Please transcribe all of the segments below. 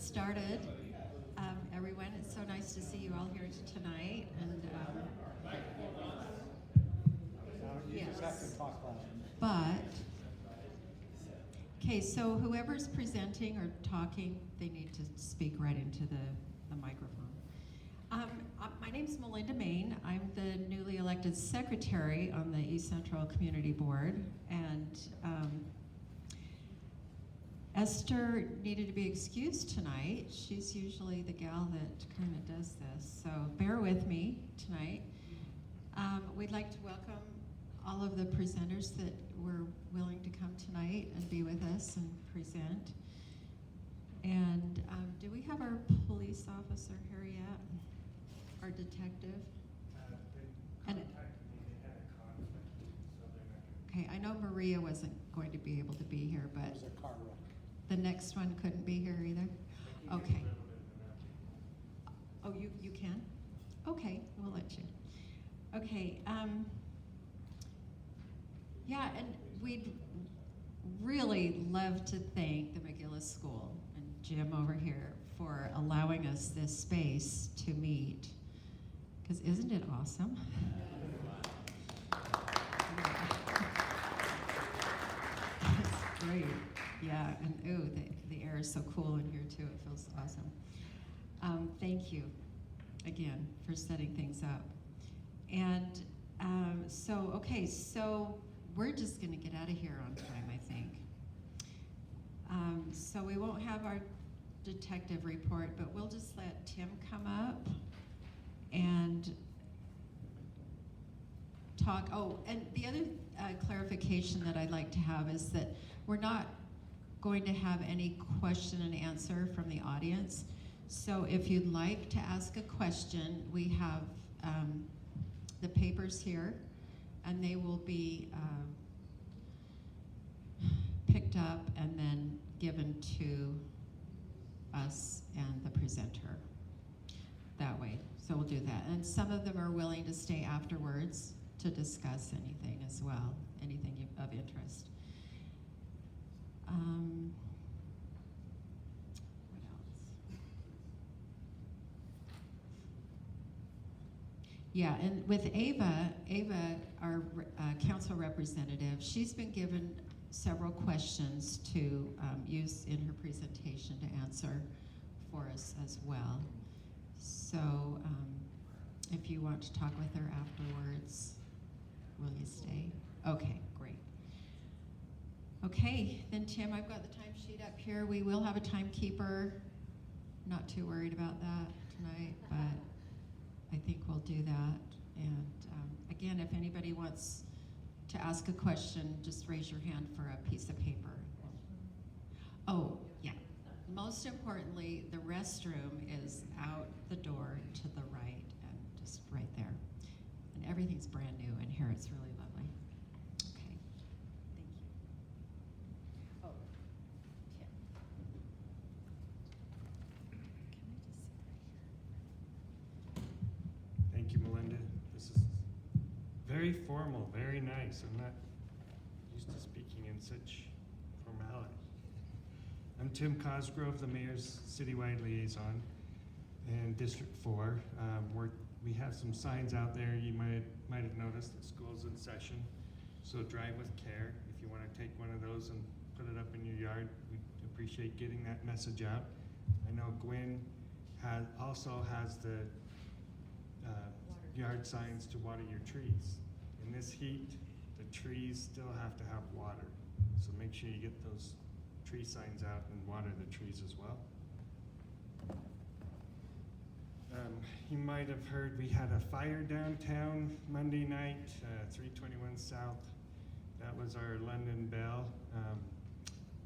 started. Everyone, it's so nice to see you all here tonight. And You just have to talk loud. but okay, so whoever's presenting or talking, they need to speak right into the microphone. My name's Melinda Main. I'm the newly elected secretary on the East Central Community Board, and Esther needed to be excused tonight. She's usually the gal that kind of does this, so bear with me tonight. We'd like to welcome all of the presenters that were willing to come tonight and be with us and present. And do we have our police officer here yet? Our detective? They And- contacted me, they had a conflict, so they're not Okay, I know Maria wasn't going to be able to be here, but There's a car wreck. the next one couldn't be here either? gonna. Okay. Oh, you can? Okay, we'll let you. Okay, yeah, and we'd really love to thank the McGillis School and Jim over here for allowing us this space to meet. Because isn't it awesome? It's great, yeah, and ooh, the air is so cool in here too, it feels awesome. Thank you again for setting things up. And so we're just gonna get out of here on time, I think. So we won't have our detective report, but we'll just let Tim come up and talk. Oh, and the other clarification that I'd like to have is that we're not going to have any question and answer from the audience. So if you'd like to ask a question, we have the papers here, and they will be picked up and then given to us and the presenter that way. So we'll do that. And some of them are willing to stay afterwards to discuss anything as well, anything of interest. What else? Yeah, and with Ava, our council representative, she's been given several questions to use in her presentation to answer for us as well. So if you want to talk with her afterwards, will you stay? Okay, great. Okay, then Tim, I've got the timesheet up here. We will have a timekeeper. Not too worried about that tonight, but I think we'll do that. And again, if anybody wants to ask a question, just raise your hand for a piece of paper. Oh, yeah. Most importantly, the restroom is out the door to the right and just right there. And everything's brand new in here. It's really lovely. Okay. Thank you. Oh, Tim. Thank you, Melinda. This is very formal, very nice. I'm not used to speaking in such formality. I'm Tim Cosgrove, the mayor's citywide liaison in District 4. We have some signs out there. You might have noticed that school's in session. So drive with care. If you want to take one of those and put it up in your yard, we'd appreciate getting that message out. I know Gwen also has the yard signs to water your trees. In this heat, the trees still have to have water. So make sure you get those tree signs out and water the trees as well. You might have heard we had a fire downtown Monday night, 321 South. That was our London Bell.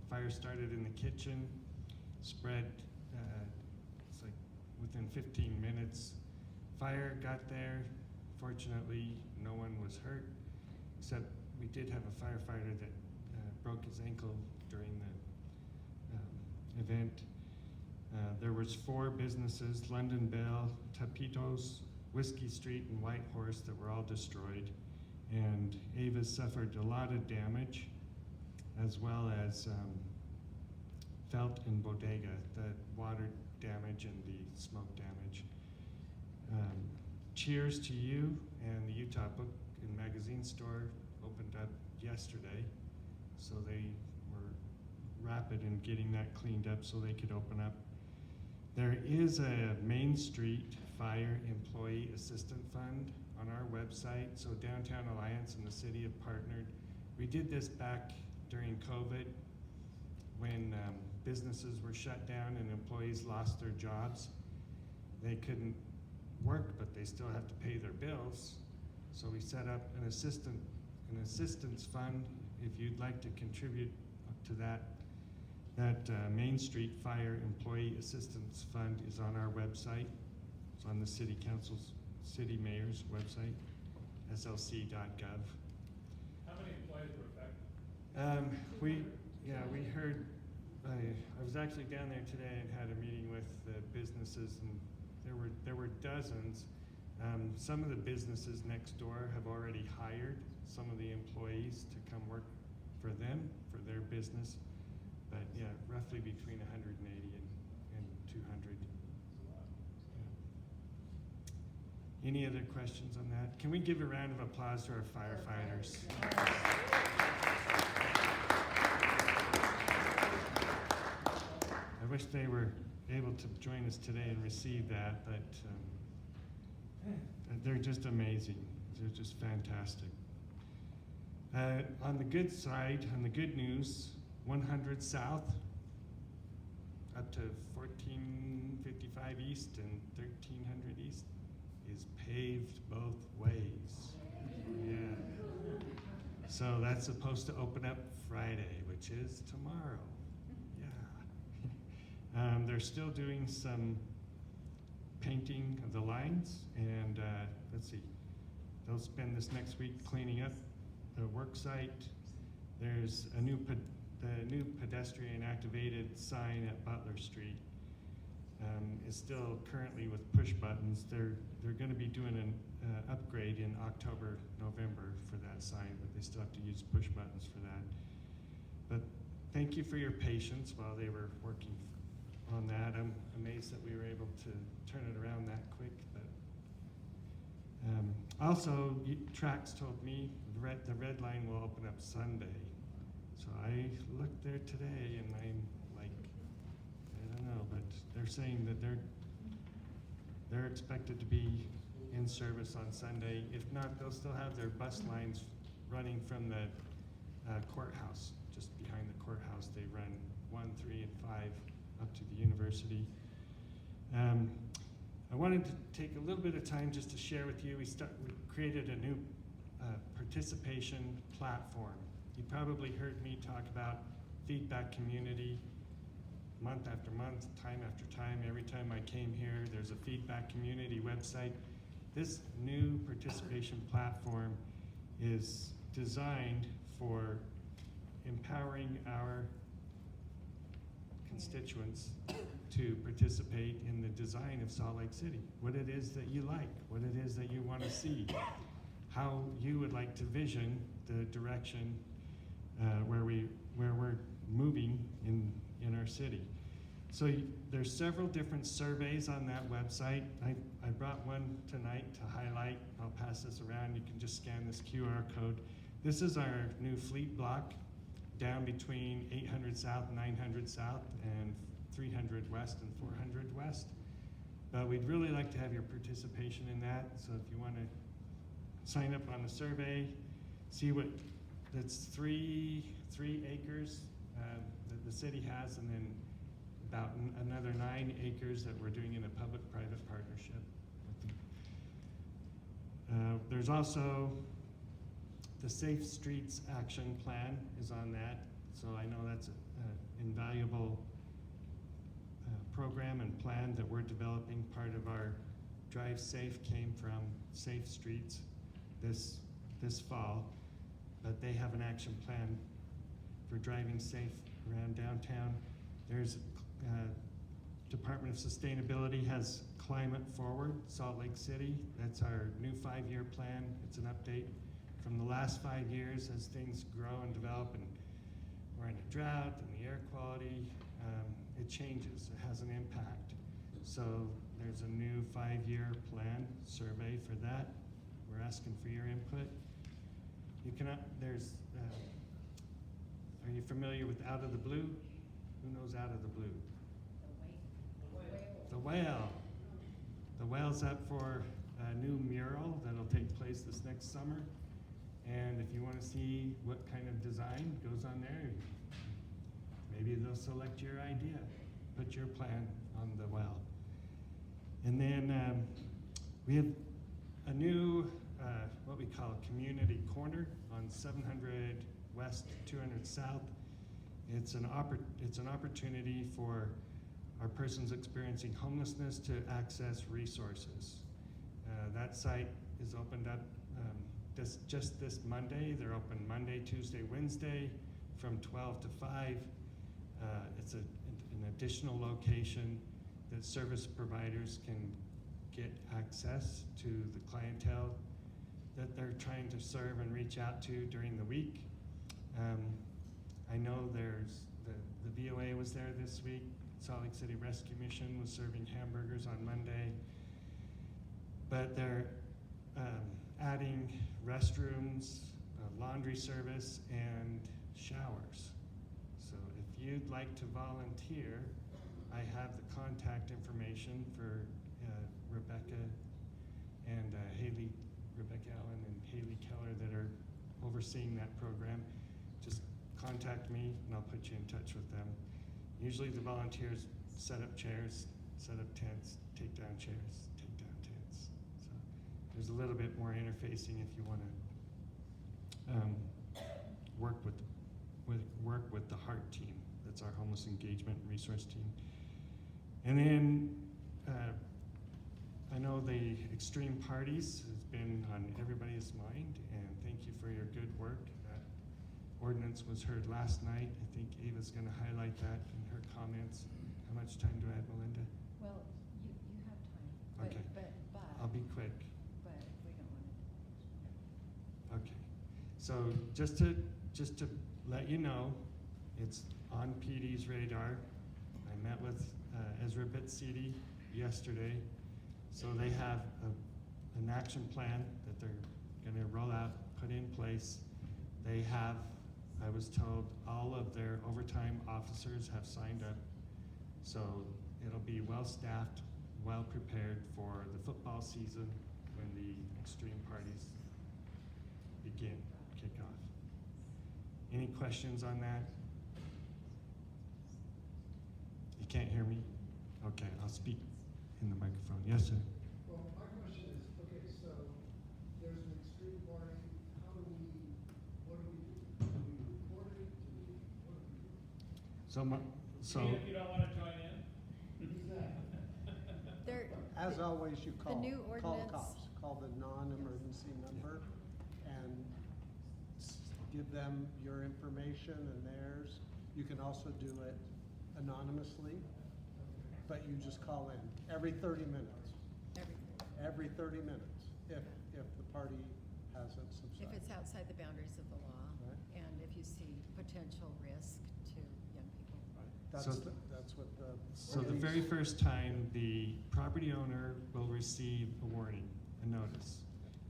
Fire started in the kitchen, spread, it's like within 15 minutes. Fire got there. Fortunately, no one was hurt, except we did have a firefighter that broke his ankle during the event. There was 4 businesses, London Bell, Tapitos, Whiskey Street, and White Horse, that were all destroyed. And Ava suffered a lot of damage, as well as felt in Bodega, the water damage and the smoke damage. Cheers to You and the Utah Book and Magazine Store opened up yesterday, so they were rapid in getting that cleaned up so they could open up. There is a Main Street Fire Employee Assistant Fund on our website, so Downtown Alliance and the city have partnered. We did this back during COVID when businesses were shut down and employees lost their jobs. They couldn't work, but they still have to pay their bills. So we set up an assistance fund. If you'd like to contribute to that Main Street Fire Employee Assistance Fund is on our website. It's on the city council's, city mayor's website, slc.gov. How many employees were affected? We heard, I was actually down there today and had a meeting with the businesses, and there were dozens. Some of the businesses next door have already hired some of the employees to come work for them, for their business. But yeah, roughly between 180 and 200. Yeah. Any other questions on that? Can we give a round of applause to our firefighters? I wish they were able to join us today and receive that, but they're just amazing. They're just fantastic. On the good side, on the good news, 100 South up to 1455 East and 1300 East is paved both ways. Yeah. So that's supposed to open up Friday, which is tomorrow. Yeah. They're still doing some painting of the lines, and let's see, they'll spend this next week cleaning up the work site. There's a new the new pedestrian activated sign at Butler Street is still currently with push buttons. They're going to be doing an upgrade in October, November for that sign, but they still have to use push buttons for that. But thank you for your patience while they were working on that. I'm amazed that we were able to turn it around that quick. But also, Trax told me the red line will open up Sunday. So I looked there today, and I'm like, I don't know, but they're saying that they're expected to be in service on Sunday. If not, they'll still have their bus lines running from the courthouse, just behind the courthouse. They run 1, 3, and 5 up to the university. I wanted to take a little bit of time just to share with you. We created a new participation platform. You probably heard me talk about feedback community month after month, time after time. Every time I came here, there's a feedback community website. This new participation platform is designed for empowering our constituents to participate in the design of Salt Lake City. What it is that you like, what it is that you want to see, how you would like to vision the direction where we're moving in our city. So there's several different surveys on that website. I brought one tonight to highlight. I'll pass this around. You can just scan this QR code. This is our new fleet block down between 800 South, 900 South, and 300 West and 400 West. But we'd really like to have your participation in that. So if you want to sign up on the survey, see what that's 3 acres that the city has, and then about another 9 acres that we're doing in a public-private partnership. There's also the Safe Streets Action Plan is on that, so I know that's an invaluable program and plan that we're developing. Part of our Drive Safe came from Safe Streets this fall, but they have an action plan for driving safe around downtown. There's Department of Sustainability has Climate Forward Salt Lake City. That's our new 5-year plan. It's an update from the last 5 years as things grow and develop, and we're in a drought and the air quality. it changes, it has an impact. So there's a new 5-year plan survey for that. We're asking for your input. You cannot, are you familiar with Out of the Blue? Who knows Out of the Blue? The Whale. The Whale's up for a new mural that'll take place this next summer. And if you want to see what kind of design goes on there, maybe they'll select your idea, put your plan on the well. And then we have a new, what we call a community corner on 700 West, 200 South. It's an opportunity for our persons experiencing homelessness to access resources. That site is opened up just this Monday. They're open Monday, Tuesday, Wednesday from 12 to 5. It's an additional location that service providers can get access to the clientele that they're trying to serve and reach out to during the week. I know there's the VOA was there this week. Salt Lake City Rescue Mission was serving hamburgers on Monday. But they're adding restrooms, laundry service, and showers. So if you'd like to volunteer, I have the contact information for Rebecca and Rebecca Allen and Haley Keller that are overseeing that program. Just contact me and I'll put you in touch with them. Usually the volunteers set up chairs, set up tents, take down chairs, take down tents. So there's a little bit more interfacing if you want to work with the HEART team. That's our homeless engagement and resource team. And then I know the extreme parties has been on everybody's mind, and thank you for your good work. That ordinance was heard last night. I think Ava's going to highlight that in her comments. How much time do I have, Melinda? Well, you have time. Okay. But I'll be quick. But we don't want Okay. So just to let you know, it's on PD's radar. I met with Ezra Bitsidi yesterday. So they have an action plan that they're going to roll out, put in place. They have, I was told, all of their overtime officers have signed up. So it'll be well-staffed, well-prepared for the football season when the extreme parties kick off. Any questions on that? You can't hear me? Okay, I'll speak in the microphone. Yes, sir? Well, my question is, okay, so there's an extreme party, what do we do? Do we report it? What do we do? So If you don't want to join in? Who's that? it. There, As always, you call, new call ordinance- cops, call the non-emergency number and give them your information and theirs. You can also do it anonymously, but you just call in every 30 minutes. everything. Every 30 minutes, if the party hasn't If subsided. it's outside the boundaries of the law, Right. and if you see potential risk to young people. That's, So- that's what the. So the very first time, the property owner will receive a warning, a notice.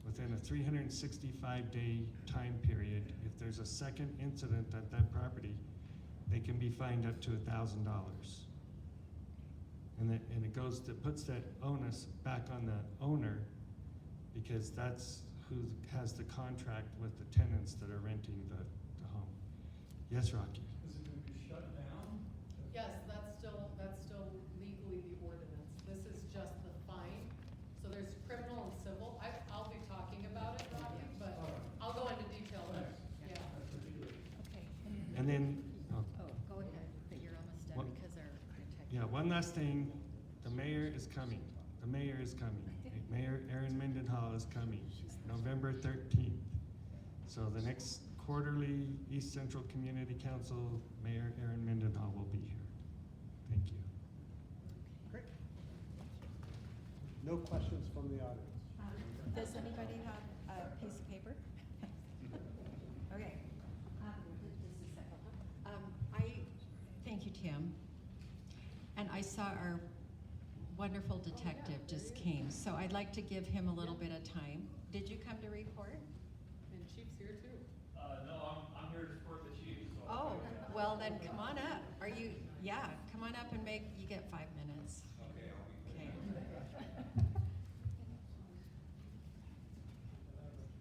Within a 365-day time period, if there's a second incident at that property, they can be fined up to $1,000. And it puts that onus back on the owner, because that's who has the contract with the tenants that are renting the home. Yes, Rocky? Is it gonna be shut down? Yes, that's still legally the ordinance. This is just the fine. So there's criminal and civil. I'll be talking about it, Rocky, but I'll go into detail. Yeah. Okay. And then, Oh, go ahead, but you're almost done What- because our detective. yeah, one last thing. The mayor is coming. The mayor is coming. Mayor Erin Mendenhall is coming, November 13th. So the next quarterly East Central Community Council, Mayor Erin Mendenhall will be here. Thank you. Great. No questions from the audience. Does anybody have a piece of paper? Okay. I, thank you, Tim. I saw our wonderful detective just came, so I'd like to give him a little bit of time. Did you come to report? And Chief's here too. No, I'm here to support the chief, so. Oh, well then, come on up. Are you, yeah, come on up and you get 5 minutes. Okay, I'll be. Okay.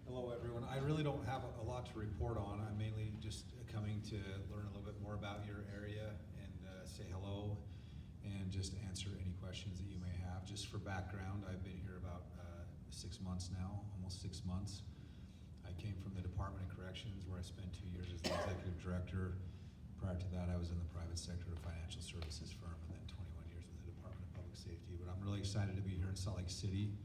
Hello, everyone. I really don't have a lot to report on. I'm mainly just coming to learn a little bit more about your area and say hello and just answer any questions that you may have. Just for background, I've been here about 6 months now, almost 6 months. I came from the Department of Corrections, where I spent 2 years as the executive director. Prior to that, I was in the private sector of a financial services firm, and then 21 years with the Department of Public Safety. But I'm really excited to be here in Salt Lake City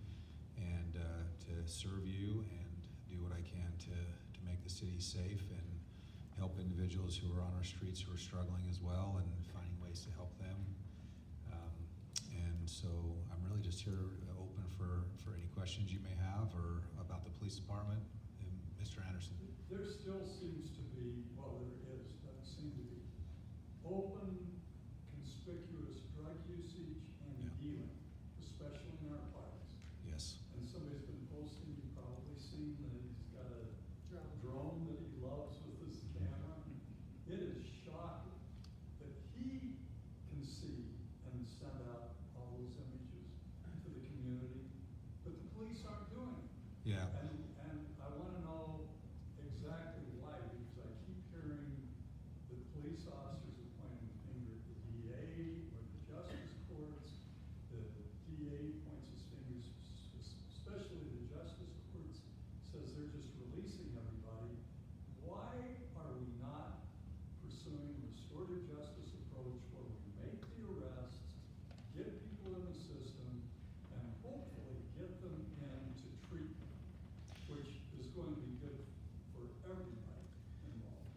and to serve you and do what I can to make the city safe and help individuals who are on our streets who are struggling as well, and finding ways to help them. And so I'm really just here open for any questions you may have or about the police department. And Mr. Anderson. There still seems to be, well, there is, doesn't seem to be, open, conspicuous drug usage and Yeah. dealing, especially in our parks. Yes. And somebody's been posting, you've probably seen that he's got a drone that he loves with his camera. It is shocking that he can see and send out all those images to the community, but the police aren't doing it. Yeah. And I wanna know exactly why, because I keep hearing the police officers are pointing the finger at the DA or the justice courts. The DA points his fingers, especially the justice courts, says they're just releasing everybody. Why are we not pursuing a restorative justice approach where we make the arrests, get people in the system, and hopefully get them into treatment, which is going to be good for everybody involved?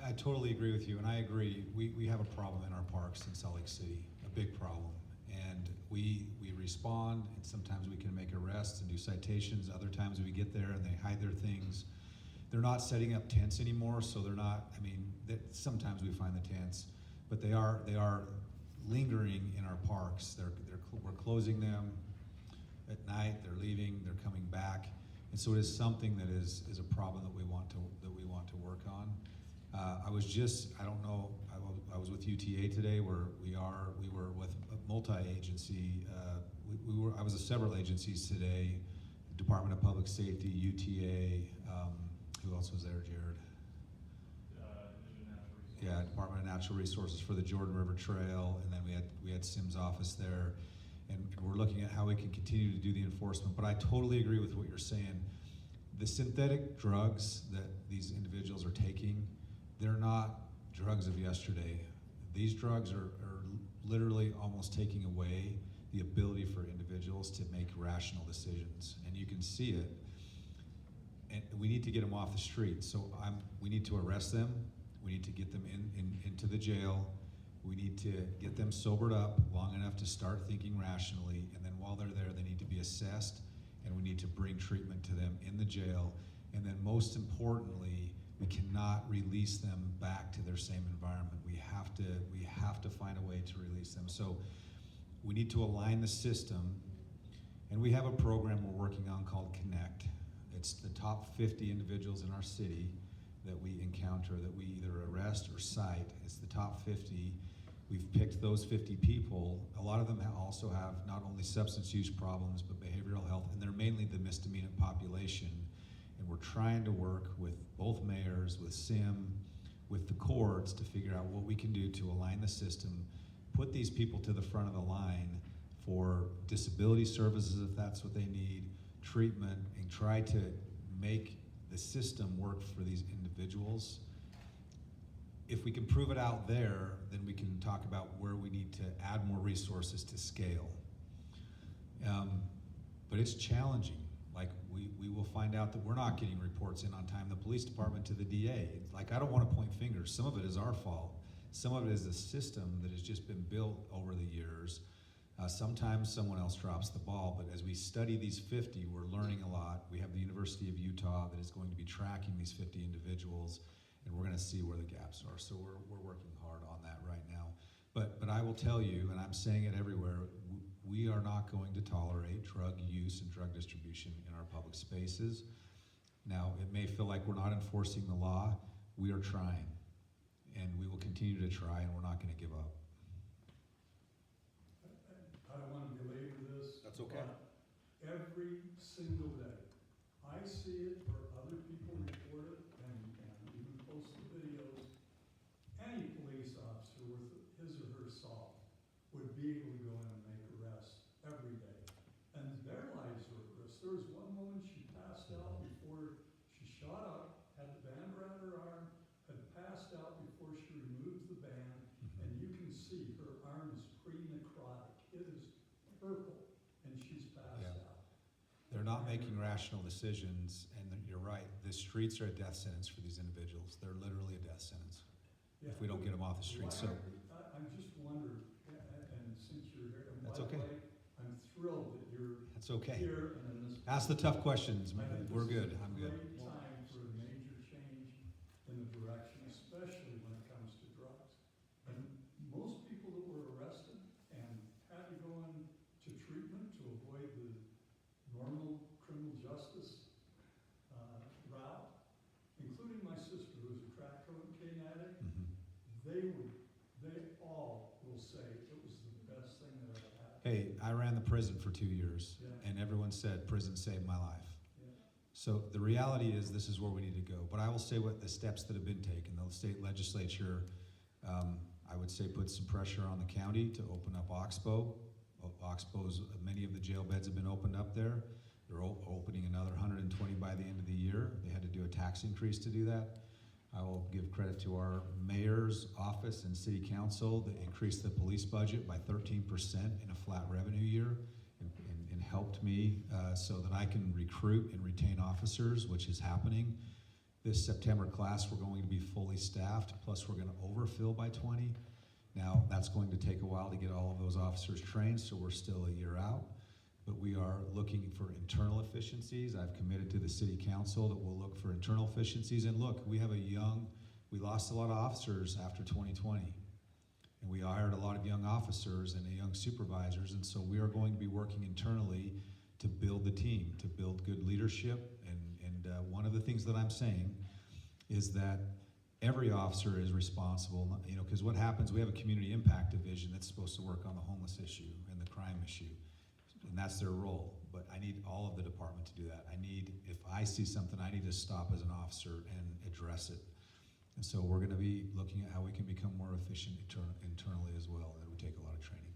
I totally agree with you, and I agree. We have a problem in our parks in Salt Lake City, a big problem. And we respond, and sometimes we can make arrests and do citations. Other times we get there and they hide their things. They're not setting up tents anymore, so they're not, I mean, sometimes we find the tents, but they are lingering in our parks. We're closing them at night, they're leaving, they're coming back. And so it is something that is a problem that we want to work on. I was with UTA today, where we were with a multi-agency. I was with several agencies today: Department of Public Safety, UTA. Who else was there, Jared? Yeah, Department of Natural Resources for the Jordan River Trail, and then we had Sim's office there, and we're looking at how we can continue to do the enforcement. But I totally agree with what you're saying. The synthetic drugs that these individuals are taking, they're not drugs of yesterday. These drugs are literally almost taking away the ability for individuals to make rational decisions, and you can see it. And we need to get them off the street. So we need to arrest them. We need to get them into the jail. We need to get them sobered up long enough to start thinking rationally. And then while they're there, they need to be assessed, and we need to bring treatment to them in the jail. And then most importantly, we cannot release them back to their same environment. We have to find a way to release them. So we need to align the system. And we have a program we're working on called Connect. It's the top 50 individuals in our city that we encounter that we either arrest or cite. It's the top 50. We've picked those 50 people. A lot of them also have not only substance use problems, but behavioral health, and they're mainly the misdemeanor population. And we're trying to work with both mayors, with SIM, with the courts to figure out what we can do to align the system, put these people to the front of the line for disability services if that's what they need, treatment, and try to make the system work for these individuals. If we can prove it out there, then we can talk about where we need to add more resources to scale. But it's challenging. Like we will find out that we're not getting reports in on time. The police department to the DA. Like, I don't want to point fingers. Some of it is our fault. Some of it is the system that has just been built over the years. Sometimes someone else drops the ball, but as we study these 50, we're learning a lot. We have the University of Utah that is going to be tracking these 50 individuals, and we're going to see where the gaps are. So we're working hard on that right now. But I will tell you, and I'm saying it everywhere, we are not going to tolerate drug use and drug distribution in our public spaces. Now, it may feel like we're not enforcing the law. We are trying, and we will continue to try, and we're not going to give up. I don't want to belabor this. That's okay. but Every single day, I see it or other people report it and even post the videos. Any police officer with his or her salt would be able to go in and make arrests every day. And their lives are at risk. There was one woman, she passed out before she shot up, had the band around her arm, had passed out before she removed the band, and you can see her arm is pre-necrotic. It is purple, and she's passed Yeah. out. They're not making rational decisions, and you're right. The streets are a death sentence for these individuals. They're literally a death sentence if we don't get them off the streets. So I'm just wondering, and since you're here, and That's by the okay. way, I'm thrilled that you're that's okay. here and in this. Ask the tough questions. I think We're this is good. a I'm good. Great time for a major change in the direction, especially when it comes to drugs. And most people that were arrested and had to go into treatment to avoid the normal criminal justice route, including my sister who was a crack cocaine addict, Mhm. they all will say it was the best thing that ever happened. Hey, I ran the prison for 2 years, Yeah. and everyone said prison saved my life. Yeah. So the reality is this is where we need to go. But I will say what the steps that have been taken. The state legislature, I would say, put some pressure on the county to open up Oxbow. Oxbow's, many of the jail beds have been opened up there. They're opening another 120 by the end of the year. They had to do a tax increase to do that. I will give credit to our mayor's office and city council that increased the police budget by 13% in a flat revenue year and helped me so that I can recruit and retain officers, which is happening. This September class, we're going to be fully staffed, plus we're going to overfill by 20. Now, that's going to take a while to get all of those officers trained, so we're still a year out. But we are looking for internal efficiencies. I've committed to the city council that we'll look for internal efficiencies. And look, we lost a lot of officers after 2020. And we hired a lot of young officers and young supervisors. And so we are going to be working internally to build the team, to build good leadership. And one of the things that I'm saying is that every officer is responsible, because what happens, we have a community impact division that's supposed to work on the homeless issue and the crime issue. And that's their role, but I need all of the department to do that. If I see something, I need to stop as an officer and address it. And so we're gonna be looking at how we can become more efficient internally as well, and we take a lot of training.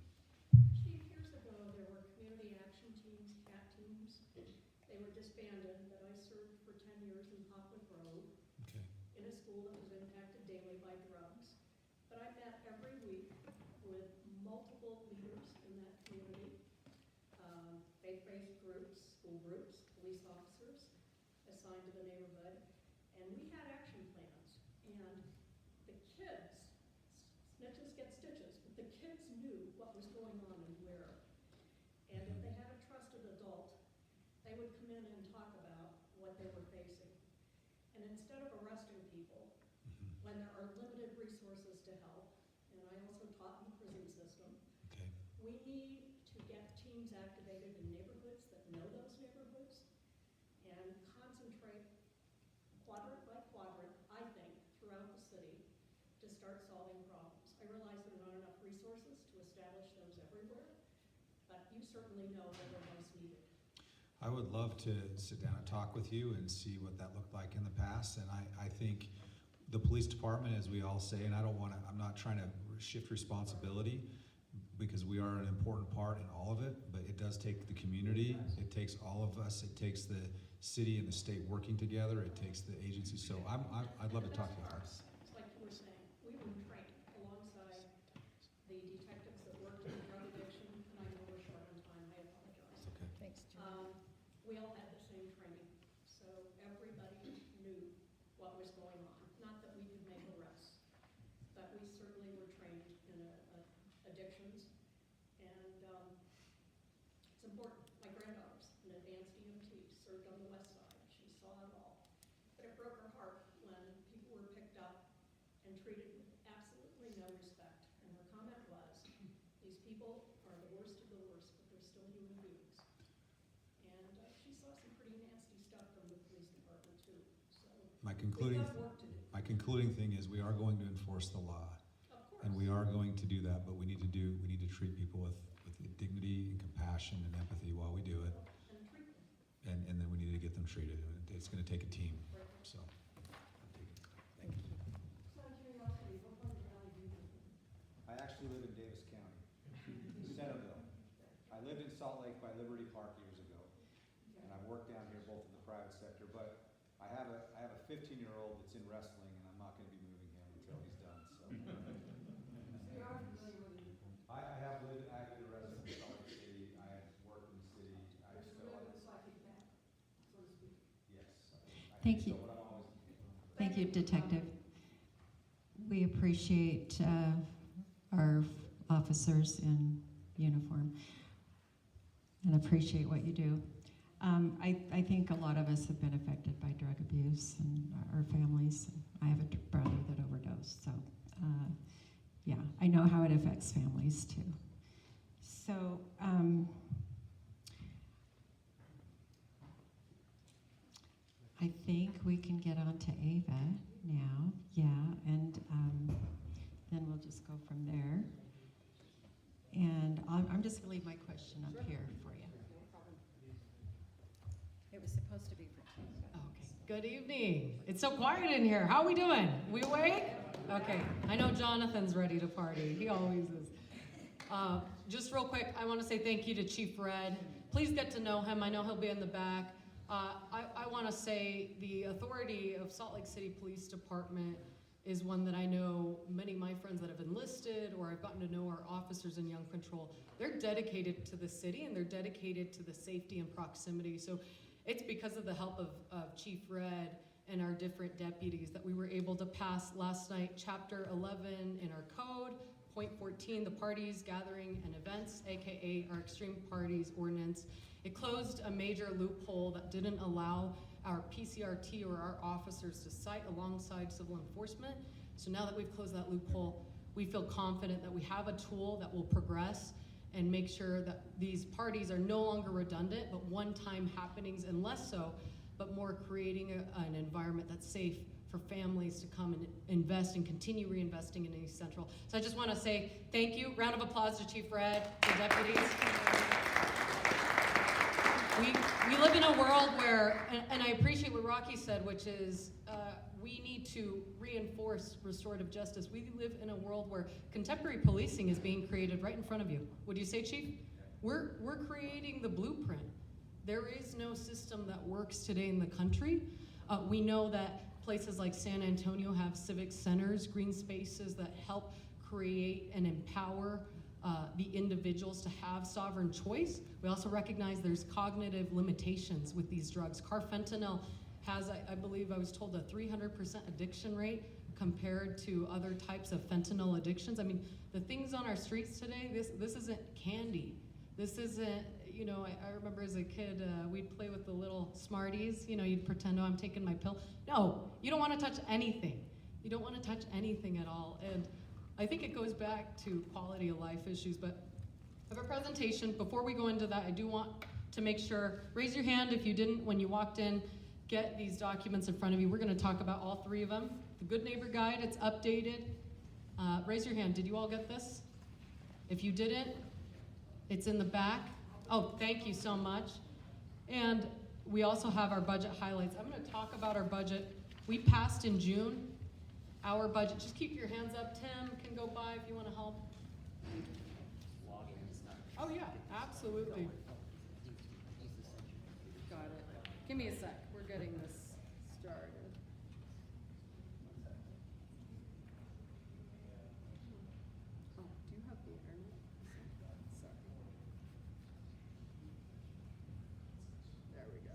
Chief, years ago, there were community action teams, CAT teams. They were disbanded, but I served for 10 years in Poplar Grove Okay. in a school that was impacted daily by drugs. But I met every week with multiple leaders in that community, faith-based groups, school groups, police officers assigned to the neighborhood, and we had action plans. And the kids, snitches get stitches, but the kids knew what was going on and where. And if they had a trusted adult, they would come in and talk about what they were facing. And instead of arresting people, when there are limited resources to help, and I also taught in the prison system, Okay. we need to get teams activated in neighborhoods that know those neighborhoods and concentrate quadrant by quadrant, I think, throughout the city to start solving problems. I realize there are not enough resources to establish those everywhere, but you certainly know where they're most needed. I would love to sit down and talk with you and see what that looked like in the past. And I think the police department, as we all say, and I'm not trying to shift responsibility because we are an important part in all of it, but it does take the community. It takes all of us. It takes the city and the state working together. It takes the agency. So I'd love to talk to you. It's like you were saying, we were trained alongside the detectives that worked in drug addiction, and I know we're short on time, I apologize. Okay. Thanks, Jim. We all had the same training, so everybody knew what was going on. Not that we could make arrests, but we certainly were trained in addictions. And it's important. My granddaughter's an advanced EMT, served on the west side. She saw it all. But it broke her heart when people were picked up and treated with absolutely no respect. And her comment my We've concluding, got work to do, my concluding thing is we are going to enforce the law. of course. And we are going to do that, but we need to treat people with dignity and compassion and empathy while we do it. And treat them. And then we need to get them treated. And it's gonna take a team, so. Thank you. So out of curiosity, what part of the valley do you live in? I actually live in Davis County, Centerville. I lived in Salt Lake by Liberty Park years ago, and I've worked down here both in the private sector, but I have a 15-year-old that's in wrestling, and I'm not gonna be moving him until he's done, so. You are familiar with it. I have been a resident in Salt Lake City, I have worked in the city, I But you still, live in the psychic map, so to speak. yes. I Thank think you. so, but I'm always. Thank you, Detective. We appreciate our officers in uniform and appreciate what you do. I think a lot of us have been affected by drug abuse and our families. I have a brother that overdosed, so yeah, I know how it affects families too. So I think we can get on to Ava now, yeah, and then we'll just go from there. And I'm just gonna leave my question up here for you. It was supposed to be for two. Okay. Good evening. It's so quiet in here. How we doing? We awake? Okay. I know Jonathan's ready to party. He always is. Just real quick, I want to say thank you to Chief Red. Please get to know him. I know he'll be in the back. I want to say the authority of Salt Lake City Police Department is one that I know many of my friends that have enlisted or I've gotten to know our officers in Young Control. They're dedicated to the city and they're dedicated to the safety and proximity. So it's because of the help of Chief Red and our different deputies that we were able to pass last night Chapter 11 in our code, Point 14, the parties, gathering, and events, aka our extreme parties ordinance. It closed a major loophole that didn't allow our PCRT or our officers to cite alongside civil enforcement. So now that we've closed that loophole, we feel confident that we have a tool that will progress and make sure that these parties are no longer redundant, but one-time happenings, and less so, but more creating an environment that's safe for families to come and invest and continue reinvesting in East Central. So I just want to say thank you. Round of applause to Chief Red, the deputies. We live in a world where, and I appreciate what Rocky said, which is we need to reinforce restorative justice. We live in a world where contemporary policing is being created right in front of you. Would you say, Chief? We're creating the blueprint. There is no system that works today in the country. We know that places like San Antonio have civic centers, green spaces that help create and empower the individuals to have sovereign choice. We also recognize there's cognitive limitations with these drugs. Carfentanil has, I believe I was told, a 300% addiction rate compared to other types of fentanyl addictions. I mean, the things on our streets today, this isn't candy. This isn't, you know, I remember as a kid, we'd play with the little Smarties. You know, you'd pretend, oh, I'm taking my pill. No, you don't want to touch anything. You don't want to touch anything at all. And I think it goes back to quality of life issues. But I have a presentation. Before we go into that, I do want to make sure, raise your hand if you didn't when you walked in, get these documents in front of you. We're going to talk about all three of them. The Good Neighbor Guide, it's updated. Raise your hand. Did you all get this? If you didn't, it's in the back. Oh, thank you so much. And we also have our budget highlights. I'm going to talk about our budget. We passed in June our budget. Just keep your hands up. Tim can go by if you want to help. Oh, yeah, absolutely. Got it. Give me a sec. We're getting this started. Oh, do you have the internet? Sorry. There we go.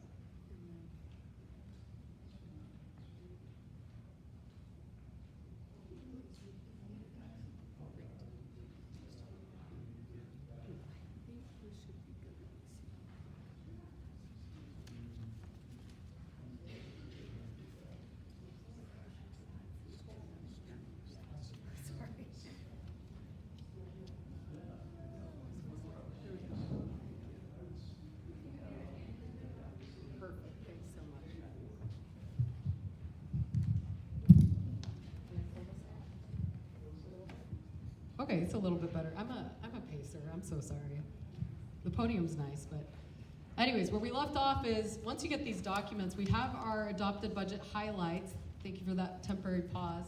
Okay, it's a little bit better. I'm a pacer. I'm so sorry. The podium's nice, but anyways, where we left off is once you get these documents, we have our adopted budget highlights. Thank you for that temporary pause.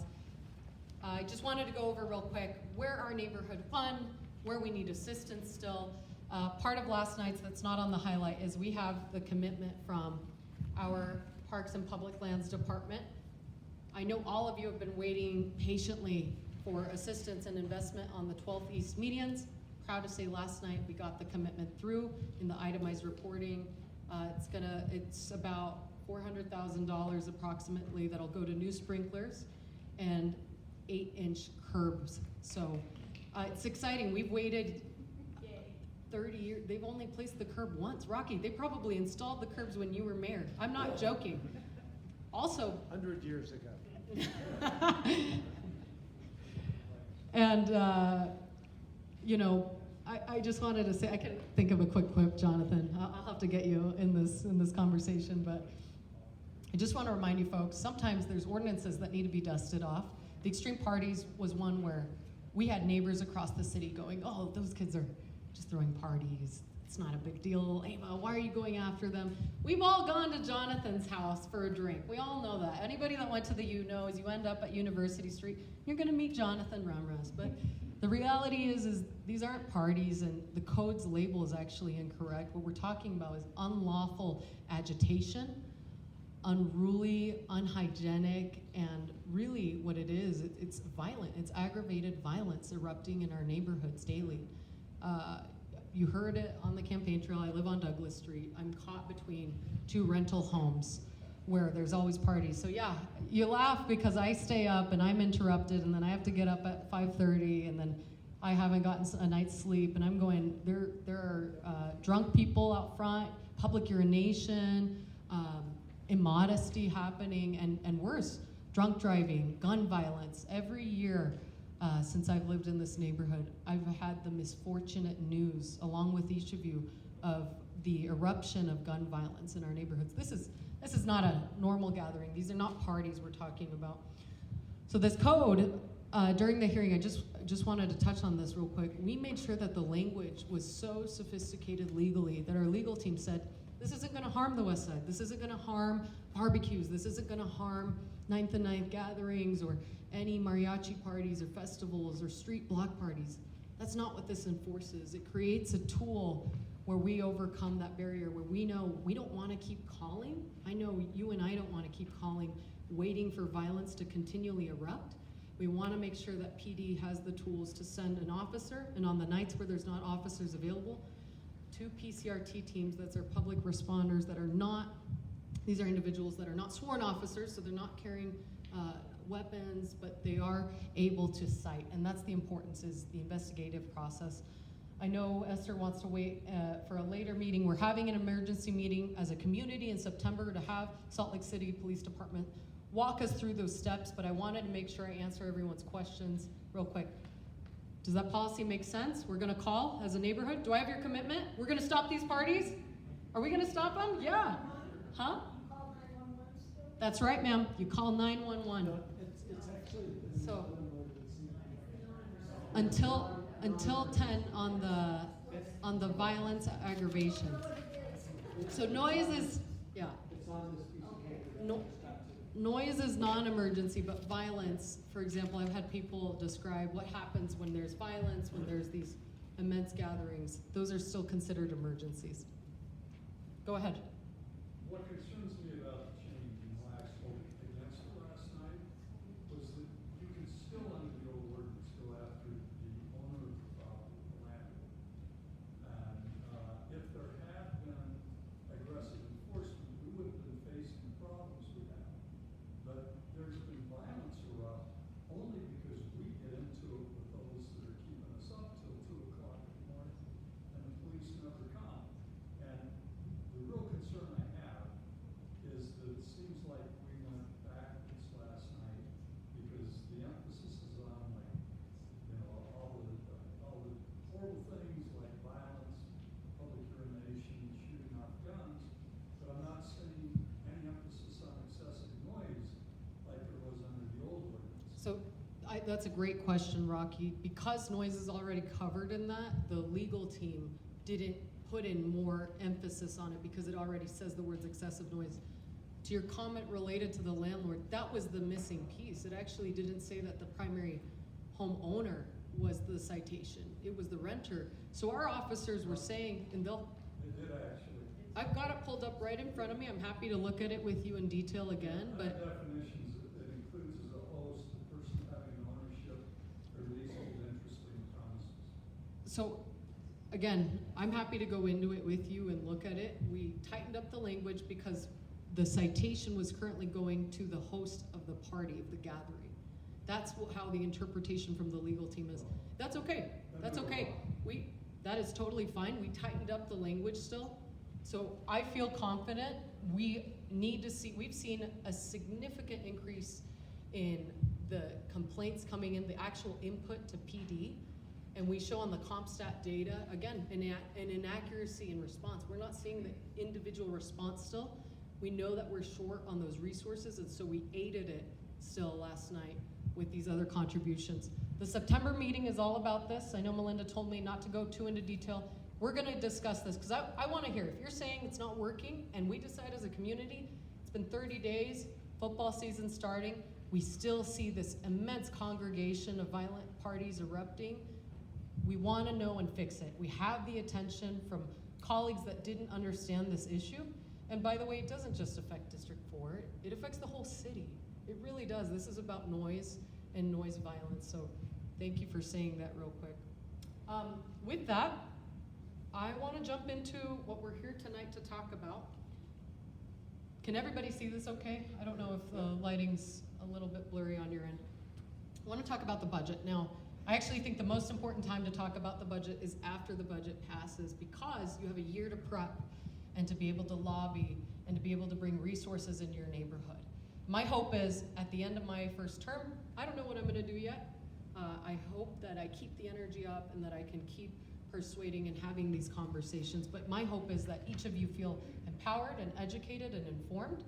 I just wanted to go over real quick where our neighborhood fund, where we need assistance still. Part of last night's that's not on the highlight is we have the commitment from our Parks and Public Lands Department. I know all of you have been waiting patiently for assistance and investment on the 12th East medians. Proud to say last night we got the commitment through in the itemized reporting. It's about $400,000 approximately that'll go to new sprinklers and 8-inch curbs. So it's exciting. We've waited 30 years. They've only placed the curb once. Rocky, they probably installed the curbs when you were mayor. I'm not joking. Also, 100 years ago. and I just wanted to say, I can think of a quick quip, Jonathan. I'll have to get you in this conversation, but I just want to remind you folks, sometimes there's ordinances that need to be dusted off. The extreme parties was one where we had neighbors across the city going, oh, those kids are just throwing parties. It's not a big deal. Ava, why are you going after them? We've all gone to Jonathan's house for a drink. We all know that. Anybody that went to the U knows you end up at University Street, you're gonna meet Jonathan Ramras. But the reality is these aren't parties, and the code's label is actually incorrect. What we're talking about is unlawful agitation, unruly, unhygienic, and really what it is, it's violent. It's aggravated violence erupting in our neighborhoods daily. You heard it on the campaign trail. I live on Douglas Street. I'm caught between two rental homes where there's always parties. So yeah, you laugh because I stay up and I'm interrupted, and then I have to get up at 5:30, and then I haven't gotten a night's sleep, and I'm going, there are drunk people out front, public urination, immodesty happening, and worse, drunk driving, gun violence. Every year since I've lived in this neighborhood, I've had the misfortunate news, along with each of you, of the eruption of gun violence in our neighborhoods. This is not a normal gathering. These are not parties we're talking about. So this code, during the hearing, I just wanted to touch on this real quick. We made sure that the language was so sophisticated legally that our legal team said, this isn't gonna harm the West Side. This isn't gonna harm barbecues. This isn't gonna harm 9th and 9th gatherings or any mariachi parties or festivals or street block parties. That's not what this enforces. It creates a tool where we overcome that barrier, where we know we don't want to keep calling. I know you and I don't want to keep calling, waiting for violence to continually erupt. We want to make sure that PD has the tools to send an officer, and on the nights where there's not officers available, 2 PCRT teams, that's our public responders that are not, these are individuals that are not sworn officers, so they're not carrying weapons, but they are able to cite, and that's the importance, is the investigative process. I know Esther wants to wait for a later meeting. We're having an emergency meeting as a community in September to have Salt Lake City Police Department walk us through those steps, but I wanted to make sure I answer everyone's questions real quick. Does that policy make sense? We're gonna call as a neighborhood. Do I have your commitment? We're gonna stop these parties? Are we gonna stop them? Yeah. Huh? That's right, ma'am. You call 911. No, it's actually So- not an emergency. Until 10 on the violence aggravation. So noise is, yeah. It's on this piece of paper. No, noise is non-emergency, but violence, for example, I've had people describe what happens when there's violence, when there's these immense gatherings. Those are still considered emergencies. Go ahead. What concerns me about the change and why I spoke against it last night was that you can still, under the old ordinance, go after the owner of the property, the landlord. And if there had been aggressive enforcement, we wouldn't have been facing the problems we have. But there's been violence erupt only because we get into it with those that are keeping us up till 2 o'clock in the morning, and the police never come. And the real concern I have that's a great question, Rocky. Because noise is already covered in that, the legal team didn't put in more emphasis on it because it already says the words excessive noise. To your comment related to the landlord, that was the missing piece. It actually didn't say that the primary homeowner was the citation. It was the renter. So our officers were saying, and they'll, They did actually. I've got it pulled up right in front of me. I'm happy to look at it with you in detail again, but Definitions, it includes as a host, the person having ownership or leasehold interest in the premises. so, again, I'm happy to go into it with you and look at it. We tightened up the language because the citation was currently going to the host of the party, of the gathering. That's how the interpretation from the legal team is. That's okay, that's okay. That is totally fine. We tightened up the language still. So I feel confident. We need to see, we've seen a significant increase in the complaints coming in, the actual input to PD. And we show on the CompStat data, again, an inaccuracy in response. We're not seeing the individual response still. We know that we're short on those resources, and so we aided it still last night with these other contributions. The September meeting is all about this. I know Melinda told me not to go too into detail. We're gonna discuss this, because I wanna hear, if you're saying it's not working, and we decide as a community, it's been 30 days, football season starting, we still see this immense congregation of violent parties erupting. We wanna know and fix it. We have the attention from colleagues that didn't understand this issue. And by the way, it doesn't just affect District 4, it affects the whole city. It really does. This is about noise and noise violence, so thank you for saying that real quick. With that, I wanna jump into what we're here tonight to talk about. Can everybody see this okay? I don't know if the lighting's a little bit blurry on your end. I wanna talk about the budget. Now, I actually think the most important time to talk about the budget is after the budget passes, because you have a year to prep and to be able to lobby and to be able to bring resources into your neighborhood. My hope is, at the end of my first term, I don't know what I'm gonna do yet. I hope that I keep the energy up and that I can keep persuading and having these conversations, but my hope is that each of you feel empowered and educated and informed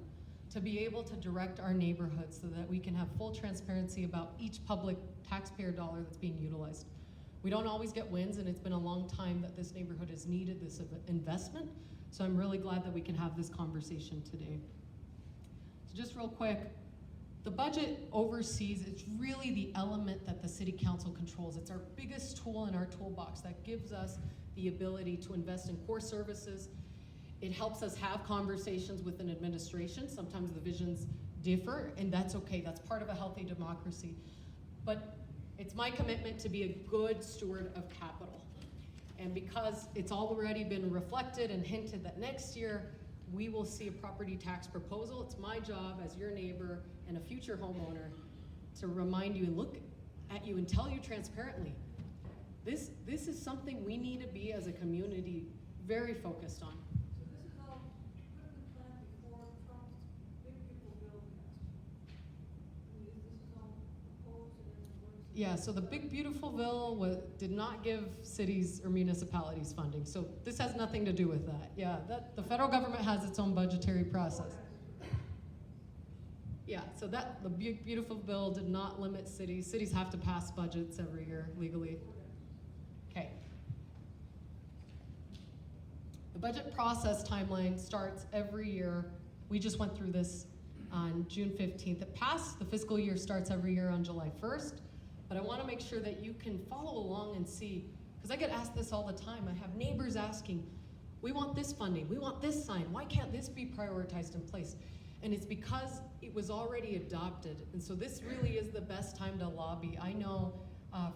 to be able to direct our neighborhoods so that we can have full transparency about each public taxpayer dollar that's being utilized. We don't always get wins, and it's been a long time that this neighborhood has needed this investment, so I'm really glad that we can have this conversation today. So just real quick, the budget oversees, it's really the element that the city council controls. It's our biggest tool in our toolbox that gives us the ability to invest in core services. It helps us have conversations with an administration. Sometimes the visions differ, and that's okay. That's part of a healthy democracy. But it's my commitment to be a good steward of capital. And because it's already been reflected and hinted that next year we will see a property tax proposal, it's my job as your neighbor and a future homeowner to remind you and look at you and tell you transparently, this is something we need to be as a community very focused on. So this is all put in the plan before Trump's big beautiful bill passed. I mean, this is all proposed and in the works. Yeah, so the big beautiful bill did not give cities or municipalities funding. So this has nothing to do with that. Yeah, the federal government has its own budgetary process. Yeah, so the big beautiful bill did not limit cities. Cities have to pass budgets every year legally. Okay. The budget process timeline starts every year. We just went through this on June 15th. It passed, the fiscal year starts every year on July 1st. But I want to make sure that you can follow along and see, because I get asked this all the time. I have neighbors asking, we want this funding, we want this sign, why can't this be prioritized in place? And it's because it was already adopted. And so this really is the best time to lobby. I know,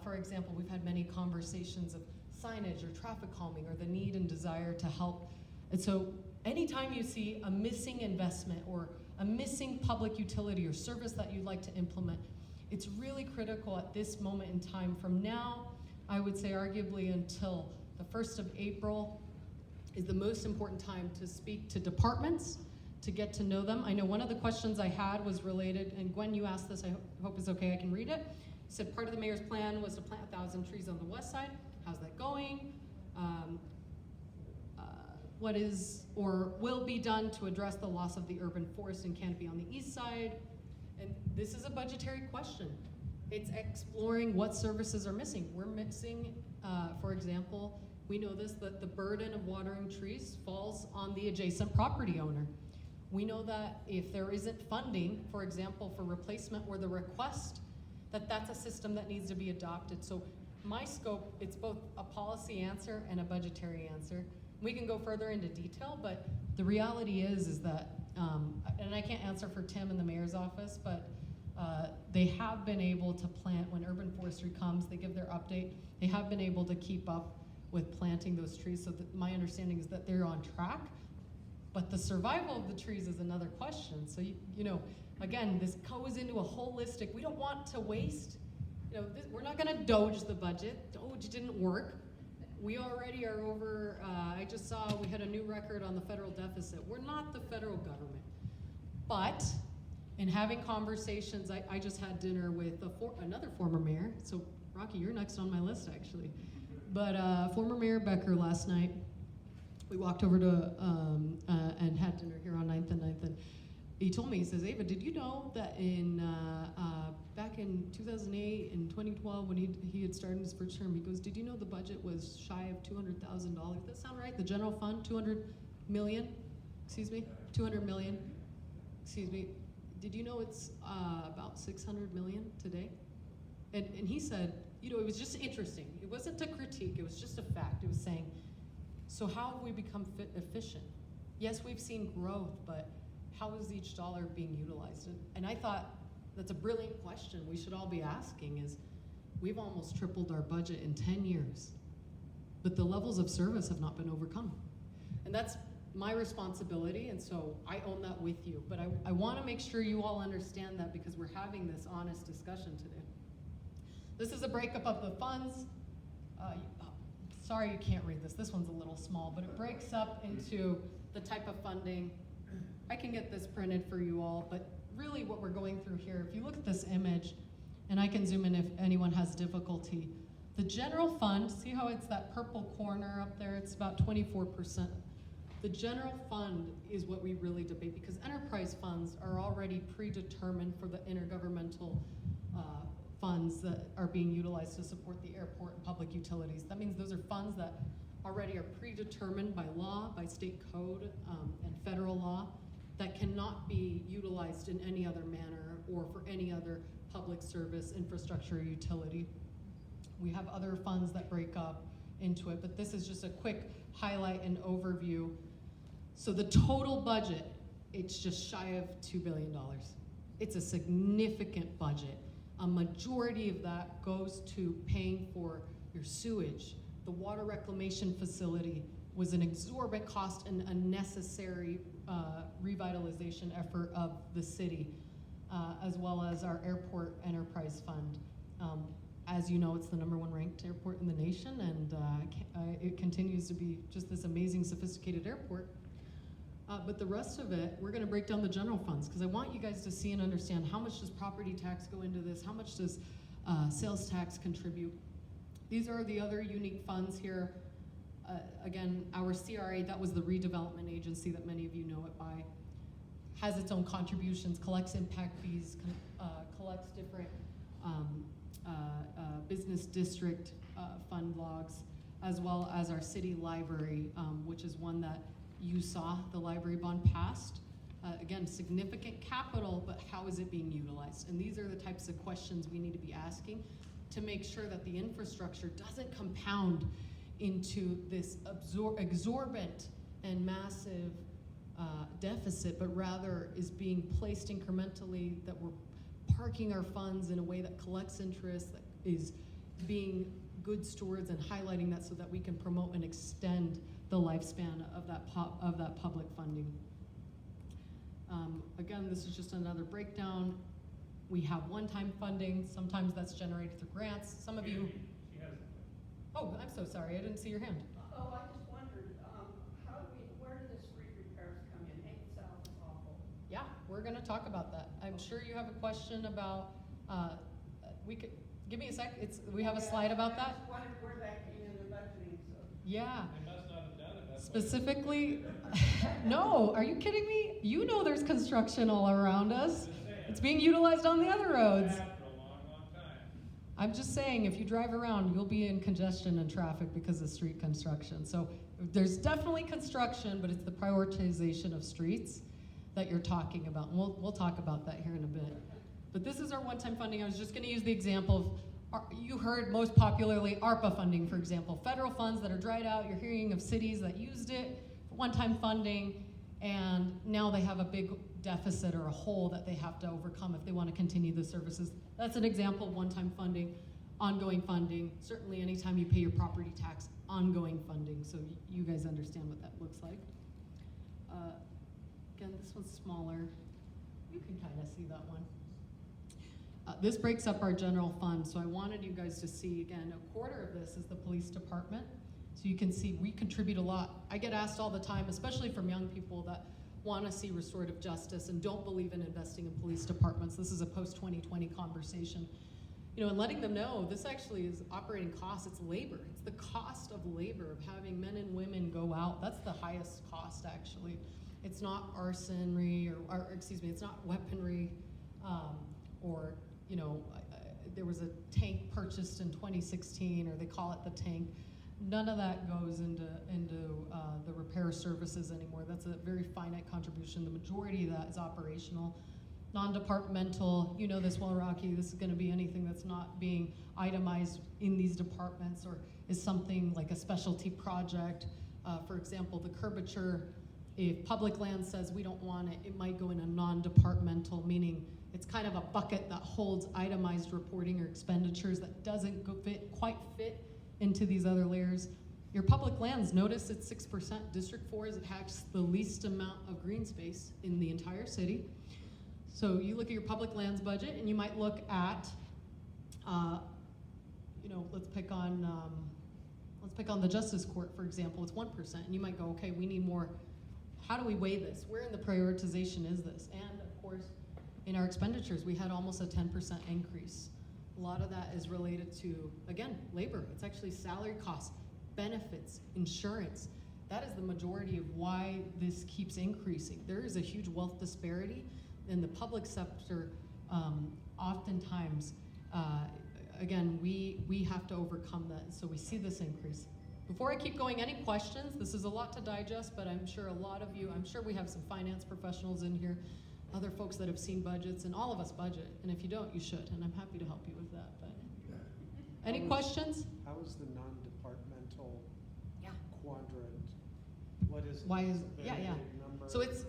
for example, we've had many conversations of signage or traffic calming or the need and desire to help. And so anytime you see a missing investment or a missing public utility or service that you'd like to implement, it's really critical at this moment in time. From now, I would say arguably until the 1st of April is the most important time to speak to departments, to get to know them. I know one of the questions I had was related, and Gwen, you asked this, I hope it's okay, I can read it. You said part of the mayor's plan was to plant 1,000 trees on the west side. How's that going? What is or will be done to address the loss of the urban forest and canopy on the east side? And this is a budgetary question. It's exploring what services are missing. We're missing, for example, we know this, that the burden of watering trees falls on the adjacent property owner. We know that if there isn't funding, for example, for replacement or the request, that's a system that needs to be adopted. So my scope, it's both a policy answer and a budgetary answer. We can go further into detail, but the reality is that, and I can't answer for Tim in the mayor's office, but they have been able to plant, when urban forestry comes, they give their update, they have been able to keep up with planting those trees. So my understanding is that they're on track, but the survival of the trees is another question. So, you know, again, this goes into a holistic, we don't want to waste, you know, we're not gonna doge the budget. Doge didn't work. We already are over, I just saw we had a new record on the federal deficit. We're not the federal government. But in having conversations, I just had dinner with another former mayor. So Rocky, you're next on my list actually. But former Mayor Becker last night, we walked over to, and had dinner here on 9th and 9th. And he told me, he says, Ava, did you know that back in 2008 and 2012 when he had started his first term, he goes, did you know the budget was shy of $200,000? Does that sound right? The general fund, 200 million? Excuse me? 200 million? Excuse me. Did you know it's about 600 million today? And he said, you know, it was just interesting. It wasn't a critique, it was just a fact. It was saying, so how have we become efficient? Yes, we've seen growth, but how is each dollar being utilized? And I thought, that's a brilliant question we should all be asking is, we've almost tripled our budget in 10 years, but the levels of service have not been overcome. And that's my responsibility, and so I own that with you. But I wanna make sure you all understand that because we're having this honest discussion today. This is a breakup of the funds. Sorry you can't read this. This one's a little small, but it breaks up into the type of funding. I can get this printed for you all, but really what we're going through here, if you look at this image, and I can zoom in if anyone has difficulty, the general fund, see how it's that purple corner up there? It's about 24%. The general fund is what we really debate because enterprise funds are already predetermined for the intergovernmental funds that are being utilized to support the airport and public utilities. That means those are funds that already are predetermined by law, by state code, and federal law that cannot be utilized in any other manner or for any other public service, infrastructure, or utility. We have other funds that break up into it, but this is just a quick highlight and overview. So the total budget, it's just shy of $2 billion. It's a significant budget. A majority of that goes to paying for your sewage. The water reclamation facility was an exorbitant cost and a necessary revitalization effort of the city, as well as our airport enterprise fund. As you know, it's the #1 ranked airport in the nation, and it continues to be just this amazing, sophisticated airport. But the rest of it, we're gonna break down the general funds, because I want you guys to see and understand how much does property tax go into this, how much does sales tax contribute. These are the other unique funds here. Again, our CRA, that was the redevelopment agency that many of you know it by, has its own contributions, collects impact fees, collects different business district fund logs, as well as our city library, which is one that you saw the library bond passed. Again, significant capital, but how is it being utilized? And these are the types of questions we need to be asking to make sure that the infrastructure doesn't compound into this exorbitant and massive deficit, but rather is being placed incrementally, that we're parking our funds in a way that collects interest, that is being good stewards and highlighting that so that we can promote and extend the lifespan of that public funding. Again, this is just another breakdown. We have one-time funding. Sometimes that's generated through grants. Some of you. She has. Oh, I'm so sorry. I didn't see your hand. Oh, I just wondered, where do the street repairs come in? 8th South is awful. Yeah, we're going to talk about that. I'm sure you have a question about. We could give me a sec. We have a slide about that. I just wondered where that came in the budgeting. So. Yeah. They must not have done it. That's why- Specifically, no, are you kidding me? You know there's construction all around us. Just saying. It's being utilized on the other roads. Bad for a long, long time. I'm just saying, if you drive around, you'll be in congestion and traffic because of street construction. So there's definitely construction, but it's the prioritization of streets that you're talking about. And we'll talk about that here in a bit. But this is our one-time funding. I was just going to use the example of, you heard most popularly ARPA funding, for example. Federal funds that are dried out. You're hearing of cities that used it for one-time funding, and now they have a big deficit or a hole that they have to overcome if they want to continue the services. That's an example of one-time funding, ongoing funding. Certainly anytime you pay your property tax, ongoing funding, so you guys understand what that looks like. Again, this one's smaller. You can kind of see that one. This breaks up our general fund, so I wanted you guys to see, again, a quarter of this is the police department. So you can see we contribute a lot. I get asked all the time, especially from young people that want to see restorative justice and don't believe in investing in police departments. This is a post-2020 conversation. You know, and letting them know this actually is operating costs, it's labor. It's the cost of labor, of having men and women go out. That's the highest cost, actually. It's not arsonry, or excuse me, it's not weaponry, or, you know, there was a tank purchased in 2016, or they call it the tank. None of that goes into the repair services anymore. That's a very finite contribution. The majority of that is operational. Non-departmental, you know this well, Rocky, this is gonna be anything that's not being itemized in these departments or is something like a specialty project. For example, the curvature, if public land says we don't want it, it might go in a non-departmental, meaning it's kind of a bucket that holds itemized reporting or expenditures that doesn't quite fit into these other layers. Your public lands, notice it's 6%. District 4 has the least amount of green space in the entire city. So you look at your public lands budget and you might look at, you know, let's pick on the Justice Court, for example. It's 1%, and you might go, okay, we need more. How do we weigh this? Where in the prioritization is this? And of course, in our expenditures, we had almost a 10% increase. A lot of that is related to, again, labor. It's actually salary costs, benefits, insurance. That is the majority of why this keeps increasing. There is a huge wealth disparity in the public sector. Oftentimes, again, we have to overcome that, so we see this increase. Before I keep going, any questions? This is a lot to digest, but I'm sure a lot of you, I'm sure we have some finance professionals in here, other folks that have seen budgets, and all of us budget, and if you don't, you should, and I'm happy to help you with that. But any questions? How is the non-departmental Yeah. quadrant? What is it? Why is, It's a very yeah, yeah. big number. So it's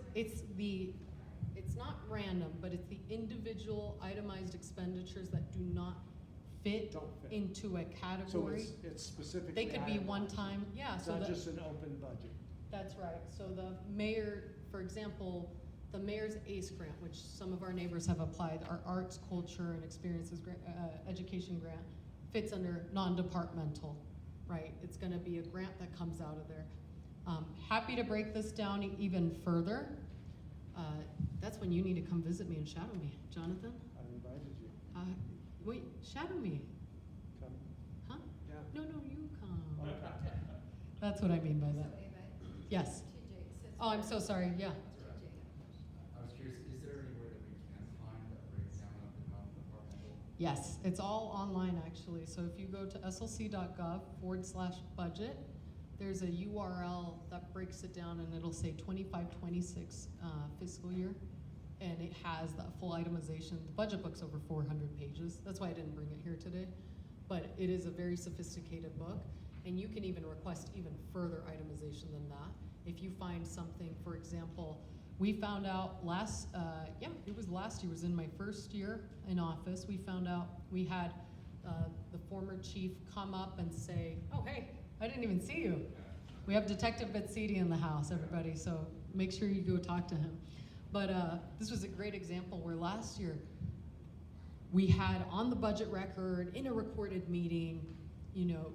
not random, but it's the individual itemized expenditures that do not fit Don't fit. into a So category. it's specifically. They could be itemized. one time, yeah, It's so not the, just an open budget. that's right. So the mayor, for example, the mayor's ACE grant, which some of our neighbors have applied, our arts, culture, and experiences education grant, fits under non-departmental, right? It's gonna be a grant that comes out of there. Happy to break this down even further. That's when you need to come visit me and shadow me. Jonathan? I invited you. Wait, shadow me. Come. Huh? Yeah. No, you come. Okay. That's what I mean by that. So Ava, Yes. TJ, since Oh, I'm we're- so sorry, yeah. TJ, I was curious, is there anywhere that we can find a breakdown of the non-departmental? Yes, it's all online actually. So if you go to slc.gov/budget, there's a URL that breaks it down and it'll say 25-26 fiscal year. And it has that full itemization. The budget book's over 400 pages. That's why I didn't bring it here today. But it is a very sophisticated book. And you can even request even further itemization than that. If you find something, for example, we found out it was last year, it was in my first year in office, we found out we had the former chief come up and say, oh, hey, I didn't even see you. We have Detective Betsidi in the house, everybody, so make sure you go talk to him. But this was a great example where last year we had on the budget record, in a recorded meeting, you know,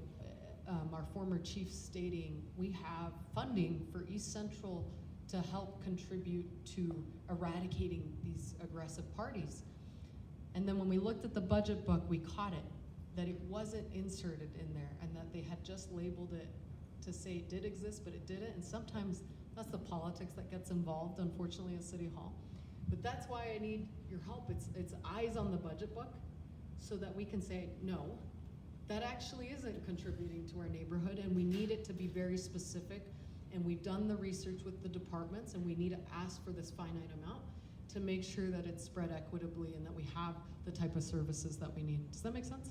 our former chief stating we have funding for East Central to help contribute to eradicating these aggressive parties. And then when we looked at the budget book, we caught it, that it wasn't inserted in there and that they had just labeled it to say it did exist, but it didn't. And sometimes that's the politics that gets involved, unfortunately, at City Hall. But that's why I need your help. It's eyes on the budget book so that we can say, no, that actually isn't contributing to our neighborhood, and we need it to be very specific. And we've done the research with the departments, and we need to ask for this finite amount to make sure that it's spread equitably and that we have the type of services that we need. Does that make sense?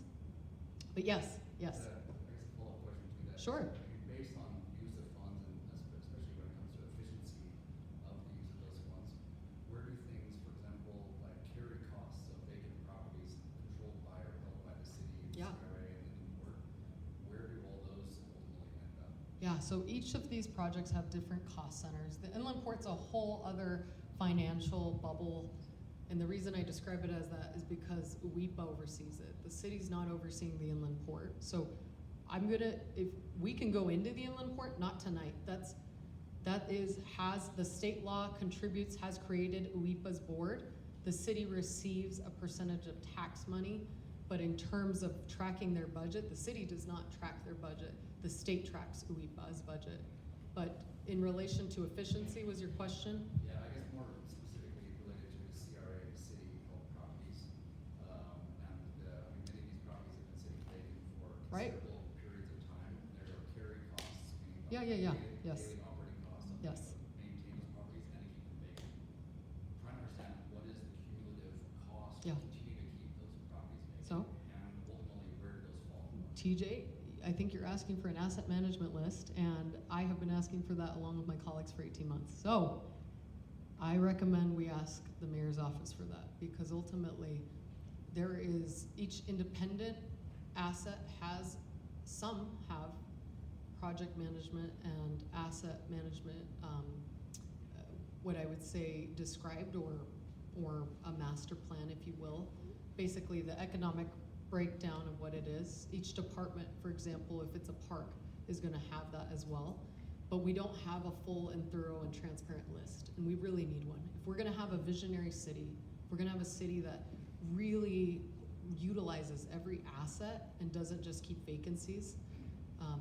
But yes, yes. I guess a follow-up question to that. Sure. I mean, based on use of funds and especially when it comes to efficiency of the use of those funds, where do things, for example, like carry costs of vacant properties controlled by or held by the city, the Yeah. CRA, and then where do all those ultimately end up? Yeah, so each of these projects have different cost centers. The inland port's a whole other financial bubble, and the reason I describe it as that is because WEPA oversees it. The city's not overseeing the inland port. So I'm gonna, if we can go into the inland port, not tonight. Has the state law contributes, has created WEPA's board. The city receives a percentage of tax money, but in terms of tracking their budget, the city does not track their budget. The state tracks WEPA's budget. But in relation to efficiency was your question? Yeah, I guess more specifically related to the CRA and city-owned properties. And I mean, many of these properties have been sitting vacant for Right. considerable periods of time. There are carry costs, meaning Yeah, yes. daily operating costs of Yes. maintain those properties and to keep them vacant. Trying to understand what is the cumulative cost Yeah. to continue to keep those properties vacant? So? And ultimately, where do those fall? TJ, I think you're asking for an asset management list, and I have been asking for that along with my colleagues for 18 months. So I recommend we ask the mayor's office for that, because ultimately there is, each independent asset has, some have project management and asset management, what I would say described, or a master plan, if you will. Basically, the economic breakdown of what it is. Each department, for example, if it's a park, is gonna have that as well. But we don't have a full and thorough and transparent list, and we really need one. If we're gonna have a visionary city, if we're gonna have a city that really utilizes every asset and doesn't just keep vacancies,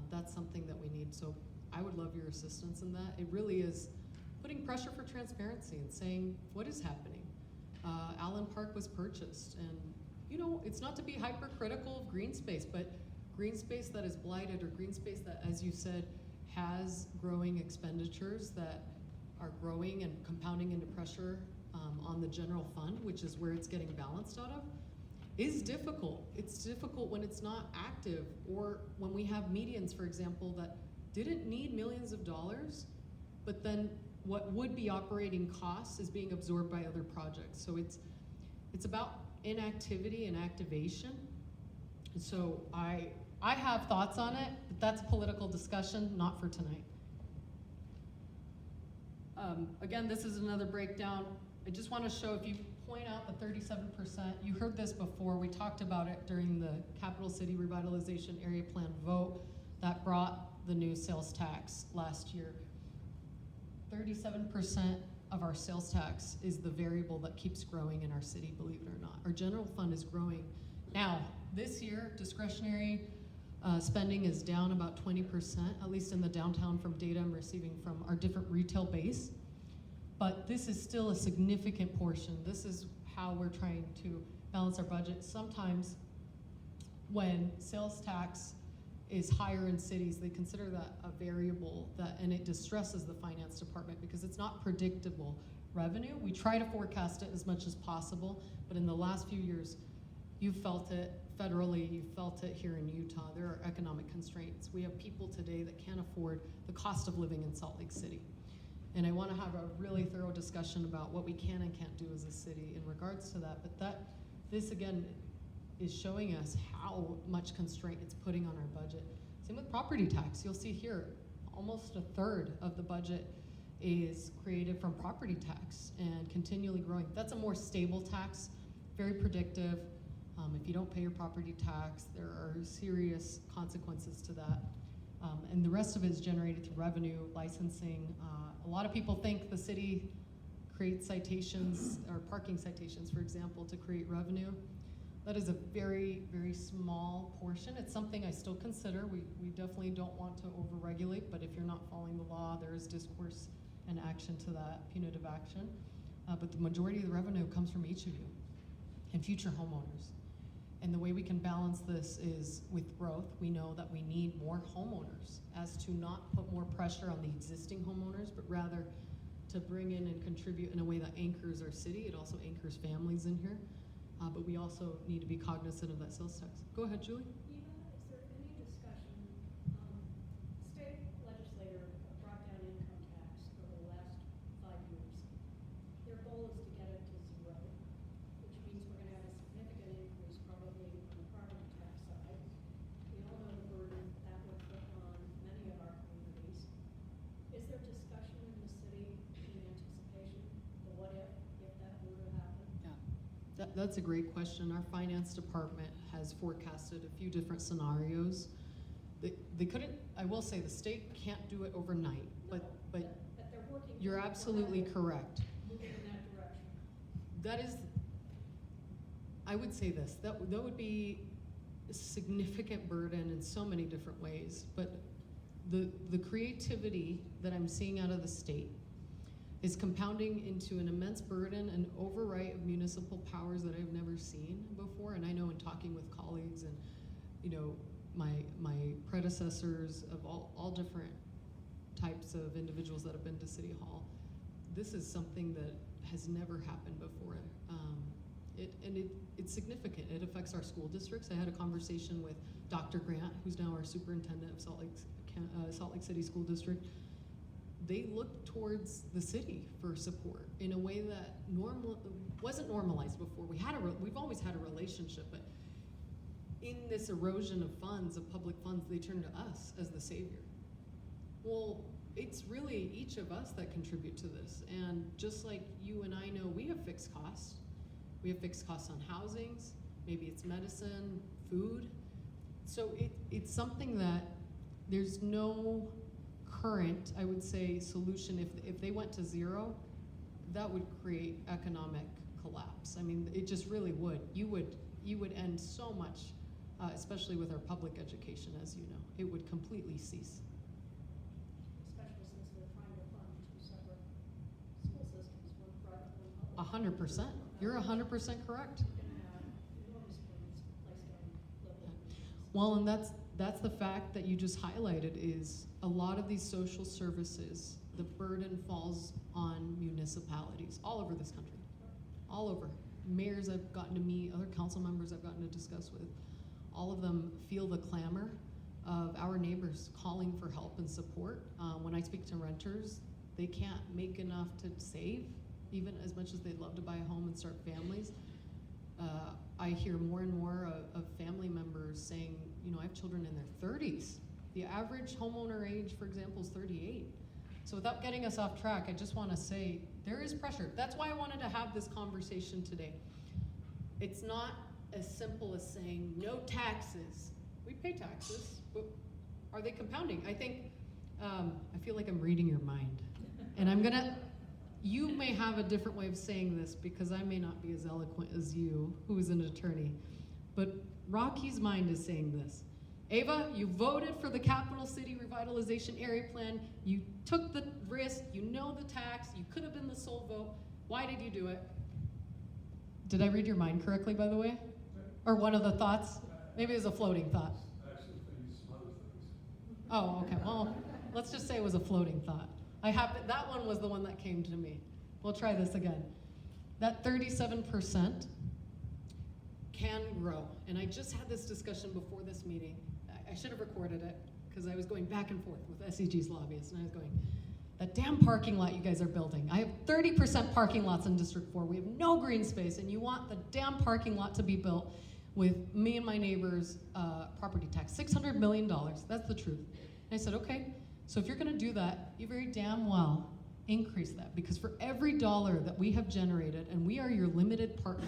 that's something that we need. So I would love your assistance in that. It really is putting pressure for transparency and saying, what is happening? Allen Park was purchased, and you know, it's not to be hypercritical of green space, but green space that is blighted, or green space that, as you said, has growing expenditures that are growing and compounding into pressure on the general fund, which is where it's getting balanced out of, is difficult. It's difficult when it's not active, or when we have medians, for example, that didn't need millions of dollars, but then what would be operating costs is being absorbed by other projects. So it's about inactivity and activation. And so I have thoughts on it, but that's political discussion, not for tonight. Again, this is another breakdown. I just want to show, if you point out the 37%, you heard this before, we talked about it during the Capital City Revitalization Area Plan vote that brought the new sales tax last year. 37% of our sales tax is the variable that keeps growing in our city, believe it or not. Our general fund is growing. Now, this year, discretionary spending is down about 20%, at least in the downtown, from data I'm receiving from our different retail base. But this is still a significant portion. This is how we're trying to balance our budget. Sometimes when sales tax is higher in cities, they consider that a variable, and it distresses the finance department because it's not predictable revenue. We try to forecast it as much as possible, but in the last few years, you've felt it federally, you've felt it here in Utah. There are economic constraints. We have people today that can't afford the cost of living in Salt Lake City. And I want to have a really thorough discussion about what we can and can't do as a city in regards to that. But this again is showing us how much constraint it's putting on our budget. Same with property tax. You'll see here, almost a third of the budget is created from property tax and continually growing. That's a more stable tax, very predictive. If you don't pay your property tax, there are serious consequences to that. And the rest of it is generated through revenue, licensing. A lot of people think the city creates citations, or parking citations, for example, to create revenue. That is a very, very small portion. It's something I still consider. We definitely don't want to overregulate, but if you're not following the law, there is discourse and action to that, punitive action. But the majority of the revenue comes from each of you and future homeowners. And the way we can balance this is with growth. We know that we need more homeowners, as to not put more pressure on the existing homeowners, but rather to bring in and contribute in a way that anchors our city. It also anchors families in here. But we also need to be cognizant of that sales tax. Go ahead, Julie. Eva, is there any discussion, state legislator brought down income tax over the last 5 years. Their goal is to get it to 0, which means we're gonna have a significant increase probably on the property tax side. We all know the burden that would put on many of our communities. Is there discussion in the city in anticipation, the what if that were to happen? That's a great question. Our finance department has forecasted a few different scenarios. They couldn't, I will say, the state can't do it overnight, but But they're working. you're absolutely correct. Moving in that direction. That is, I would say this, that would be a significant burden in so many different ways, but the creativity that I'm seeing out of the state is compounding into an immense burden and overwrite of municipal powers that I've never seen before. And I know in talking with colleagues and, you know, my predecessors of all different types of individuals that have been to City Hall, this is something that has never happened before. It's significant. It affects our school districts. I had a conversation with Dr. Grant, who's now our superintendent of Salt Lake City School District. They look towards the city for support in a way that wasn't normalized before. We've always had a relationship, but in this erosion of funds, of public funds, they turn to us as the savior. Well, it's really each of us that contribute to this. And just like you and I know, we have fixed costs. We have fixed costs on housings, maybe it's medicine, food. So it's something that there's no current, I would say, solution. If they went to 0, that would create economic collapse. I mean, it just really would. You would end so much, especially with our public education, as you know. It would completely cease. Especially since they're trying to fund 2 separate school systems, one private, one public. 100%. You're 100% correct. You're gonna have enormous burdens placed on local communities. Well, and that's the fact that you just highlighted is a lot of these social services, the burden falls on municipalities all over this country, all over. Mayors I've gotten to meet, other council members I've gotten to discuss with, all of them feel the clamor of our neighbors calling for help and support. When I speak to renters, they can't make enough to save, even as much as they'd love to buy a home and start families. I hear more and more of family members saying, you know, I have children in their 30s. The average homeowner age, for example, is 38. So without getting us off track, I just want to say there is pressure. That's why I wanted to have this conversation today. It's not as simple as saying no taxes. We pay taxes, but are they compounding? I think, I feel like I'm reading your mind. And you may have a different way of saying this because I may not be as eloquent as you, who is an attorney. But Rocky's mind is saying this. Ava, you voted for the Capital City Revitalization Area Plan. You took the risk. You know the tax. You could have been the sole vote. Why did you do it? Did I read your mind correctly, by the way? Or one of the thoughts? Maybe it was a floating thought. Actually, things, some other things. Oh, okay. Well, let's just say it was a floating thought. That one was the one that came to me. We'll try this again. That 37% can grow. And I just had this discussion before this meeting. I should have recorded it because I was going back and forth with SEG's lobbyists, and I was going, that damn parking lot you guys are building. I have 30% parking lots in District 4. We have no green space, and you want the damn parking lot to be built with me and my neighbor's property tax, $600 million. That's the truth. And I said, okay, so if you're gonna do that, you very damn well increase that, because for every dollar that we have generated, and we are your limited partner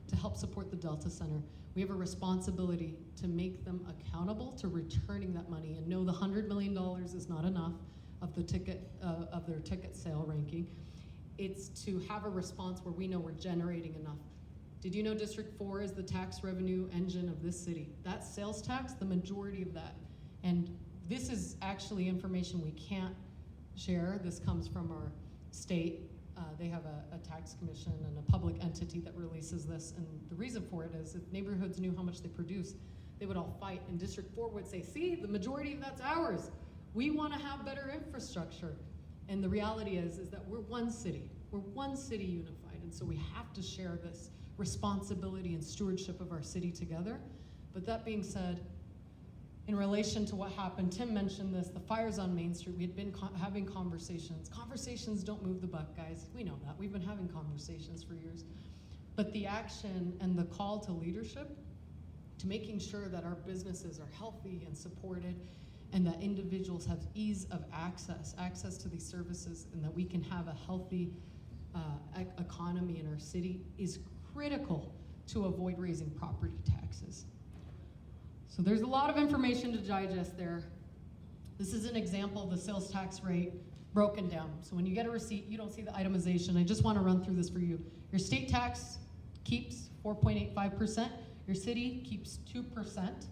to help support the Delta Center, we have a responsibility to make them accountable to returning that money, and no, the $100 million is not enough of the ticket of their ticket sale ranking. It's to have a response where we know we're generating enough. Did you know District 4 is the tax revenue engine of this city? That sales tax, the majority of that. And this is actually information we can't share. This comes from our state They have a tax commission and a public entity that releases this, and the reason for it is if neighborhoods knew how much they produce, they would all fight, and District 4 would say, see, the majority of that's ours. We want to have better infrastructure. And the reality is that we're one city. We're one city unified, and so we have to share this responsibility and stewardship of our city together. But that being said, in relation to what happened, Tim mentioned this, the fires on Main Street, we had been having conversations. Conversations don't move the buck, guys. We know that. We've been having conversations for years. But the action and the call to leadership, to making sure that our businesses are healthy and supported, and that individuals have ease of access to these services, and that we can have a healthy economy in our city is critical to avoid raising property taxes. So there's a lot of information to digest there. This is an example of the sales tax rate broken down. So when you get a receipt, you don't see the itemization. I just want to run through this for you. Your state tax keeps 4.85%. Your city keeps 2%.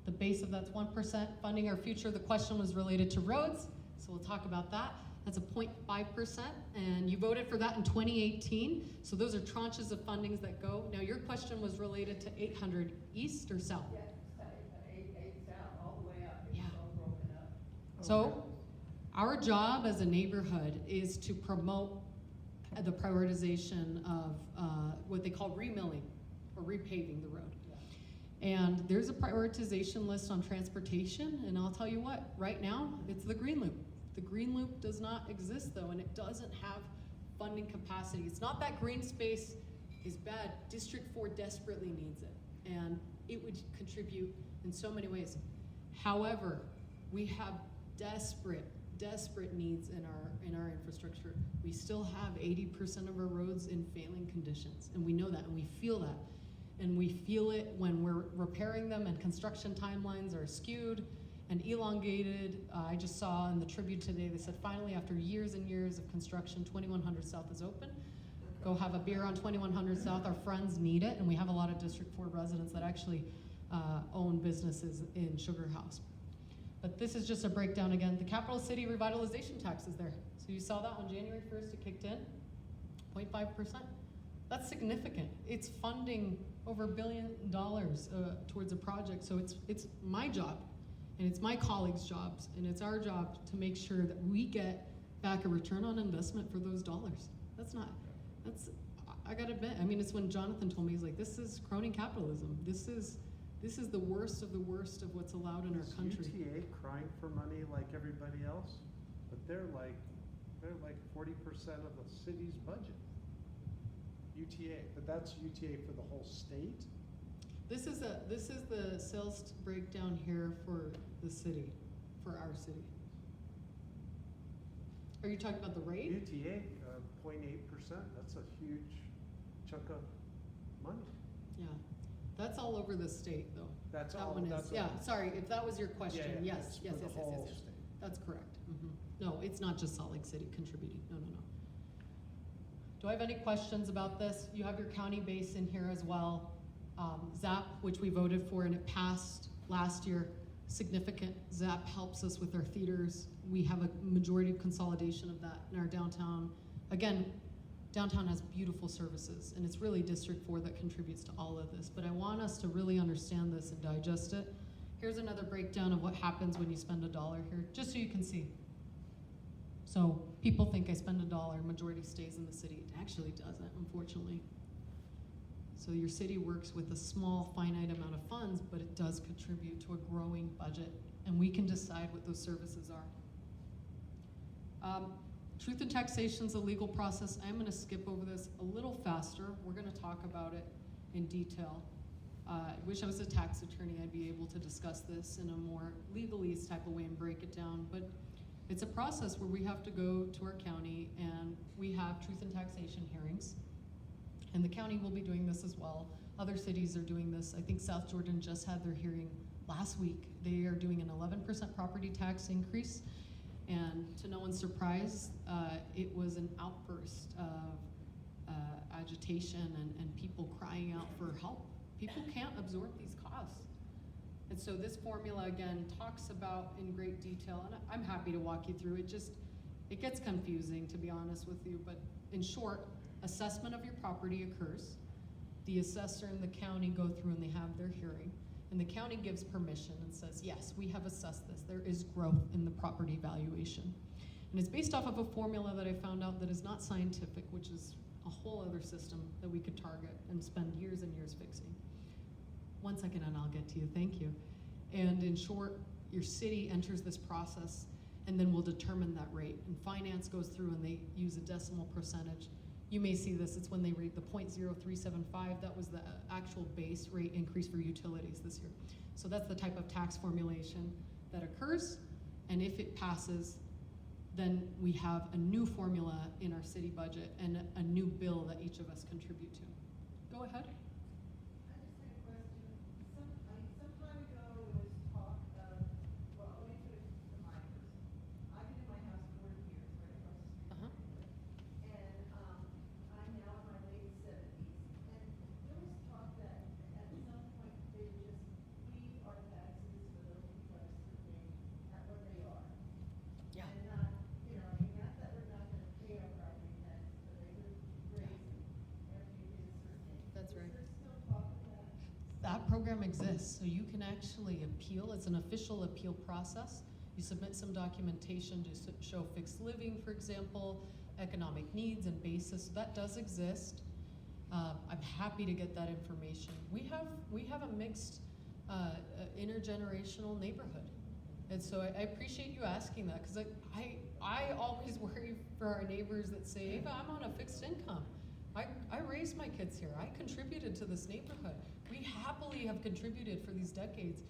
The base of that's 1%. Funding our future, the question was related to roads, so we'll talk about that. That's a 0.5%, and you voted for that in 2018. So those are tranches of fundings that go. Now your question was related to 800 East or South? Yeah, eight south, all the way up, it's Yeah. all broken up. So our job as a neighborhood is to promote the prioritization of what they call remilling or repaving the road. And there's a prioritization list on transportation, and I'll tell you what, right now, it's the Green Loop. The Green Loop does not exist though, and it doesn't have funding capacity. It's not that green space is bad. District 4 desperately needs it, and it would contribute in so many ways. However, we have desperate needs in our infrastructure. We still have 80% of our roads in failing conditions, and we know that, and we feel that. And we feel it when we're repairing them, and construction timelines are skewed and elongated. I just saw in the Tribune today, they said finally after years and years of construction, 2100 South is open. Go have a beer on 2100 South. Our friends need it, and we have a lot of District 4 residents that actually own businesses in Sugar House. But this is just a breakdown again. The Capital City Revitalization Tax is there. So you saw that on January 1st, it kicked in, 0.5%. That's significant. It's funding over $1 billion towards a project. So it's my job, and it's my colleagues' jobs, and it's our job to make sure that we get back a return on investment for those dollars. I gotta admit, I mean, it's when Jonathan told me, he's like, this is crony capitalism. This is the worst of what's allowed in our country. Is UTA crying for money like everybody else? But they're like 40% of the city's budget. UTA, but that's UTA for the whole state? This is the sales breakdown here for the city, for our city. Are you talking about the rate? UTA, 0.8%, that's a huge chunk of money. Yeah, that's all over the state though. That's That all, one is, that's yeah, all. sorry, if that was your question, Yeah, yes, it's yes, for the yes, whole yes. state. That's correct. No, it's not just Salt Lake City contributing, no. Do I have any questions about this? You have your county base in here as well. ZAP, which we voted for and it passed last year, significant. ZAP helps us with our theaters. We have a majority of consolidation of that in our downtown. Again, downtown has beautiful services, and it's really District 4 that contributes to all of this. But I want us to really understand this and digest it. Here's another breakdown of what happens when you spend $1 here, just so you can see. So people think I spend $1, majority stays in the city. It actually doesn't, unfortunately. So your city works with a small, finite amount of funds, but it does contribute to a growing budget, and we can decide what those services are. Truth in taxation is a legal process. I'm gonna skip over this a little faster. We're gonna talk about it in detail. I wish I was a tax attorney. I'd be able to discuss this in a more legalese type of way and break it down, but it's a process where we have to go to our county and we have truth in taxation hearings. And the county will be doing this as well. Other cities are doing this. I think South Jordan just had their hearing last week. They are doing an 11% property tax increase. And to no one's surprise, it was an outburst of agitation and people crying out for help. People can't absorb these costs. And so this formula, again, talks about in great detail, and I'm happy to walk you through it. It gets confusing, to be honest with you, but in short, assessment of your property occurs. The assessor and the county go through and they have their hearing. And the county gives permission and says, yes, we have assessed this. There is growth in the property valuation. And it's based off of a formula that I found out that is not scientific, which is a whole other system that we could target and spend years and years fixing. 1 second and I'll get to you, thank you. And in short, your city enters this process and then will determine that rate. And finance goes through and they use a decimal percentage. You may see this, it's when they read the 0.0375, that was the actual base rate increase for utilities this year. So that's the type of tax formulation that occurs, and if it passes, then we have a new formula in our city budget and a new bill that each of us contribute to. Go ahead. I just had a question. Some time ago, there was talk of, well, let me put it to my person. I've been in my house 40 years, right across the street. Uh-huh. And, I'm now in my late 70s. And there was talk that at some point they would just leave our taxes for those people that are sitting at what they are. Yeah. And not, you know, and not that we're not gonna pay our property taxes, but they would raise it after you get a certain age. That's right. Is there still talk of that? That program exists, so you can actually appeal. It's an official appeal process. You submit some documentation to show fixed living, for example, economic needs and basis. That does exist. I'm happy to get that information. We have a mixed intergenerational neighborhood, and so I appreciate you asking that, because I always worry for our neighbors that say, Ava, I'm on a fixed income. I raised my kids here. I contributed to this neighborhood. We happily have contributed for these decades,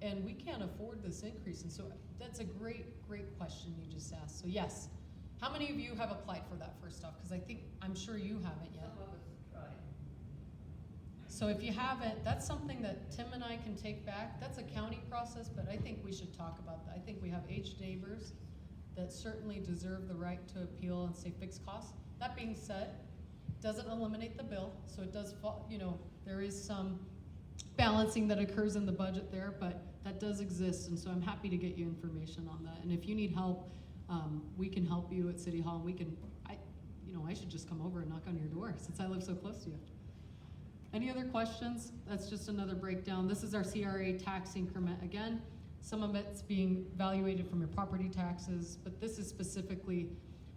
and we can't afford this increase. And so that's a great question you just asked. So yes, how many of you have applied for that first off? Because I'm sure you haven't yet. Some of us have tried. So if you haven't, that's something that Tim and I can take back. That's a county process, but I think we should talk about that. I think we have aged neighbors that certainly deserve the right to appeal and say fixed costs. That being said, doesn't eliminate the bill, so it does fall, there is some balancing that occurs in the budget there, but that does exist, and so I'm happy to get you information on that. And if you need help, we can help you at City Hall. I should just come over and knock on your door since I live so close to you. Any other questions? That's just another breakdown. This is our CRA tax increment. Again, some of it's being evaluated from your property taxes, but this is specifically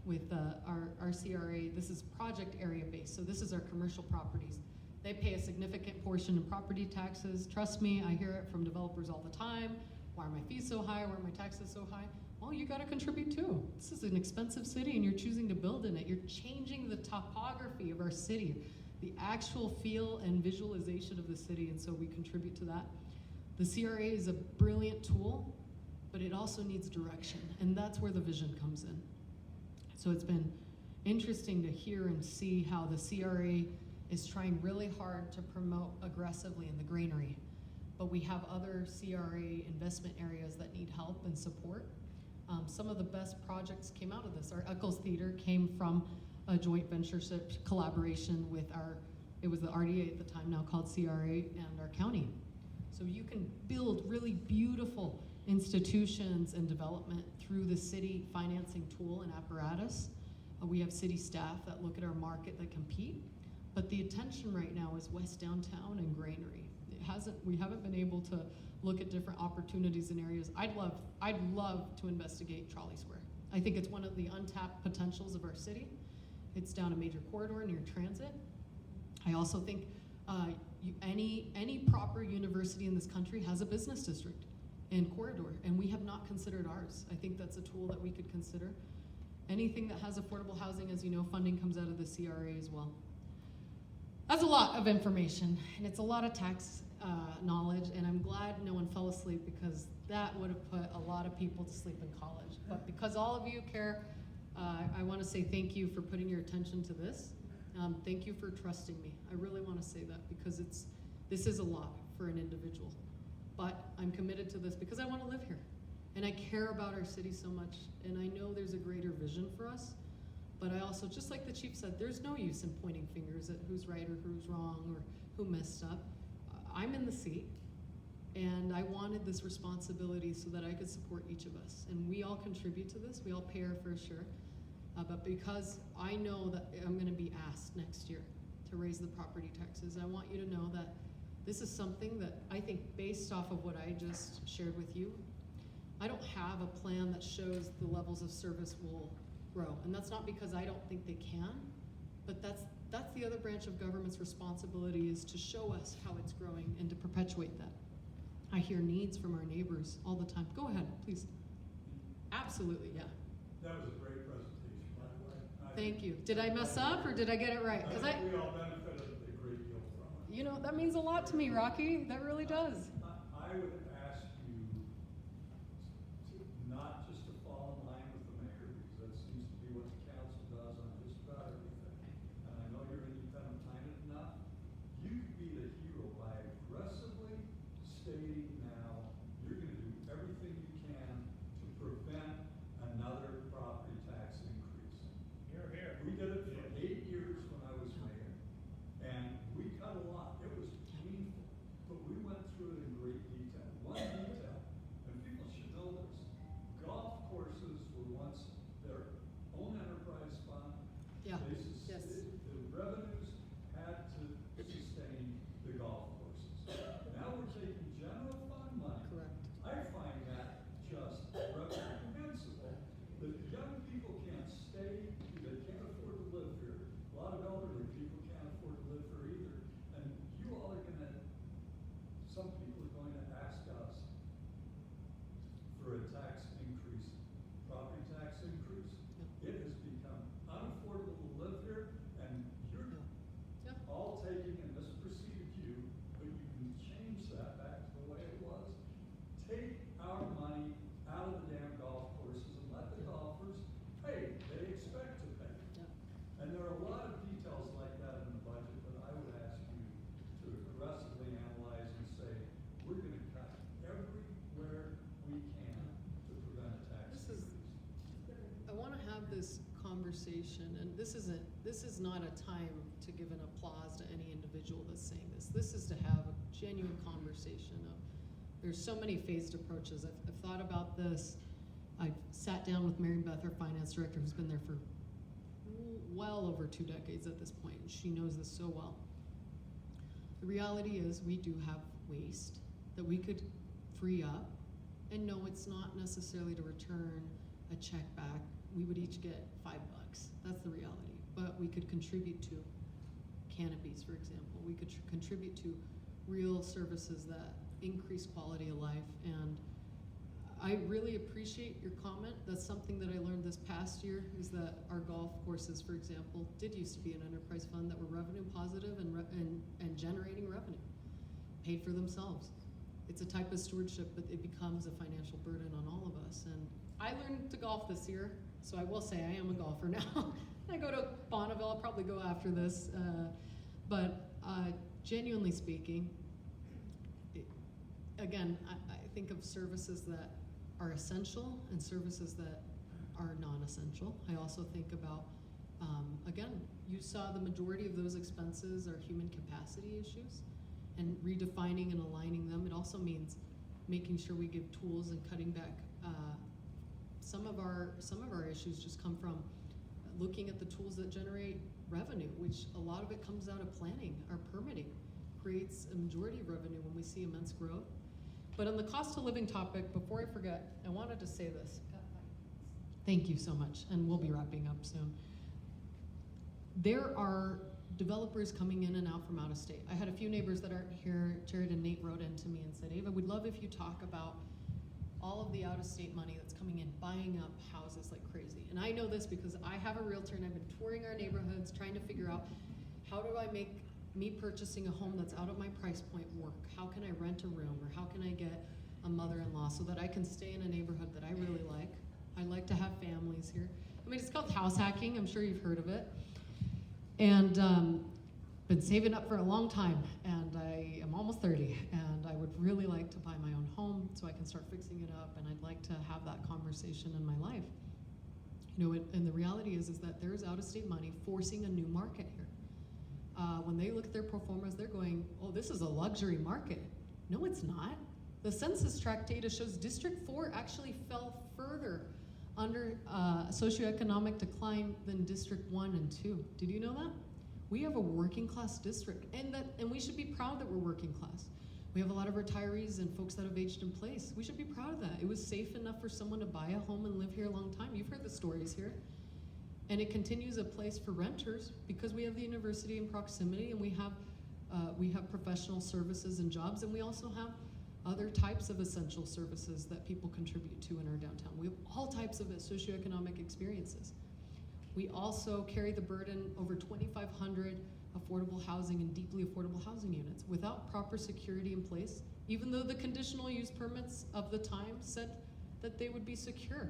with our CRA. This is project area based, so this is our commercial properties. They pay a significant portion in property taxes. Trust me, I hear it from developers all the time. Why are my fees so high? Why are my taxes so high? Well, you gotta contribute too. This is an expensive city and you're choosing to build in it. You're changing the topography of our city, the actual feel and visualization of the city, and so we contribute to that. The CRA is a brilliant tool, but it also needs direction, and that's where the vision comes in. So it's been interesting to hear and see how the CRA is trying really hard to promote aggressively in the granary, but we have other CRA investment areas that need help and support. Some of the best projects came out of this. Our Eccles Theater came from a joint ventureship collaboration with it was the RDA at the time, now called CRA, and our county. So you can build really beautiful institutions and development through the city financing tool and apparatus. We have city staff that look at our market that compete, but the attention right now is West Downtown and Granary. We haven't been able to look at different opportunities in areas. I'd love to investigate Trolley Square. I think it's one of the untapped potentials of our city. It's down a major corridor near transit. I also think any proper university in this country has a business district and corridor, and we have not considered ours. I think that's a tool that we could consider. Anything that has affordable housing, as you know, funding comes out of the CRA as well. That's a lot of information, and it's a lot of tax knowledge, and I'm glad no one fell asleep, because that would have put a lot of people to sleep in college. But because all of you care, I want to say thank you for putting your attention to this. Thank you for trusting me. I really want to say that, because this is a lot for an individual. But I'm committed to this because I want to live here, and I care about our city so much, and I know there's a greater vision for us. But I also, just like the chief said, there's no use in pointing fingers at who's right or who's wrong or who messed up. I'm in the seat, and I wanted this responsibility so that I could support each of us. And we all contribute to this. We all pay our fair share. But because I know that I'm gonna be asked next year to raise the property taxes, I want you to know that this is something that I think, based off of what I just shared with you, I don't have a plan that shows the levels of service will grow. And that's not because I don't think they can, but that's the other branch of government's responsibility, is to show us how it's growing and to perpetuate that. I hear needs from our neighbors all the time. Go ahead, please. Absolutely, yeah. That was a great presentation, by the way. Thank you. Did I mess up or did I get it right? 'Cause I think we all benefited a great deal from it. you know, that means a lot to me, Rocky. That really does. I would ask you not just to fall in line with the mayor, because that seems to be what the council does on just about everything. And I know you're independent-minded enough. You could be the hero by aggressively stating now, you're gonna do everything you can to prevent another property tax increase. We did it for 8 years when I was mayor, and we cut a lot. It was painful, but we went through it in great detail. One detail, and people should know this, golf courses were once their own enterprise fund. Yeah, They yes. The revenues had to sustain the golf courses. Now we're taking general fund money. Correct. I find that just reprehensible, that young people can't stay, they can't afford to live here. A lot of elderly people can't afford to live here either. And you all are gonna, some people are going to ask us for a tax increase, property tax increase. It has become unaffordable to live here, and you're Yeah. all taking, and this preceded you, but you can change that back to the way it was. Take our money out of the damn golf courses and let the golfers pay. They expect to pay. Yeah. And there are a lot of details like that in the budget, but I would ask you to aggressively analyze and say, we're gonna cut everywhere we can to prevent a tax This is- increase. I want to have this conversation, and this is not a time to give an applause to any individual that's saying this. This is to have a genuine conversation of, there's so many phased approaches. I've thought about this. I've sat down with Mary Beth, our finance director, who's been there for well over 2 decades at this point, and she knows this so well. The reality is, we do have waste that we could free up, and no, it's not necessarily to return a check back. We would each get $5. That's the reality. But we could contribute to canopies, for example. We could contribute to real services that increase quality of life. And I really appreciate your comment. That's something that I learned this past year, is that our golf courses, for example, did used to be an enterprise fund that were revenue positive and generating revenue, paid for themselves. It's a type of stewardship, but it becomes a financial burden on all of us. And I learned to golf this year, so I will say I am a golfer now. I go to Bonneville, I'll probably go after this. But genuinely speaking, again, I think of services that are essential and services that are non-essential. I also think about, again, you saw the majority of those expenses are human capacity issues, and redefining and aligning them. It also means making sure we give tools and cutting back. Some of our issues just come from looking at the tools that generate revenue, which a lot of it comes out of planning. Our permitting creates a majority of revenue when we see immense growth. But on the cost of living topic, before I forget, I wanted to say this. Thank you so much, and we'll be wrapping up soon. There are developers coming in and out from out of state. I had a few neighbors that aren't here. Jared and Nate wrote in to me and said, Ava, we'd love if you talk about all of the out-of-state money that's coming in, buying up houses like crazy. And I know this because I have a realtor and I've been touring our neighborhoods trying to figure out, how do I make me purchasing a home that's out of my price point work? How can I rent a room, or how can I get a mother-in-law so that I can stay in a neighborhood that I really like? I like to have families here. I mean, it's called house hacking. I'm sure you've heard of it. And been saving up for a long time, and I am almost 30, and I would really like to buy my own home so I can start fixing it up, and I'd like to have that conversation in my life. You know, and the reality is that there's out-of-state money forcing a new market here. When they look at their pro formas, they're going, oh, this is a luxury market. No, it's not. The census tract data shows District 4 actually fell further under socioeconomic decline than District 1 and 2. Did you know that? We have a working class district, and we should be proud that we're working class. We have a lot of retirees and folks that have aged in place. We should be proud of that. It was safe enough for someone to buy a home and live here a long time. You've heard the stories here. And it continues a place for renters because we have the university in proximity, and we have professional services and jobs, and we also have other types of essential services that people contribute to in our downtown. We have all types of socioeconomic experiences. We also carry the burden over 2,500 affordable housing and deeply affordable housing units without proper security in place, even though the conditional use permits of the time said that they would be secure.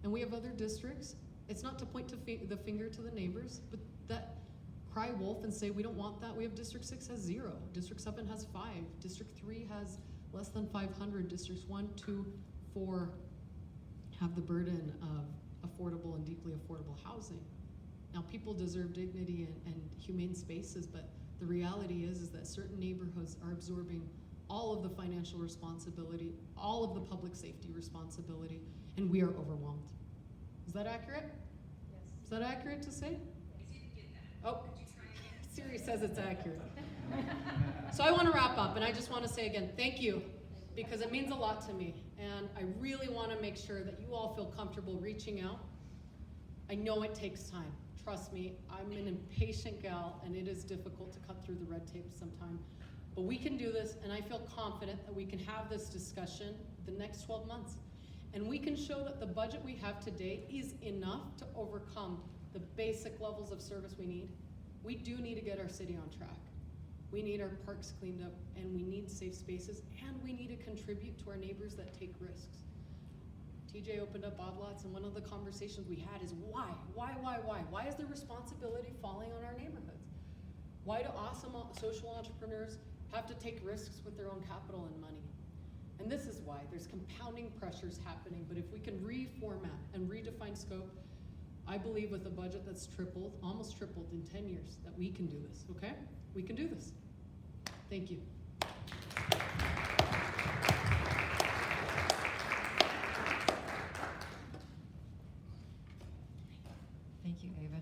And we have other districts. It's not to point the finger to the neighbors, but that cry wolf and say we don't want that. We have District 6 has 0, District 7 has 5, District 3 has less than 500, Districts 1, 2, 4 have the burden of affordable and deeply affordable housing. Now, people deserve dignity and humane spaces, but the reality is that certain neighborhoods are absorbing all of the financial responsibility, all of the public safety responsibility, and we are overwhelmed. Is that accurate? Yes. Is that accurate to say? I didn't get that. Oh, Siri says it's accurate. So I want to wrap up, and I just want to say again, thank you, because it means a lot to me, and I really want to make sure that you all feel comfortable reaching out. I know it takes time. Trust me, I'm an impatient gal, and it is difficult to cut through the red tape sometimes. But we can do this, and I feel confident that we can have this discussion the next 12 months. And we can show that the budget we have today is enough to overcome the basic levels of service we need. We do need to get our city on track. We need our parks cleaned up, and we need safe spaces, and we need to contribute to our neighbors that take risks. TJ opened up Odd Lots, and one of the conversations we had is why? Why is the responsibility falling on our neighborhoods? Why do awesome social entrepreneurs have to take risks with their own capital and money? And this is why there's compounding pressures happening, but if we can reformat and redefine scope, I believe with a budget that's tripled, almost tripled in 10 years, that we can do this, okay? We can do this. Thank you. Thank you, Ava.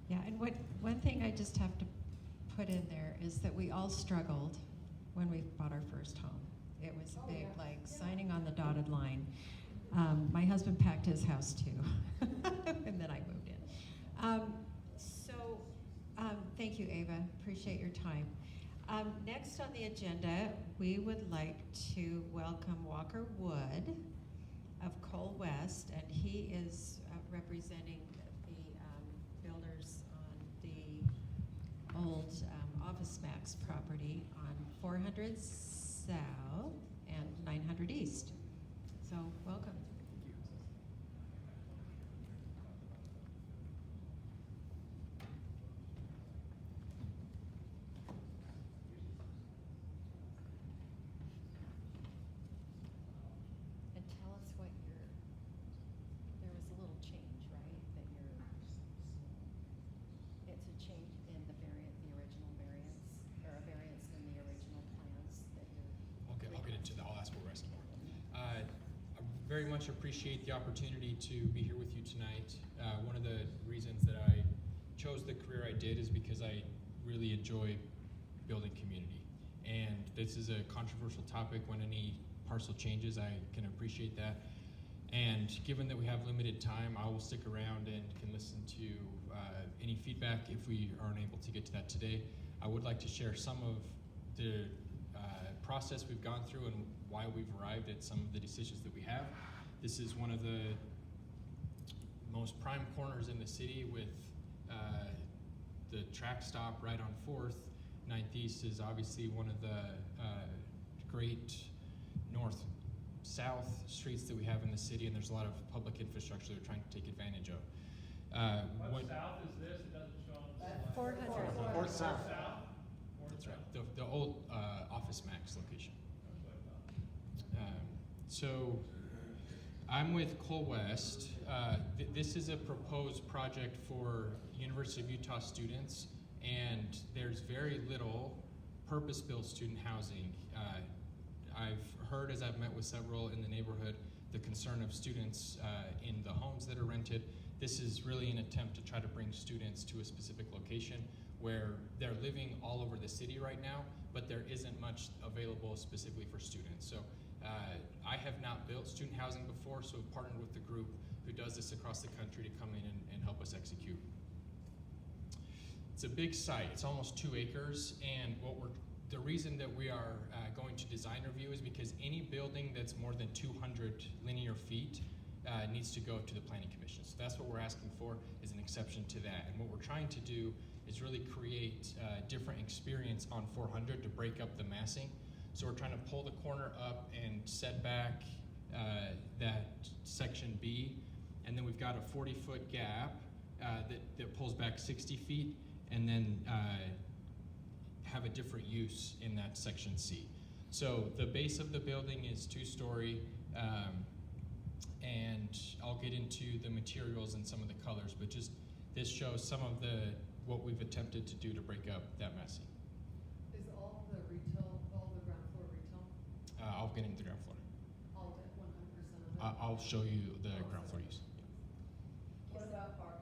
Yeah, and one thing I just have to put in there is that we all struggled when we bought our first home. It was Oh, big, yeah. like signing on the dotted line. My husband packed his house too, and then I moved in. Thank you, Ava. Appreciate your time. Next on the agenda, we would like to welcome Walker Wood of Cole West, and he is representing the builders on the old Office Max property on 400 South and 900 East. So, welcome. And tell us what there was a little change, right? It's a change in the original variance, or a variance in the original plans that you're. Okay, I'll get into that. I'll ask what rest more. I very much appreciate the opportunity to be here with you tonight. One of the reasons that I chose the career I did is because I really enjoy building community. And this is a controversial topic. When any parcel changes, I can appreciate that. And given that we have limited time, I will stick around and can listen to any feedback if we aren't able to get to that today. I would like to share some of the process we've gone through and why we've arrived at some of the decisions that we have. This is one of the most prime corners in the city with the track stop right on 4th. 9th East is obviously one of the great north-south streets that we have in the city, and there's a lot of public infrastructure that we're trying to take advantage of. What south is this? It doesn't show on the slide. 400. North south. That's right, the old Office Max location. So I'm with Cole West. This is a proposed project for University of Utah students, and there's very little purpose-built student housing. I've heard, as I've met with several in the neighborhood, the concern of students in the homes that are rented. This is really an attempt to try to bring students to a specific location where they're living all over the city right now, but there isn't much available specifically for students. So I have not built student housing before, so we've partnered with the group who does this across the country to come in and help us execute. It's a big site. It's almost 2 acres, and the reason that we are going to design review is because any building that's more than 200 linear feet needs to go to the Planning Commission. So that's what we're asking for, is an exception to that. And what we're trying to do is really create a different experience on 400 to break up the massing. So we're trying to pull the corner up and set back that section B, and then we've got a 40-foot gap that pulls back 60 feet, and then have a different use in that section C. So the base of the building is 2-story, and I'll get into the materials and some of the colors, but just this shows some of what we've attempted to do to break up that massing. Is all the ground floor retail? I'll get into the ground floor. All of it, 100% of it? I'll show you the ground floor use. What about parking?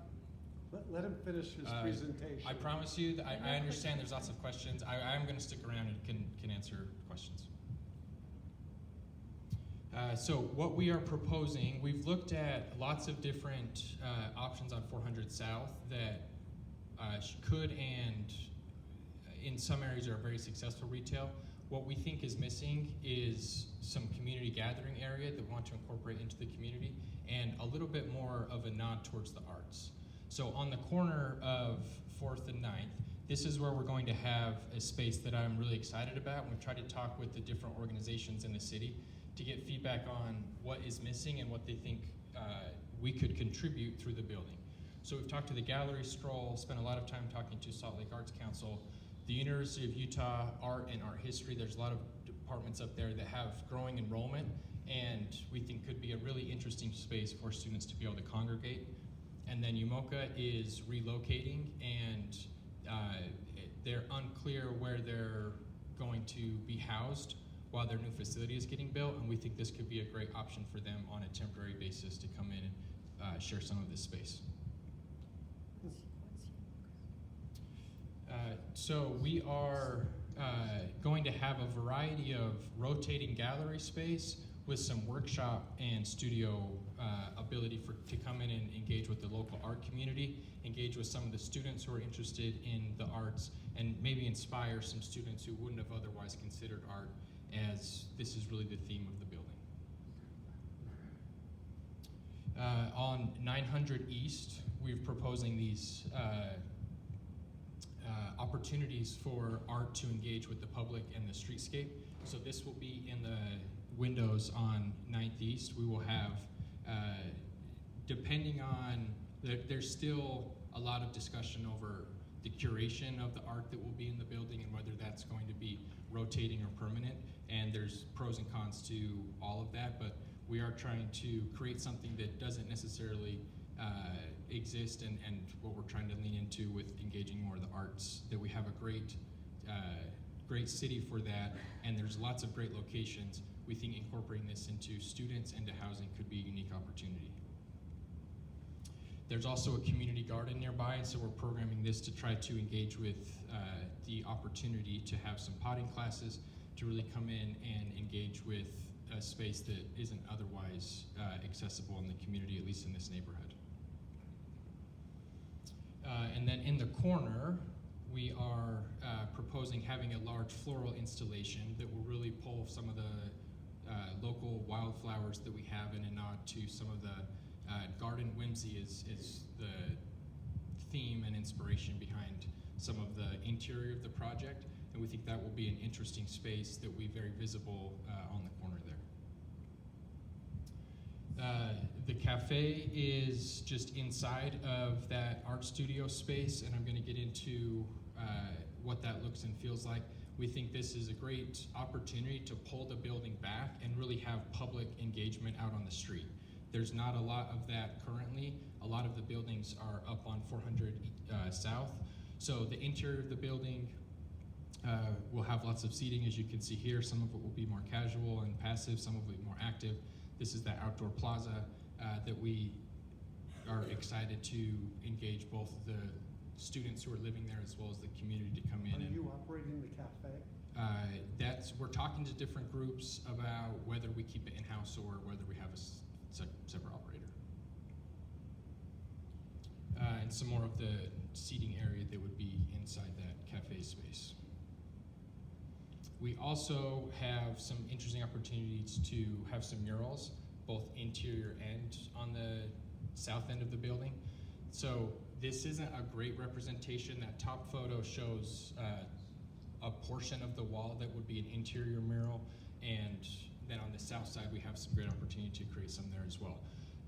Let him finish his presentation. I promise you that I understand there's lots of questions. I am going to stick around and can answer questions. So what we are proposing, we've looked at lots of different options on 400 South that could and in some areas are very successful retail. What we think is missing is some community gathering area that we want to incorporate into the community, and a little bit more of a nod towards the arts. So on the corner of 4th and 9th, this is where we're going to have a space that I'm really excited about. We've tried to talk with the different organizations in the city to get feedback on what is missing and what they think we could contribute through the building. So we've talked to the Gallery Stroll, spent a lot of time talking to Salt Lake Arts Council, the University of Utah Art and Art History. There's a lot of departments up there that have growing enrollment, and we think could be a really interesting space for students to be able to congregate. And then UMOCA is relocating, and they're unclear where they're going to be housed while their new facility is getting built, and we think this could be a great option for them on a temporary basis to come in and share some of this space. So we are going to have a variety of rotating gallery space with some workshop and studio ability to come in and engage with the local art community, engage with some of the students who are interested in the arts, and maybe inspire some students who wouldn't have otherwise considered art, as this is really the theme of the building. On 900 East, we're proposing these opportunities for art to engage with the public and the streetscape. So this will be in the windows on 9th East. We will have, depending on, there's still a lot of discussion over the curation of the art that will be in the building and whether that's going to be rotating or permanent. And there's pros and cons to all of that, but we are trying to create something that doesn't necessarily exist, and what we're trying to lean into with engaging more of the arts, that we have a great city for that, and there's lots of great locations. We think incorporating this into students and to housing could be a unique opportunity. There's also a community garden nearby, and so we're programming this to try to engage with the opportunity to have some potting classes, to really come in and engage with a space that isn't otherwise accessible in the community, at least in this neighborhood. And then in the corner, we are proposing having a large floral installation that will really pull some of the local wildflowers that we have in a nod to some of the garden whimsy is the theme and inspiration behind some of the interior of the project, and we think that will be an interesting space that will be very visible on the corner there. The cafe is just inside of that art studio space, and I'm going to get into what that looks and feels like. We think this is a great opportunity to pull the building back and really have public engagement out on the street. There's not a lot of that currently. A lot of the buildings are up on 400 South. So the interior of the building will have lots of seating, as you can see here. Some of it will be more casual and passive, some of it more active. This is the outdoor plaza that we are excited to engage both the students who are living there as well as the community to come in. Are And you operating the cafe? we're talking to different groups about whether we keep it in-house or whether we have a separate operator. And some more of the seating area that would be inside that cafe space. We also have some interesting opportunities to have some murals, both interior and on the south end of the building. So this isn't a great representation. That top photo shows a portion of the wall that would be an interior mural, and then on the south side we have some great opportunity to create some there as well.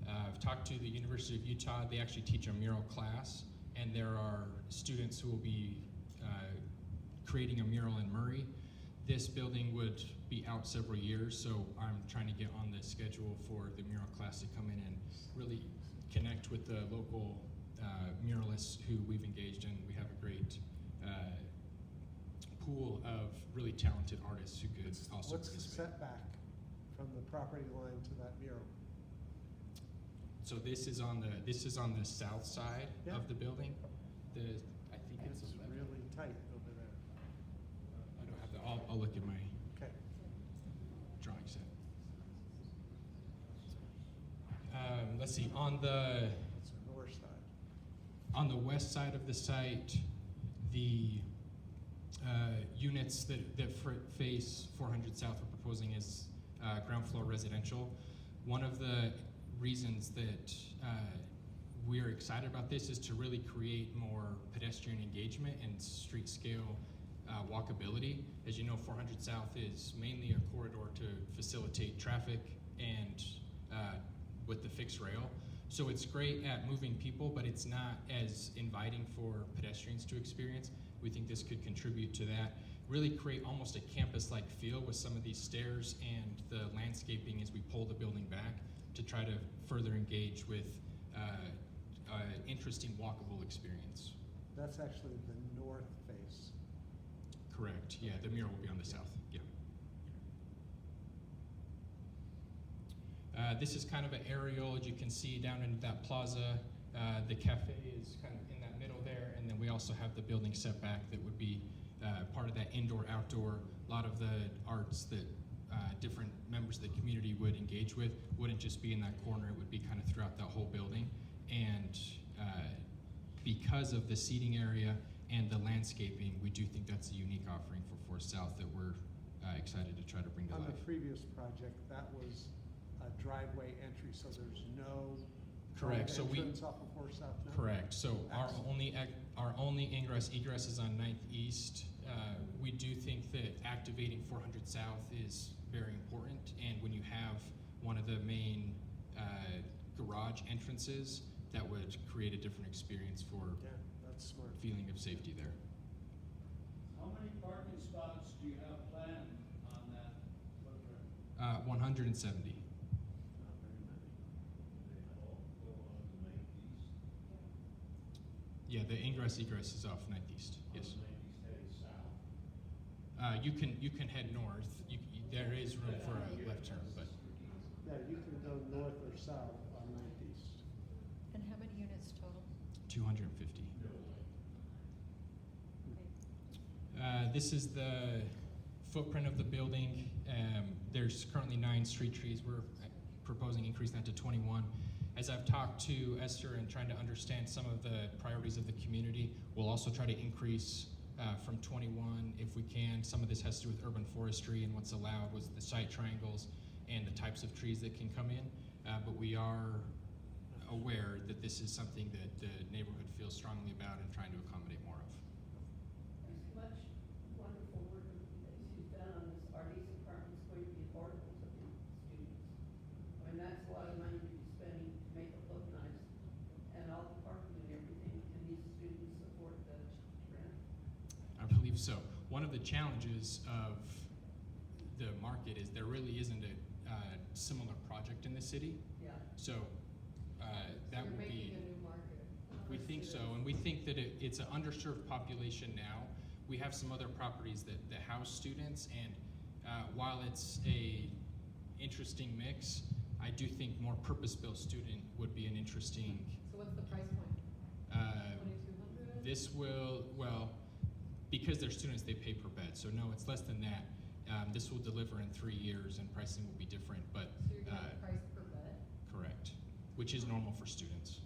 I've talked to the University of Utah. They actually teach a mural class, and there are students who will be creating a mural in Murray. This building would be out several years, so I'm trying to get on the schedule for the mural class to come in and really connect with the local muralists who we've engaged in. We have a great pool of really talented artists who could also What's the participate. setback from the property line to that mural? So this is on the south side Yeah. of the building. I think it's It's really tight over there. I don't have the. I'll look at my Okay. drawing set. Let's see, on the It's the north side. west side of the site, the units that face 400 South we're proposing is ground floor residential. One of the reasons that we're excited about this is to really create more pedestrian engagement and street scale walkability. As you know, 400 South is mainly a corridor to facilitate traffic and with the fixed rail. So it's great at moving people, but it's not as inviting for pedestrians to experience. We think this could contribute to that. Really create almost a campus-like feel with some of these stairs and the landscaping as we pull the building back to try to further engage with interesting walkable experience. That's actually the north face. Correct, yeah, the mural will be on the south, yeah. This is kind of an aerial, as you can see down into that plaza. The cafe is kind of in that middle there, and then we also have the building setback that would be part of that indoor-outdoor. A lot of the arts that different members of the community would engage with wouldn't just be in that corner, it would be kind of throughout that whole building. And because of the seating area and the landscaping, we do think that's a unique offering for Forest South that we're excited to try to bring to On life. the previous project, that was a driveway entry, so there's no Correct, so we, entrance off of Forest South now? correct, so our Excellent. only ingress egress is on 9th East. We do think that activating 400 South is very important, and when you have one of the main garage entrances, that would create a different experience for Yeah, that's smart. feeling of safety there. How many parking spots do you have planned on that footprint? 170. Not very many. Yeah, the ingress egress is off 9th East, yes. You can head north, there is room for a left turn, but Yeah, you can go north or south on 9th East. And how many units total? 250. Okay. This is the footprint of the building. There's currently 9 street trees. We're proposing increasing that to 21. As I've talked to Esther and trying to understand some of the priorities of the community, we'll also try to increase from 21 if we can. Some of this has to do with urban forestry, and what's allowed was the site triangles and the types of trees that can come in. But we are aware that this is something that the neighborhood feels strongly about and trying to accommodate more of. As much wonderful work that you've done on this, are these apartments going to be affordable to the students? I mean, that's a lot of money to be spending to make it look nice, and all the parking and everything, can these students afford the rent? I believe so. One of the challenges of the market is there really isn't a similar project in the city. Yeah. So that You're would be, making a new market. we think so, and we think that it's an underserved population now. We have some other properties that house students, and while it's a interesting mix, I do think more purpose-built student would be an interesting, So what's the price point? uh, 2,200? this will, well, because they're students, they pay per bed, so no, it's less than that. This will deliver in 3 years and pricing will be different, but, So you're getting price per bed? correct, which is normal for students.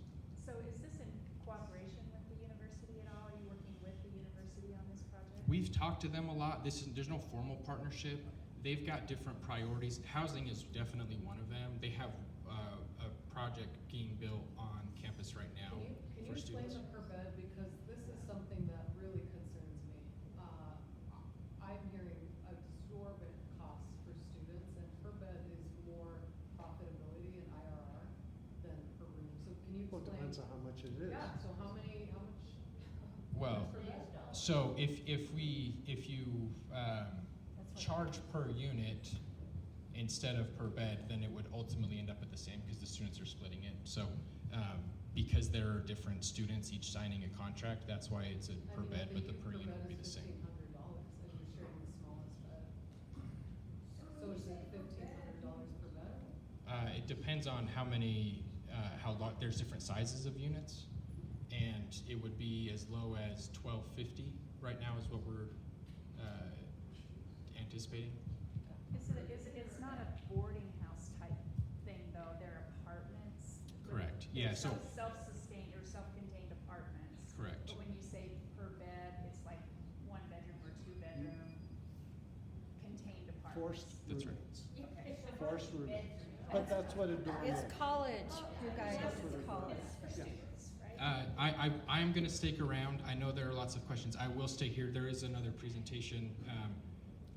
So is this in cooperation with the university at all? Are you working with the university on this project? We've talked to them a lot. There's no formal partnership. They've got different priorities. Housing is definitely one of them. They have a project being built on campus right now Can for you explain students. the per bed, because this is something that really concerns me. I'm hearing exorbitant costs for students, and per bed is more profitability in IRR than per room. So can you Well, it explain? depends on how much it is. Yeah, so how much? Well, per bed? So if you charge per unit instead of per bed, then it would ultimately end up at the same because the students are splitting it. So because there are different students each signing a contract, that's why it's a per bed, but the per unit would be the same. $1,500 and you're sharing the smallest bed. So is it $1,500 per bed? It depends on how many, how large. There's different sizes of units, and it would be as low as $1,250 right now is what we're anticipating. It's not a boarding house type thing, though, they're apartments? Correct. They're Yeah. So self-sustained or self-contained apartments? correct. But when you say per bed, it's like 1 bedroom or 2 bedroom contained apartments? Forced That's right. roommates. Okay. Forced roommates. But that's what a dorm is. It's college, you guys, it's college. For Yeah. students, right? I'm going to stick around. I know there are lots of questions. I will stay here. There is another presentation.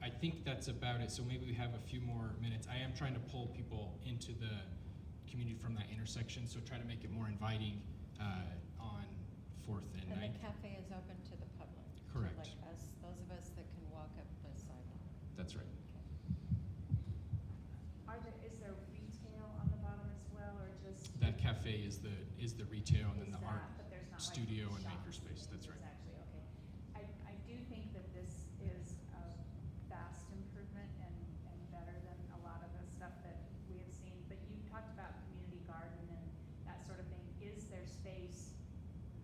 I think that's about it. So maybe we have a few more minutes. I am trying to pull people into the community from that intersection. So try to make it more inviting on 4th and And 9th. the cafe is open to the public. to, Correct. Like us, those of us that can walk up the sidewalk. That's right. Is there retail on the bottom as well, or just? That cafe is the retail, and then Is the art that, but there's not like studio and shops. makerspace. That's right. It's actually, okay. I do think that this is a vast improvement and better than a lot of the stuff that we have seen. But you talked about community garden and that sort of thing. Is there space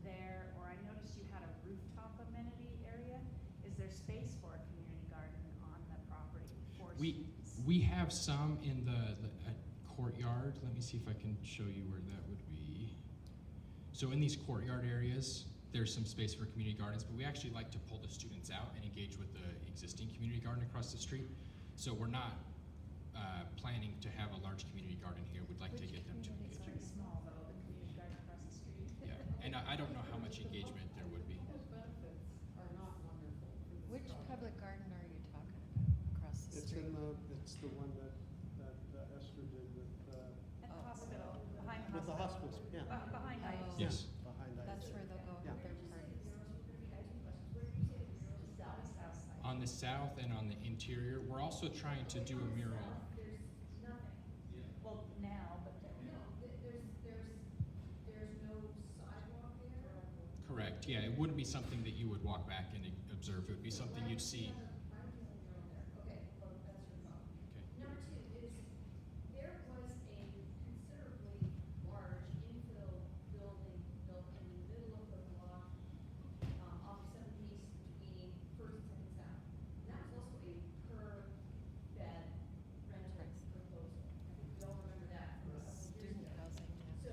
there, or I noticed you had a rooftop amenity area? Is there space for a community garden on the property for students? We have some in the courtyard. Let me see if I can show you where that would be. So in these courtyard areas, there's some space for community gardens, but we actually like to pull the students out and engage with the existing community garden across the street. So we're not planning to have a large community garden here. We'd like to get them to It's engage. very small though, the community garden across the street. Yeah, and I don't know how much engagement there would be. Those benefits are not wonderful for this Which project. public garden are you talking about across the It's street? it's the one that Esther did with, At the Oh. hospital, behind the with the hospital. hospice, yeah. Behind Oh. ICE. Yes. Behind that. That's where they'll go Yeah. have their parties. South side. On the south and on the interior, we're also trying to do a mural. Well, now, but there. There's no sidewalk there? Correct, yeah, it wouldn't be something that you would walk back and observe. It would be something you'd see. Okay, well, that's your problem. Okay. Number two is, there was a considerably large infill building built in the middle of the block, off Seventh East between First and Second South. And that was also a per bed rental proposal. We all remember that from a couple of years Student ago. housing, yeah. So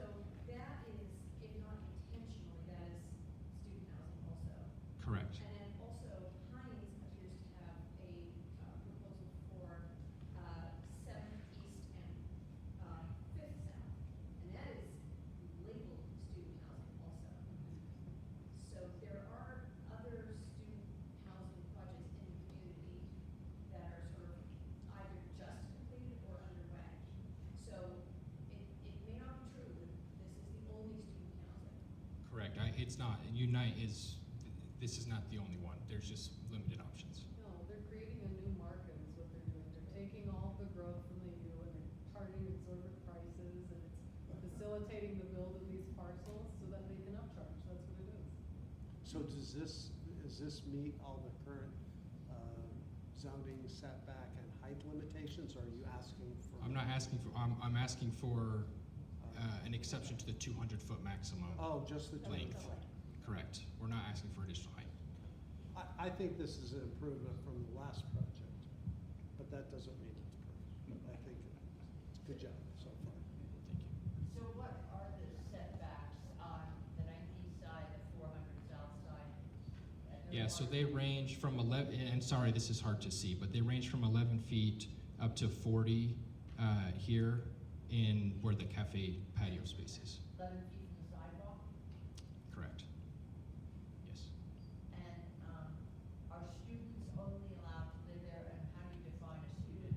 that is, if not intentionally, that is student housing also. Correct. And then also Hines appears to have a proposal for Seventh East and Fifth South. And that is labeled student housing also. So there are other student housing projects in the community that are sort of either just completed or underway. So it may not be true that this is the only student housing. Correct. It's not. And Unite this is not the only one. There's just limited options. No, they're creating a new market is what they're doing. They're taking all the growth from the U and they're targeting exorbitant prices, and it's facilitating the build of these parcels so that they can upcharge. That's what it is. So does this meet all the current zoning setback and height limitations, or are you asking for? I'm not asking for, I'm asking for an exception to the 200-foot maximum. Oh, just the Length. 200 foot. Correct. We're not asking for additional height. I think this is an improvement from the last project, but that doesn't mean it's perfect. I think it's a good job so far. Thank you. So what are the setbacks on the 19th side, the 400 south side? Yeah, so they range from 11, and sorry, this is hard to see, but they range from 11 feet up to 40 here in where the cafe patio space is. 11 feet from the sidewalk? Correct. Yes. And are students only allowed to live there, and how do you define a student?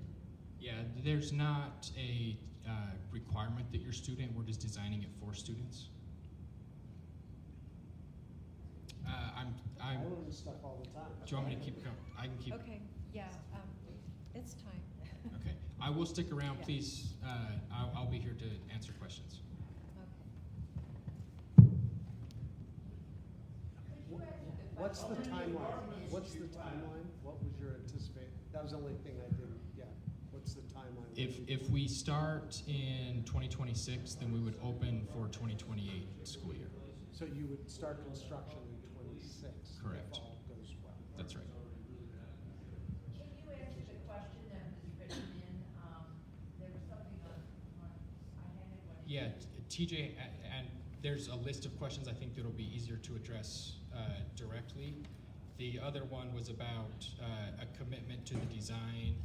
Yeah, there's not a requirement that you're a student. We're just designing it for students. I learn stuff all the time. Do you want me to keep going? I can keep. Okay, yeah, it's time. Okay. I will stick around, Yeah. please. I'll be here to answer questions. What's the timeline? What's the timeline? What was your anticipate? That was the only thing I didn't get. What's the timeline? If we start in 2026, then we would open for 2028 school year. So you would start construction in 26? Correct. If all goes well. That's right. Can you answer the question that was written in, there was something on, I handed one. in. Yeah, TJ, and there's a list of questions I think that'll be easier to address directly. The other one was about a commitment to the design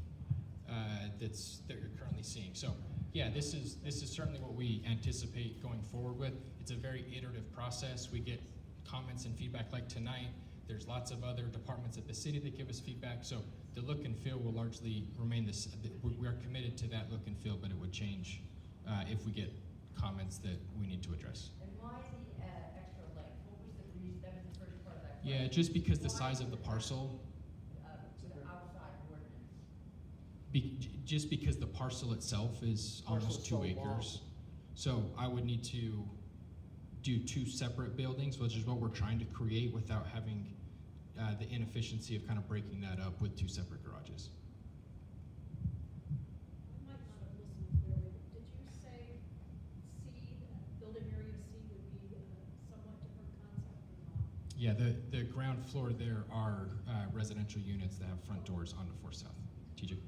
that you're currently seeing. So yeah, this is certainly what we anticipate going forward with. It's a very iterative process. We get comments and feedback like tonight. There's lots of other departments at the city that give us feedback. So the look and feel will largely remain this. We are committed to that look and feel, but it would change if we get comments that we need to address. And why the extra length? What was the reason? That was the first part of that question. Yeah, just because the size of the parcel, The outside ordinance. just because the parcel itself is almost Parcel's 2 so acres. long. So I would need to do 2 separate buildings, which is what we're trying to create without having the inefficiency of kind of breaking that up with 2 separate garages. I might not have listened clearly, but did you say C, building area C would be a somewhat different concept or not? Yeah, the ground floor there are residential units that have front doors on the 4th South. TJ?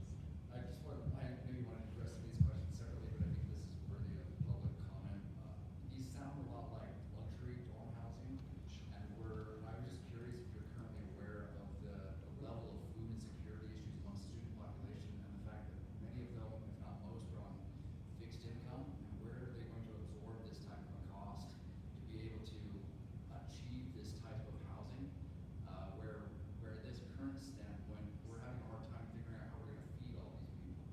I just want, I know you wanted to address these questions separately, but I think this is worthy of public comment. These sound a lot like luxury dorm housing, and I was just curious if you're currently aware of the level of food insecurity issues among the student population, and the fact that many of them, if not most, are on fixed income, and where are they going to absorb this type of a cost to be able to achieve this type of housing, where this current standpoint, we're having a hard time figuring out how we're gonna feed all these people.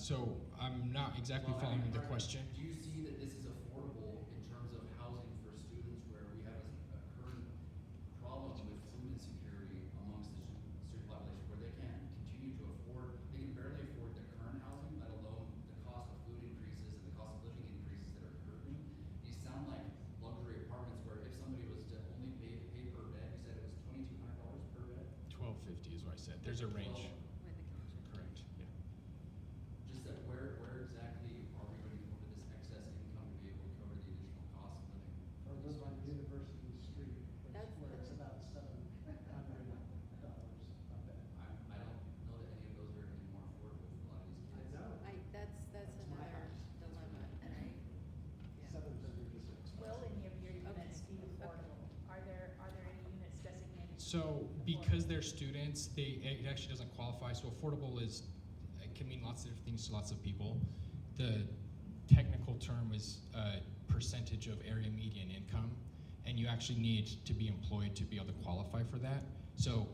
So I'm not exactly Well, I following mean, the question. Do you see that this is affordable in terms of housing for students where we have a current problem with food insecurity amongst the student population, where they can't continue to afford, they can barely afford the current housing, let alone the cost of food increases and the cost of living increases that are occurring? These sound like luxury apartments where if somebody was to only pay per bed, you said it was $2,200 per bed? $1,250 is what I said. There's a range. With the council. Correct, yeah. Just that where exactly are we going to come up with this excess income to be able to cover the additional cost of living? Or live on University Street, That's where it's the- about $700 a bed. I don't know that any of those are any more affordable for a lot of these kids. No. That's That's my another house. dilemma, right? Yeah. 736. Will any of your Okay. units be affordable? Are there any units designated? So because they're students, it actually doesn't qualify. So affordable can mean lots of different things to lots of people. The technical term is a percentage of area median income, and you actually need to be employed to be able to qualify for that. So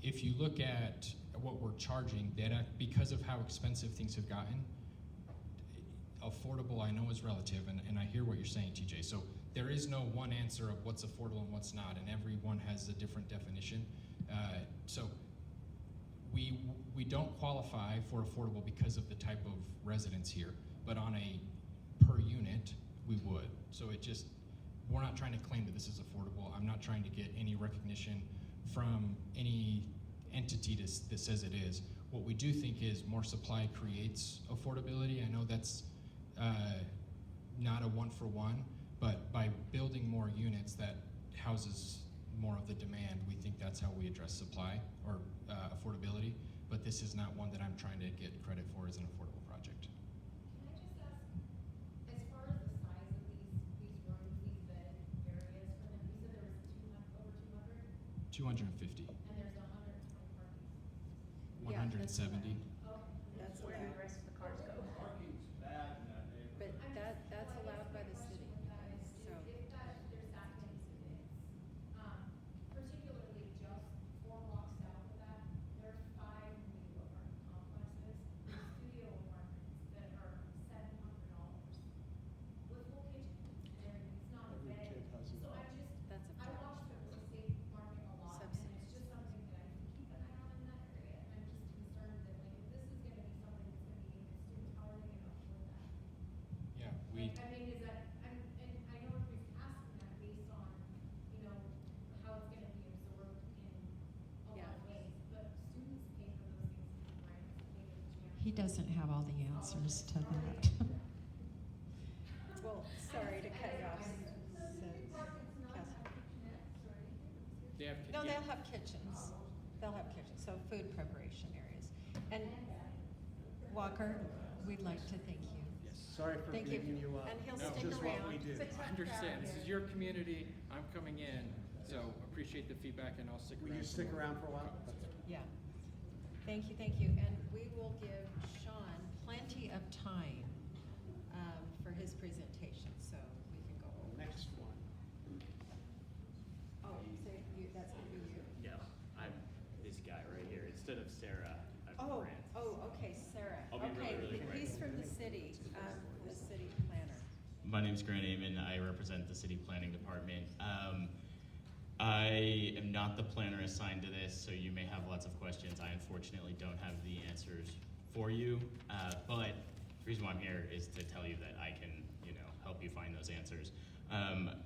if you look at what we're charging, because of how expensive things have gotten, affordable I know is relative, and I hear what you're saying, TJ. So there is no one answer of what's affordable and what's not, and everyone has a different definition. So we don't qualify for affordable because of the type of residence here, but on a per unit, we would. So we're not trying to claim that this is affordable. I'm not trying to get any recognition from any entity that says it is. What we do think is more supply creates affordability. I know that's not a one-for-one, but by building more units that houses more of the demand, we think that's how we address supply or affordability. But this is not one that I'm trying to get credit for as an affordable project. Can I just ask, as far as the size of these rooms, these bed areas for them, you said there was over 200? 250, And there's 120 parking. 170. Okay. That's Where do the rest of the cars go? Parking's bad in that neighborhood. But that's allowed by the city, so. If that, there's that many students, particularly just 4 blocks south of that, there are 5 new apartment complexes, studio apartments that are $700 with full kitchens and everything. It's not a Every bed. kid has So a- I just, That's a I fact. watch the real estate market a lot, and Subsidies. it's just something that I keep an eye on in that area. And I'm just concerned that like, if this is gonna be something that's gonna be aimed at students, how are they gonna afford that? Yeah, we. Like, I mean, is that, and I know everybody's asking that based on, you know, how it's gonna be absorbed in a lot of ways, but students pay for those things, right? They get the chance. He doesn't have all the answers to that. Well, sorry to cut you off. They have, No, yeah. they'll have kitchens. They'll have kitchens, so food preparation areas. And Walker, we'd like to thank you. Sorry for Thank you. beating you up. And he'll No. stick Just what we around. do. I understand, this is your community, I'm coming in, so appreciate the feedback and I'll stick around. Will you for stick more. around for a while? Yeah. Thank you, thank you. And we will give Sean plenty of time for his presentation, so we can go over. Next one. Oh, so that's gonna be you? Yeah, I'm this guy right here. Instead of Sarah, I'm Oh, Grant. okay, Sarah. I'll be really, really Okay, quick. he's from the city planner. My name's Grant Amon. I represent the city planning department. I am not the planner assigned to this, so you may have lots of questions. I unfortunately don't have the answers for you, but the reason why I'm here is to tell you that I can, help you find those answers.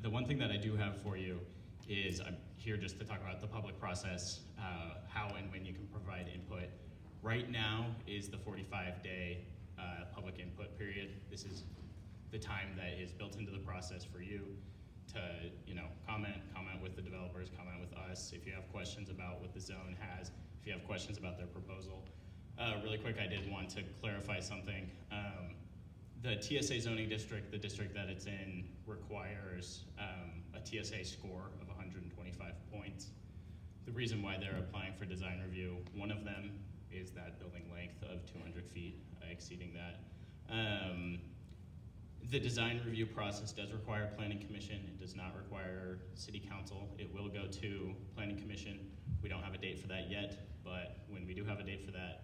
The one thing that I do have for you is I'm here just to talk about the public process, how and when you can provide input. Right now is the 45-day public input period. This is the time that is built into the process for you to, comment with the developers, comment with us. If you have questions about what the zone has, if you have questions about their proposal. Really quick, I did want to clarify something. The TSA zoning district, the district that it's in, requires a TSA score of 125 points. The reason why they're applying for design review, one of them is that building length of 200 feet, exceeding that. The design review process does require planning commission. It does not require city council. It will go to planning commission. We don't have a date for that yet, but when we do have a date for that,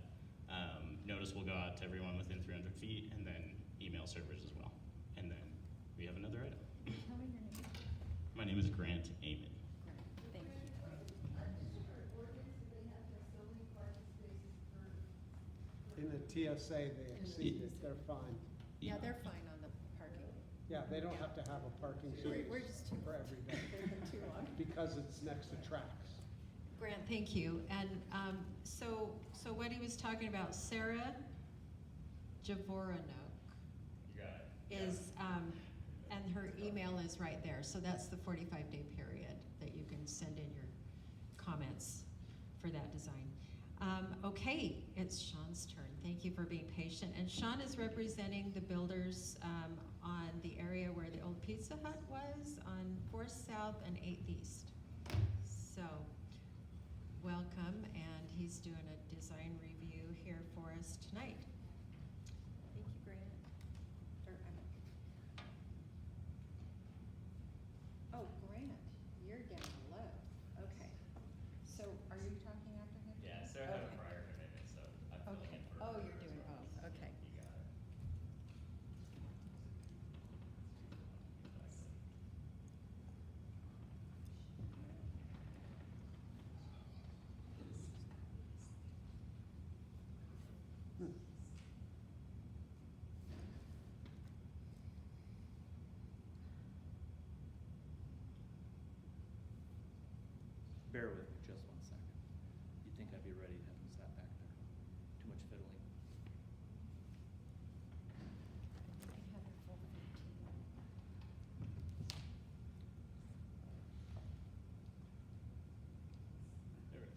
notice will go out to everyone within 300 feet and then email servers as well. And then we have another item. Tell me your name. My name is Grant Amon. Thank you. In the TSA, they exceed it, they're fine. Yeah, they're fine on the parking. Yeah, they don't have to have a parking space We're just too, for every day, they've been too long. because it's next to tracks. Grant, thank you. And so what he was talking about, Sarah Javoranoke You got it. is, and her email is right there. So that's the 45-day period that you can send in your comments for that design. Okay, it's Sean's turn. Thank you for being patient. And Sean is representing the builders on the area where the old Pizza Hut was on 4th South and 8th East. So, welcome, and he's doing a design review here for us tonight. Thank you, Grant. Oh, Grant, you're down low. Okay. So, are you talking after him? Yeah, Sarah had a Okay. prior commitment, so I'm filling Okay. in for Oh, her you're as doing well. both. Okay. You got it. bear with me just 1 second. You'd think I'd be ready to have them sat back there. Too much fiddling. There we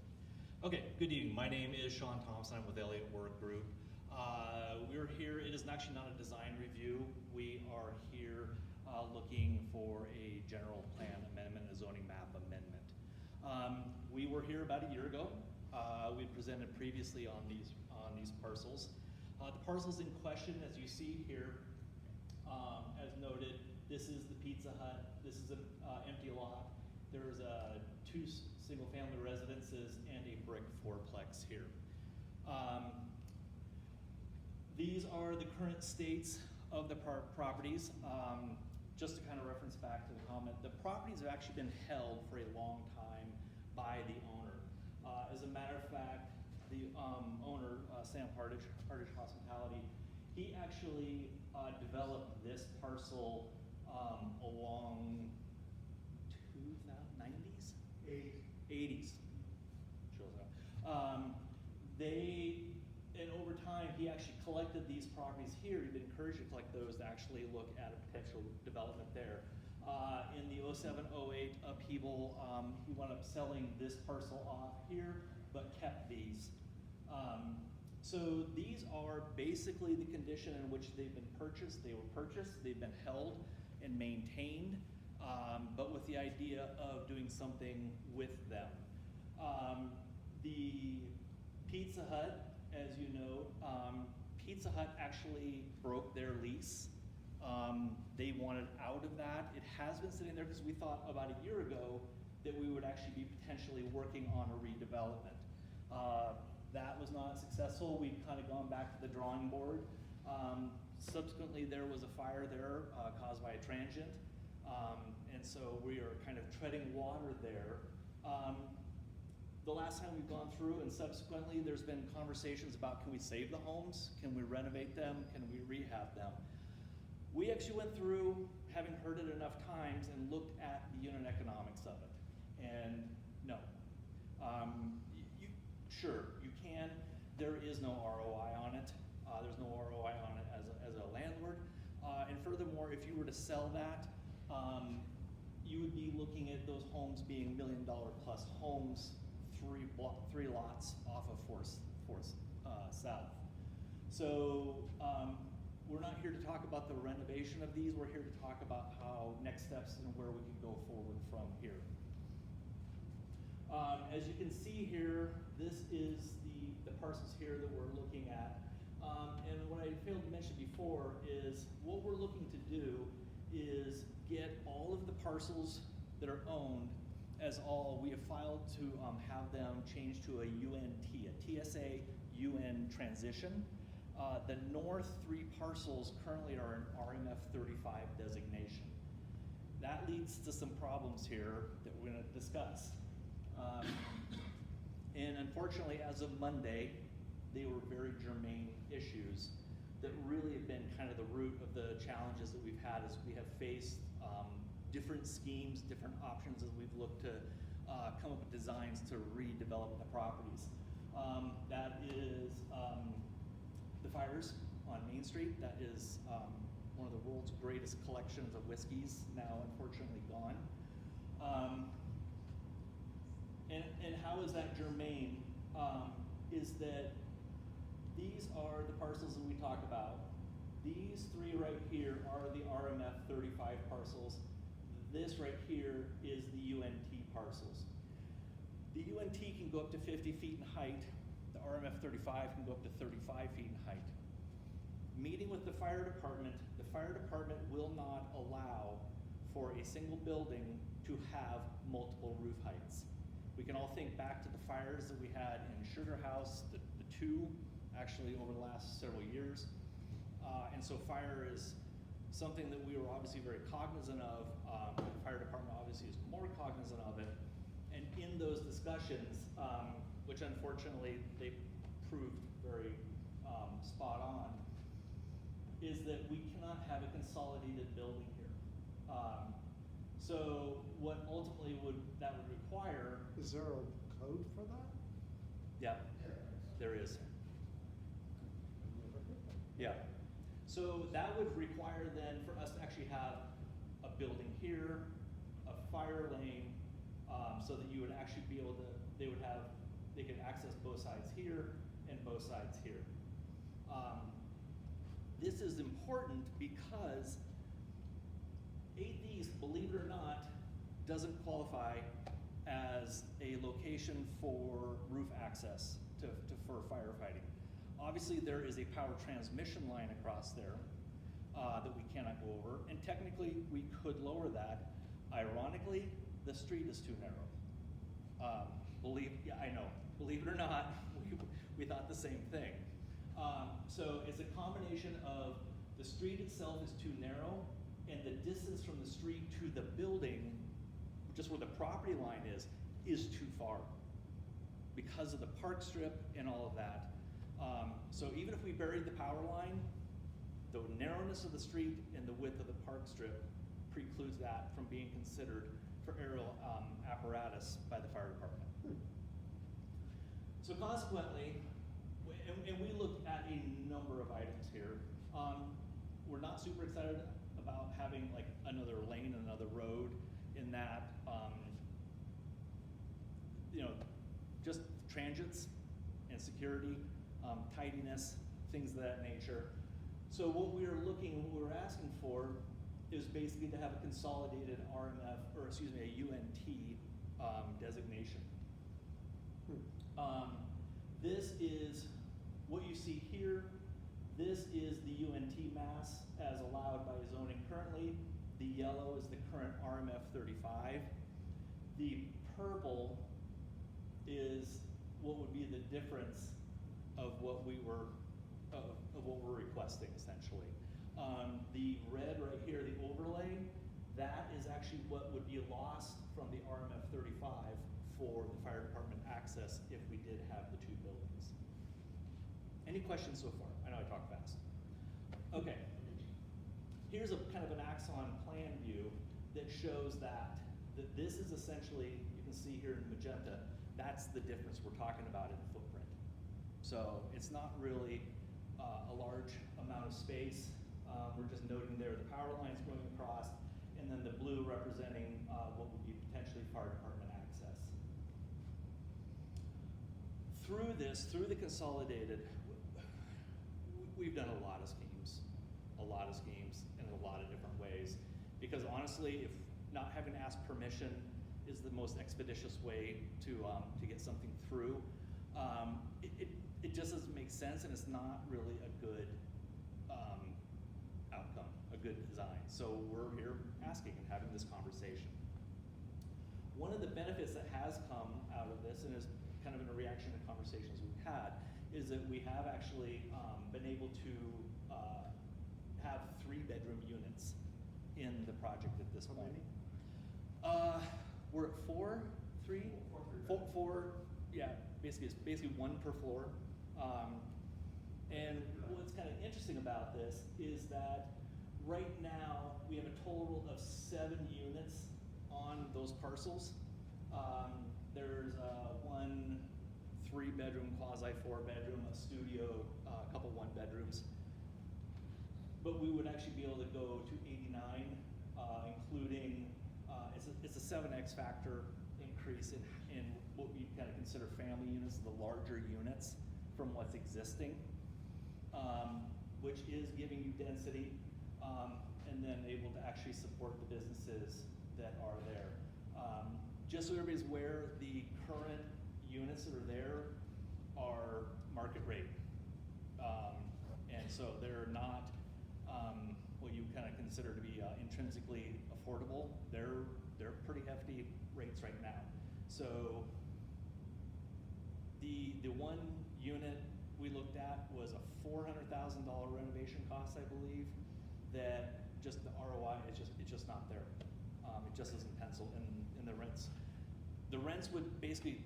go. Okay, good evening. My name is Sean Thompson. I'm with Elliott Work Group. We're here, it is actually not a design review. We are here looking for a general plan amendment, a zoning map amendment. We were here about a year ago. We presented previously on these parcels. The parcels in question, as you see here, as noted, this is the Pizza Hut. This is an empty lot. There's two single-family residences and a brick fourplex here. These are the current states of the properties. Just to kind of reference back to the comment, the properties have actually been held for a long time by the owner. As a matter of fact, the owner, Sam Hardage Hospitality, he actually developed this parcel along 90s? 80s. Shows up. And over time, he actually collected these properties here. He'd been encouraged to collect those to actually look at a potential development there. In the 07-08 upheaval, he wound up selling this parcel off here, but kept these. So these are basically the condition in which they've been purchased. They were purchased, they've been held and maintained, but with the idea of doing something with them. The Pizza Hut, as you know, Pizza Hut actually broke their lease. They wanted out of that. It has been sitting there because we thought about a year ago that we would actually be potentially working on a redevelopment. That was not successful. We'd kind of gone back to the drawing board. Subsequently, there was a fire there caused by a transient. And so we are kind of treading water there. The last time we've gone through and subsequently there's been conversations about, can we save the homes? Can we renovate them? Can we rehab them? We actually went through, having heard it enough times, and looked at the unit economics of it. And no. Sure, you can. There is no ROI on it. There's no ROI on it as a landlord. And furthermore, if you were to sell that, you would be looking at those homes being $1 million plus homes, three lots off of Forest South. So we're not here to talk about the renovation of these. We're here to talk about how next steps and where we can go forward from here. As you can see here, this is the parcels here that we're looking at. And what I failed to mention before is what we're looking to do is get all of the parcels that are owned as all. We have filed to have them changed to a UNT, a TSA UN transition. The north 3 parcels currently are an RMF 35 designation. That leads to some problems here that we're going to discuss. And unfortunately, as of Monday, they were very germane issues that really have been kind of the root of the challenges that we've had as we have faced different schemes, different options as we've looked to come up with designs to redevelop the properties. That is the Fires on Main Street. That is one of the world's greatest collections of whiskeys, now unfortunately gone. And how is that germane? Is that these are the parcels that we talk about. These 3 right here are the RMF 35 parcels. This right here is the UNT parcels. The UNT can go up to 50 feet in height. The RMF 35 can go up to 35 feet in height. Meeting with the fire department will not allow for a single building to have multiple roof heights. We can all think back to the fires that we had in Sugar House, the 2 actually over the last several years. And so fire is something that we were obviously very cognizant of. The fire department obviously is more cognizant of it. And in those discussions, which unfortunately they proved very spot on, is that we cannot have a consolidated building here. So what ultimately that would require, Is there a code for that? yeah, there is. Yeah. So that would require then for us to actually have a building here, a fire lane, so that you would actually be able to, they could access both sides here and both sides here. This is important because 8Ds, believe it or not, doesn't qualify as a location for roof access for firefighting. Obviously, there is a power transmission line across there that we cannot go over, and technically we could lower that. Ironically, the street is too narrow. Yeah, I know. Believe it or not, we thought the same thing. So it's a combination of the street itself is too narrow, and the distance from the street to the building, just where the property line is too far because of the park strip and all of that. So even if we buried the power line, the narrowness of the street and the width of the park strip precludes that from being considered for aerial apparatus by the fire department. So consequently, and we looked at a number of items here. We're not super excited about having like another lane, another road in that, just transits and security, tidiness, things of that nature. So what we were asking for is basically to have a consolidated RMF, or excuse me, a UNT designation. This is what you see here. This is the UNT mass as allowed by zoning currently. The yellow is the current RMF 35. The purple is what would be the difference of what we were of what we're requesting essentially. The red right here, the overlay, that is actually what would be lost from the RMF 35 for the fire department access if we did have the two buildings. Any questions so far? I know I talk fast. Okay. Here's a kind of an axon plan view that shows that this is essentially, you can see here in magenta, that's the difference we're talking about in the footprint. So it's not really a large amount of space. We're just noting there the power lines going across, and then the blue representing what would be potentially fire department access. Through the consolidated, we've done a lot of schemes in a lot of different ways. Because honestly, if not having to ask permission is the most expeditious way to get something through, it just doesn't make sense, and it's not really a good outcome, a good design. So we're here asking and having this conversation. One of the benefits that has come out of this, and is kind of in a reaction to conversations we've had, is that we have actually been able to have 3-bedroom units in the project at this point. We're at 4, 3? 4, yeah, it's basically 1 per floor. And what's kind of interesting about this is that right now we have a total of 7 units on those parcels. There's 1 3-bedroom, quasi 4-bedroom, a studio, a couple 1-bedrooms. But we would actually be able to go to 89, including, it's a 7x factor increase in what we kind of consider family units, the larger units from what's existing, which is giving you density, and then able to actually support the businesses that are there. Just so everybody's aware, the current units that are there are market rate. And so they're not what you kind of consider to be intrinsically affordable. They're pretty hefty rates right now. So the 1 unit we looked at was a $400,000 renovation cost, I believe, that just the ROI, it's just not there. It just doesn't pencil in the rents. The rents would basically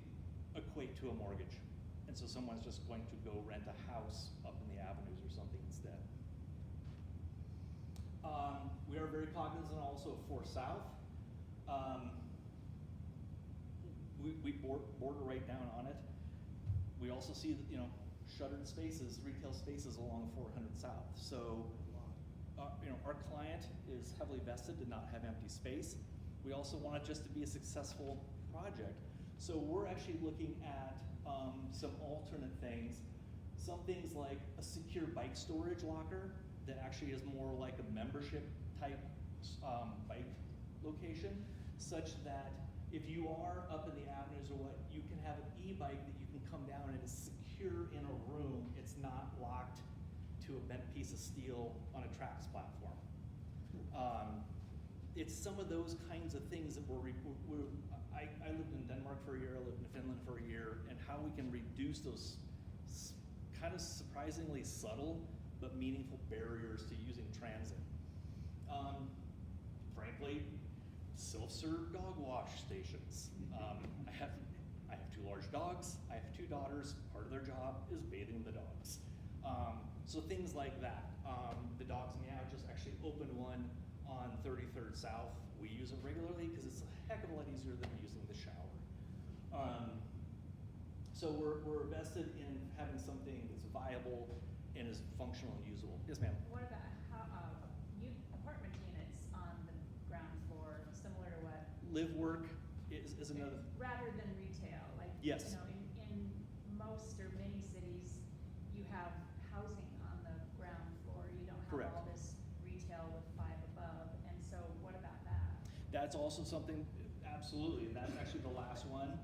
equate to a mortgage. And so someone's just going to go rent a house up in the avenues or something instead. We are very cognizant also of 4 South. we border right down on it. We also see, you know, shuttered spaces, retail spaces along 400 South. So, you know, our client is heavily vested to not have empty space. We also want it just to be a successful project. So we're actually looking at some alternate things. Some things like a secure bike storage locker that actually is more like a membership type bike location, such that if you are up in the avenues or what, you can have an e-bike that you can come down and it's secure in a room. It's not locked to a bent piece of steel on a tracks platform. It's some of those kinds of things that I lived in Denmark for a year, I lived in Finland for a year, and how we can reduce those kind of surprisingly subtle but meaningful barriers to using transit. Frankly, self-serve dog wash stations. I have 2 large dogs. I have 2 daughters. Part of their job is bathing the dogs. So things like that. The Dogs Meow just actually opened one on 33rd South. We use it regularly because it's a heck of a lot easier than using the shower. So we're vested in having something that's viable and is functional and usable. Yes, ma'am. What about apartment units on the ground floor, similar to what? Live work is another. Rather than retail, like, Yes. you know, in most or many cities, you have housing on the ground floor. You don't have Correct. all this retail with 5 above. And so what about that? That's also something, absolutely, and that's actually the last one,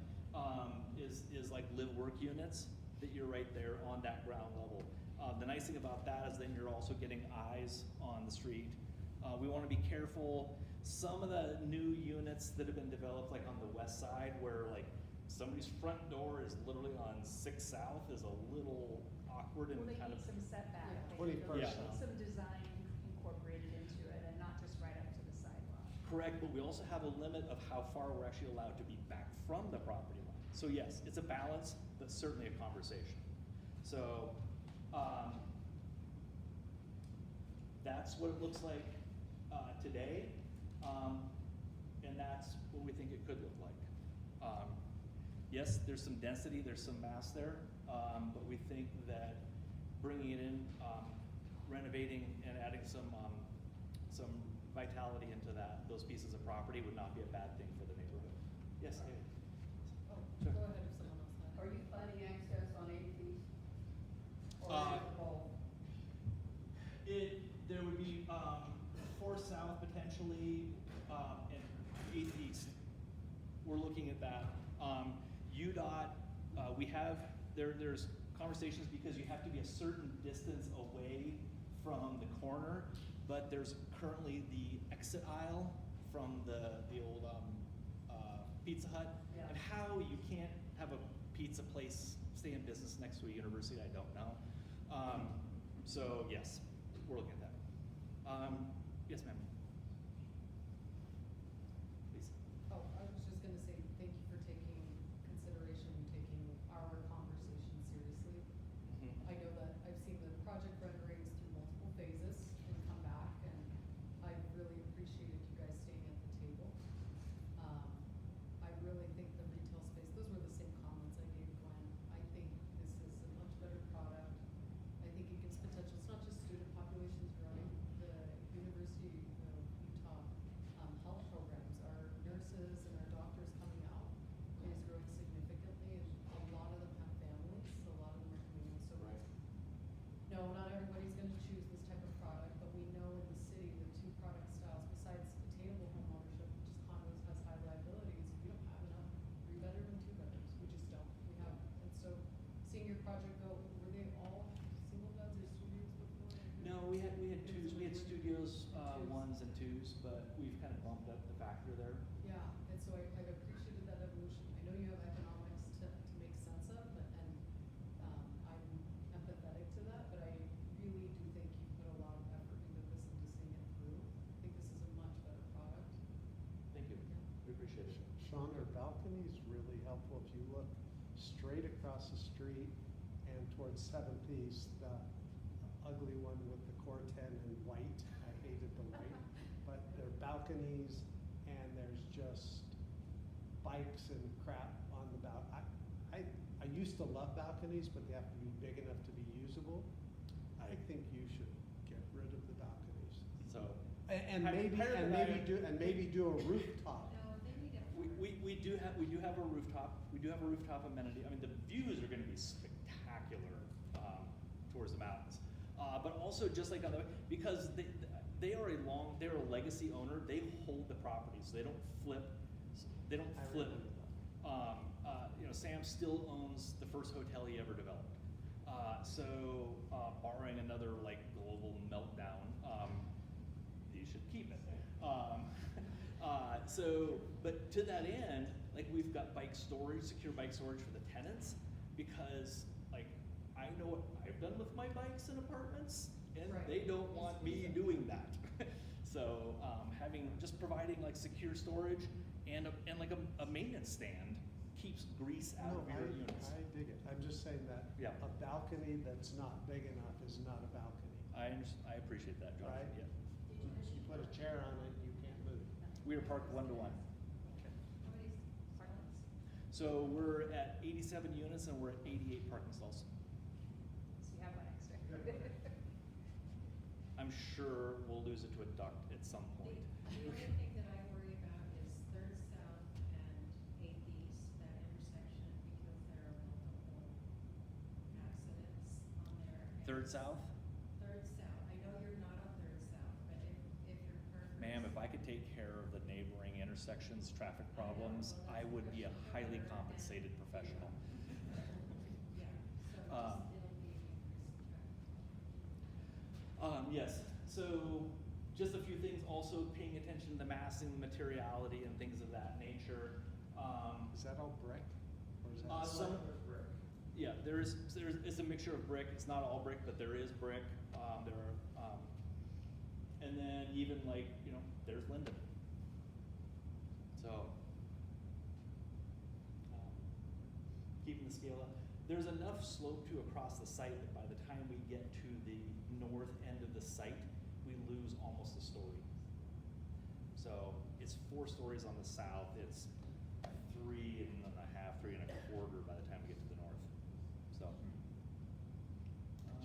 is like live work units that you're right there on that ground level. The nice thing about that is then you're also getting eyes on the street. We want to be careful. Some of the new units that have been developed, like on the west side, where like somebody's front door is literally on 6 South, is a little awkward and Well, they kind need of. some setback. Yeah. They 21st need South. some design incorporated into it and not just right up to the sidewalk. Correct, but we also have a limit of how far we're actually allowed to be back from the property line. So yes, it's a balance, but certainly a conversation. So that's what it looks like today, and that's what we think it could look like. Yes, there's some density, there's some mass there, but we think that bringing it in, renovating and adding some vitality into those pieces of property would not be a bad thing for the neighborhood. Yes, David? Oh, Sure. go ahead if someone else had. Are you planning access on 80 feet? Or Uh, is it both? There would be 4 South potentially, and 8 East. We're looking at that. UDOT, we have, there's conversations because you have to be a certain distance away from the corner, but there's currently the exit aisle from the old Pizza Hut. Yeah. And how you can't have a pizza place stay in business next to a university, I don't know. So yes, we're looking at that. Yes, ma'am. Please. Oh, I was just gonna say, thank you for taking consideration and taking our conversation seriously. I know that I've seen the project renderings through multiple phases and come back, and I really appreciated you guys staying at the table. I really think the retail space, those were the same comments I gave Glenn. I think this is a much better product. I think it gives potential. It's not just student populations growing. The University of Utah health programs, our nurses and our doctors coming out is growing significantly, and a lot of them have families, so a lot of them are coming in. So no, not everybody's gonna choose this type of product, but we know in the city, the 2 product styles, besides attainable home ownership, which is condos, has high liabilities, we don't have enough 3-bedroom and 2-bedrooms, we just don't. We have, and so seeing your project go, were they all single beds or studios before? No, we had twos. We had studios, ones and twos, but we've kind of bumped up the factor there. Yeah, and so I've appreciated that evolution. I know you have economics to make sense of, and I'm empathetic to that, but I really do think you put a lot of effort into this and to seeing it through. I think this is a much better product. Thank you. We appreciate it. Sean, our balcony is really helpful. If you look straight across the street and towards 7th East, the ugly one with the Corten in white, I hated the white, but there are balconies and there's just bikes and crap on used to love balconies, but they have to be big enough to be usable. I think you should get rid of the balconies. So, And Higher maybe, than and maybe do a rooftop. No, they need a. we do have a rooftop, we do have a rooftop amenity. I mean, the views are gonna be spectacular, towards the mountains. But also just like on the, because they're a legacy owner, they hold the property, so they don't flip, I remember You know, Sam still owns the first hotel he ever developed. Barring another like global meltdown, you should keep it. But to that end, like we've got bike storage, secure bike storage for the tenants, because like I know what I've done with my bikes in apartments, and Right. they don't want me doing that. So just providing like secure storage and like a maintenance stand keeps grease out No, of your units. I dig it. I'm just saying that Yeah. a balcony that's not big enough is not a balcony, I appreciate that, John. right? Yeah. You put a chair on it, you can't move. We are parked 1-to-1. How many silence? So we're at 87 units and we're at 88 parking stalls. So you have one extra. I'm sure we'll lose it to a duct at some point. The only thing that I worry about is Third South and 8th East, that intersection, because there are multiple accidents on there. and Third South? Third South, I know you're not on Third South, but if your preference. Ma'am, if I could take care of the neighboring intersections, traffic problems, I would be a highly compensated professional. Yeah, so Um, just, it'll be an increase in traffic. Yes, so just a few things, also paying attention to the massing, materiality, and things of that nature. Is that all brick? Or is that? Some, yeah, it's a mixture of brick, it's not all brick, but there is brick, and then even like, you know, there's Linden. So, keeping the scale up. There's enough slope to across the site that by the time we get to the north end of the site, we lose almost a story. So it's 4 stories on the south, it's 3.5, 3.25 by the time we get to the north. So.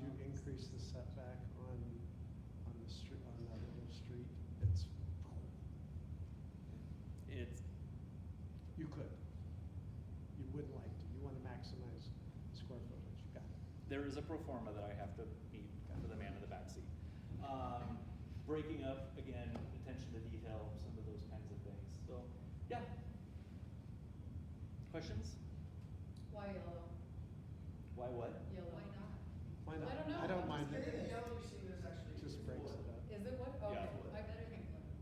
Did you increase the setback on the street, on that little street? It's. You could. You wouldn't like to. You want to maximize square footage. You got it. There is a pro forma that I have to meet for the man in the backseat. Breaking up, again, attention to detail, some of those kinds of things. So, yeah. Questions? Why yellow? Why what? Yellow. Why not? Why not? I don't know. I don't I'm mind just it. curious. Yellow you see there's actually. Just breaks it up. Is it wood? Yeah. Okay, I better than wood.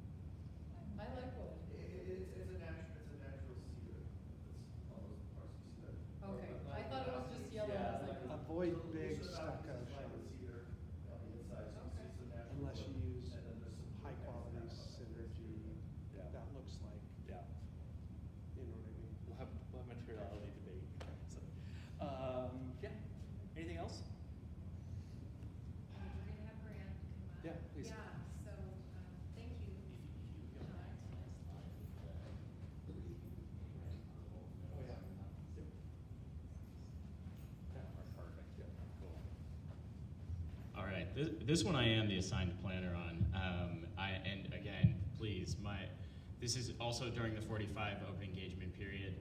I like wood. It's a natural cedar. It's all those parts you see that. Okay, I thought it was just yellow. I was like, Avoid big Most of the stucco balconies are lined with shingles cedar on the inside, so Okay. it's a natural. unless you look. use And then there's some high quality synergy Yeah. that looks like, Yeah. you know what I mean? We'll have materiality debate. So, yeah. Anything else? We're gonna have Brand come up. Yeah, please. Yeah, so, thank you. All right, this one I am the assigned planner on. And again, please, this is also during the 45 open engagement period.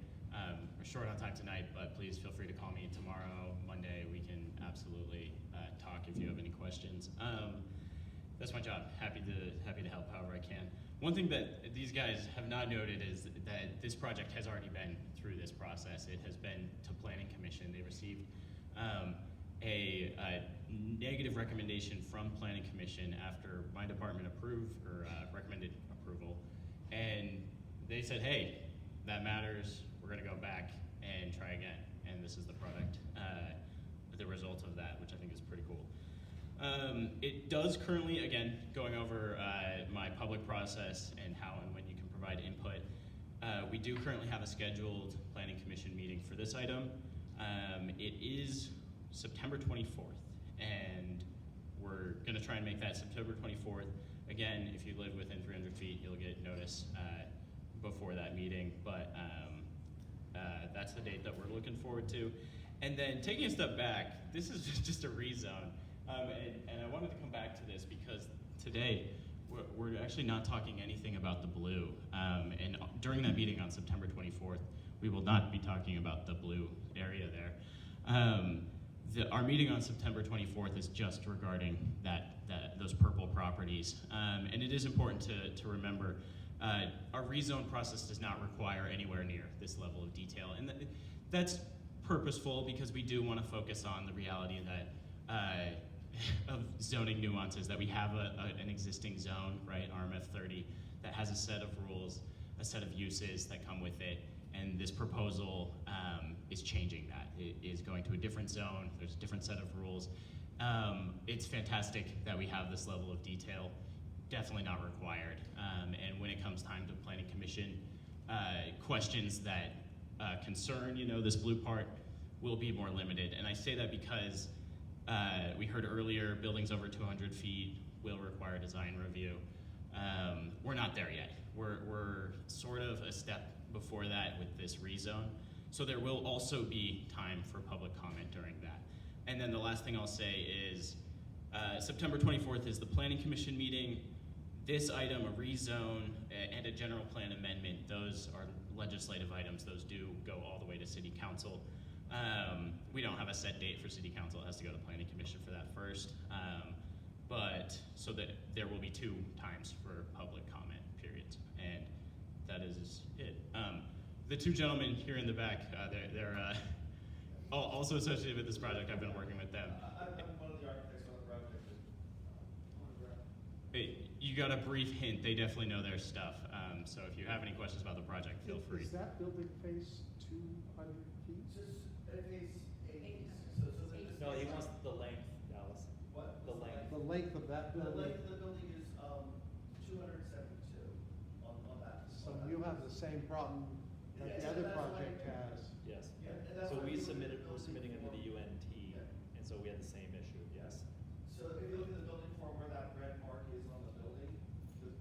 We're short on time tonight, but please feel free to call me tomorrow, Monday. We can absolutely talk if you have any questions. That's my job. Happy to help however I can. One thing that these guys have not noted is that this project has already been through this process. It has been to Planning Commission. They received a negative recommendation from Planning Commission after my department recommended approval, and they said, "Hey, that matters. We're going to go back and try again." And this is the product, the result of that, which I think is pretty cool. It does currently, again, going over my public process and how and when you can provide input. We do currently have a scheduled Planning Commission meeting for this item. It is September 24th, and we're going to try and make that September 24th. Again, if you live within 300 feet, you'll get notice before that meeting, but that's the date that we're looking forward to. And then taking a step back, this is just a rezone. And I wanted to come back to this because today we're actually not talking anything about the blue. And during that meeting on September 24th, we will not be talking about the blue area there. Our meeting on September 24th is just regarding those purple properties. And it is important to remember, our rezone process does not require anywhere near this level of detail. And that's purposeful because we do want to focus on the reality that of zoning nuances, that we have an existing zone, right, RMF 30, that has a set of rules, a set of uses that come with it, and this proposal is changing that. It is going to a different zone, there's a different set of rules. It's fantastic that we have this level of detail, definitely not required. And when it comes time to planning commission, questions that concern, this blue part will be more limited. And I say that because we heard earlier, buildings over 200 feet will require design review. We're not there yet. We're sort of a step before that with this rezone. So there will also be time for public comment during that. And then the last thing I'll say is September 24th is the Planning Commission meeting. This item, a rezone and a general plan amendment, those are legislative items. Those do go all the way to City Council. We don't have a set date for City Council. It has to go to Planning Commission for that first. But so that there will be 2 times for public comment periods, and that is it. The 2 gentlemen here in the back, they're also associated with this project. I've been working with them. I'm one of the architects on the project. Hey, you got a brief hint. They definitely know their stuff. So if you have any questions about the project, feel free. Is that building face 200 feet? It face 80. No, he wants the length, Dallas. What? The length. The length of that The building? length of the building is 272 on that. So you have the same problem that the Yeah, other that's why- project has? Yes. Yeah, and that's So why we're look at the submitting building under the form. UNT, Yeah. and so we had the same issue, yes. So if you look at the building form where that red mark is on the building,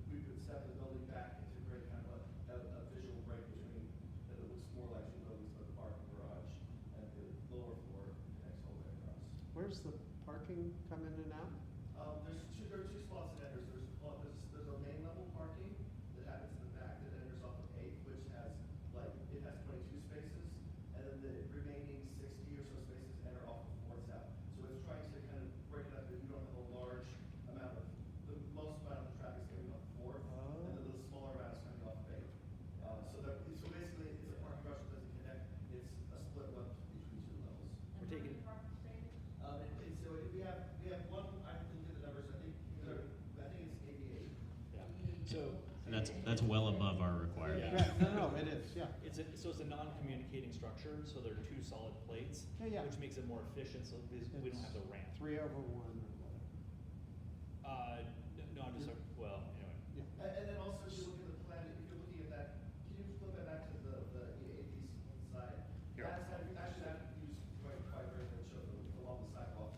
we could step the building back to create kind of a visual break between, that it looks more like 2 buildings, but the parking garage and the lower floor connects all the way across. Where's the parking come in and out? There are 2 spots that enters. There's a main level parking that happens in the back that enters off of 8th, which has, it has 22 spaces, and then the remaining 60 or so spaces enter off of 4th South. So it's trying to kind of break it up that you don't have a large amount of, the most amount of the traffic is coming off 4th, and then the smaller amount is coming off of 8th. So basically, it's a parking garage that doesn't connect. It's a split one between 2 levels. We're taking, So we have one, I have to look at the numbers, I think it's 88. yeah. So, And that's well above our requirement. Yeah. No, it is, yeah. it's a non-communicating structure, so they're 2 solid plates, Yeah. which makes it more efficient, so we don't have the ramp. 3/1 or whatever. No, I'm just, well, anyway. And then also, if you look at the plan, if you're looking at that, can you flip that back to the east side? Here. Actually, that used quite very good show along the sidewalk.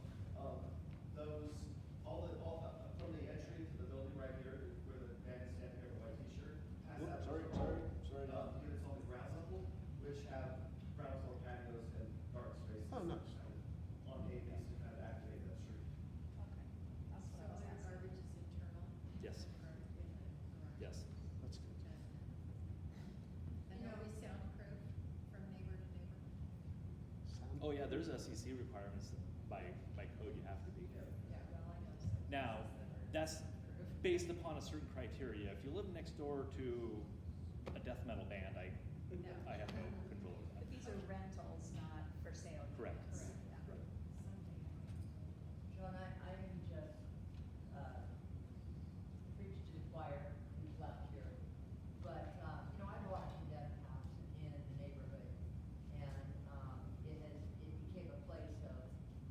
From the entry to the building right here, where the man is standing here in a white t-shirt, has that. Sorry. Units on the ground level, which have ground floor patios and dark spaces. Oh, nice. On A base to kind of activate that street. Okay, that's what I was asking. garbage is internal? Yes. Yes. That's good. And are we soundproof from neighbor to neighbor? Oh, yeah, there's SEC requirements by code you have to be. Yeah, well, I know some. Now, that's based upon a certain criteria. If you live next door to a death metal band, I have no control over But that. these are rentals, not for sale. Correct. units. Yeah. Right. John, I can just, preach to the choir who's left here. But, I bought a death house in the neighborhood, and, it became a place of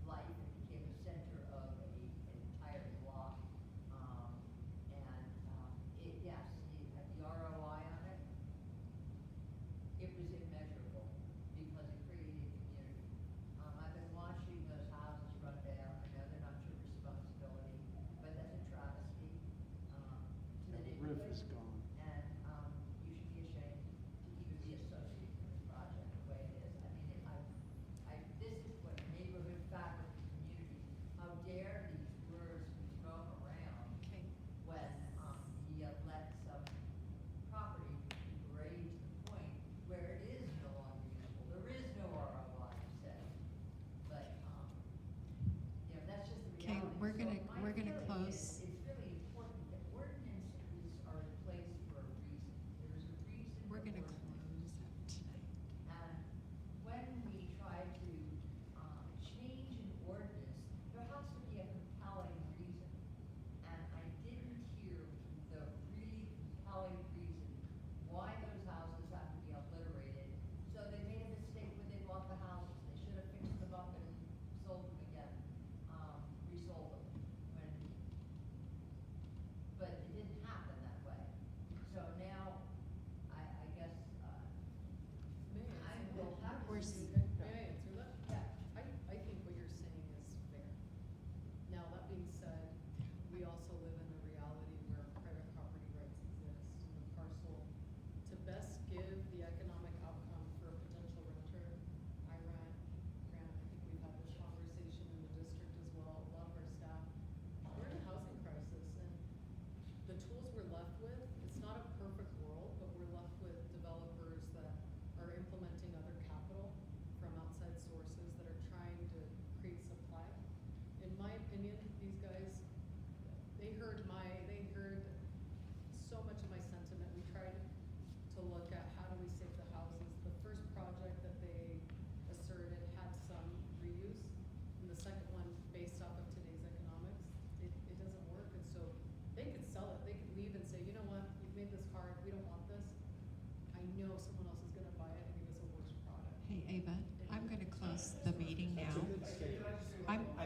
life, it became a center of an entire block. Yes, the ROI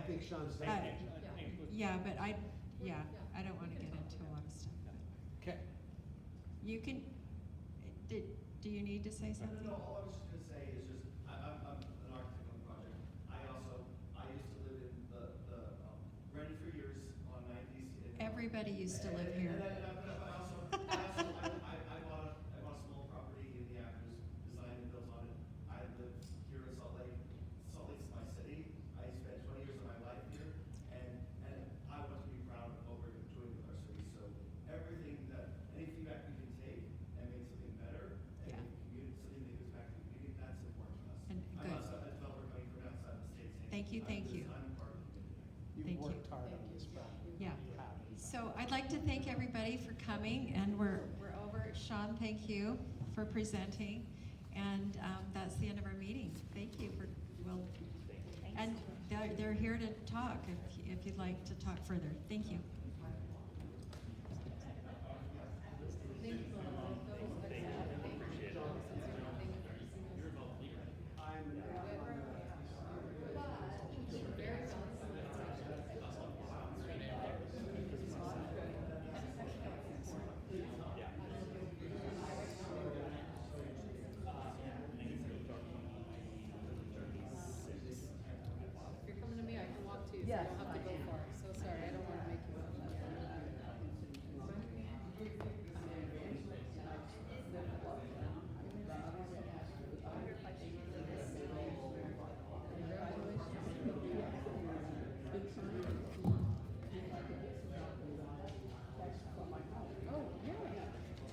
think Sean's done. Uh, Yeah, but I don't wanna get into a lot of stuff. Okay. You can, do you need to say something? No, all I was just gonna say is just, I'm an architect on the project. I used to live in rented for years on 90s. Everybody used to live here. And I bought a small property in the Actors, designed and built on it. I live here in Salt Lake. Salt Lake's my city. I spent 20 years of my life here, and I want to be proud of what we're doing with our city. So everything any feedback we can take and make something better, and Yeah. make something that gives back to the community, that's important to us. And I'm good. not a developer coming from outside the state saying. Thank you, thank you. I'm part of the community. You've Thank you. worked hard on this project. Yeah. You have. So I'd like to thank everybody for coming, and we're over. Sean, thank you for presenting, and that's the end of our meeting. Thank you for, well, and they're here to talk if you'd like to talk further. Thank you. If you're coming to me, I can walk to you, so you don't have to go far. So sorry, I don't wanna make you. Oh, yeah.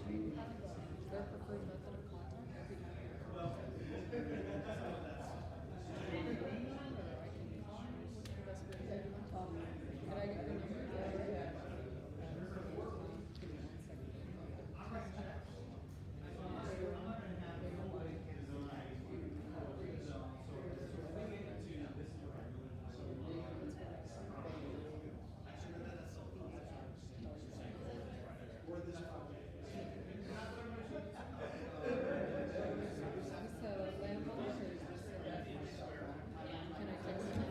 Is there a preferred method of contact? Could I get your number? Is this a landmark or is this a? Can I text you?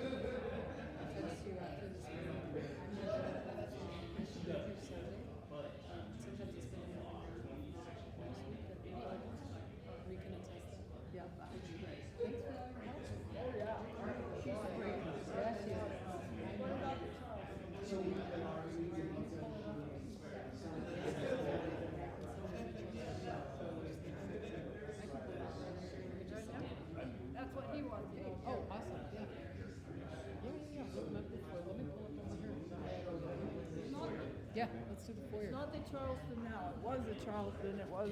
Text you after this meeting. I should be through Sunday. Sometimes it's been next week, but we can attest that. Yeah, that would be great. Thanks for all your help. Oh, yeah. She's great. Yeah, she is. That's what he wants. Oh, awesome, yeah. Yeah. Let me pull it over here. Yeah, let's do the foyer. It's not the Charleston now, it was the Charleston, it was,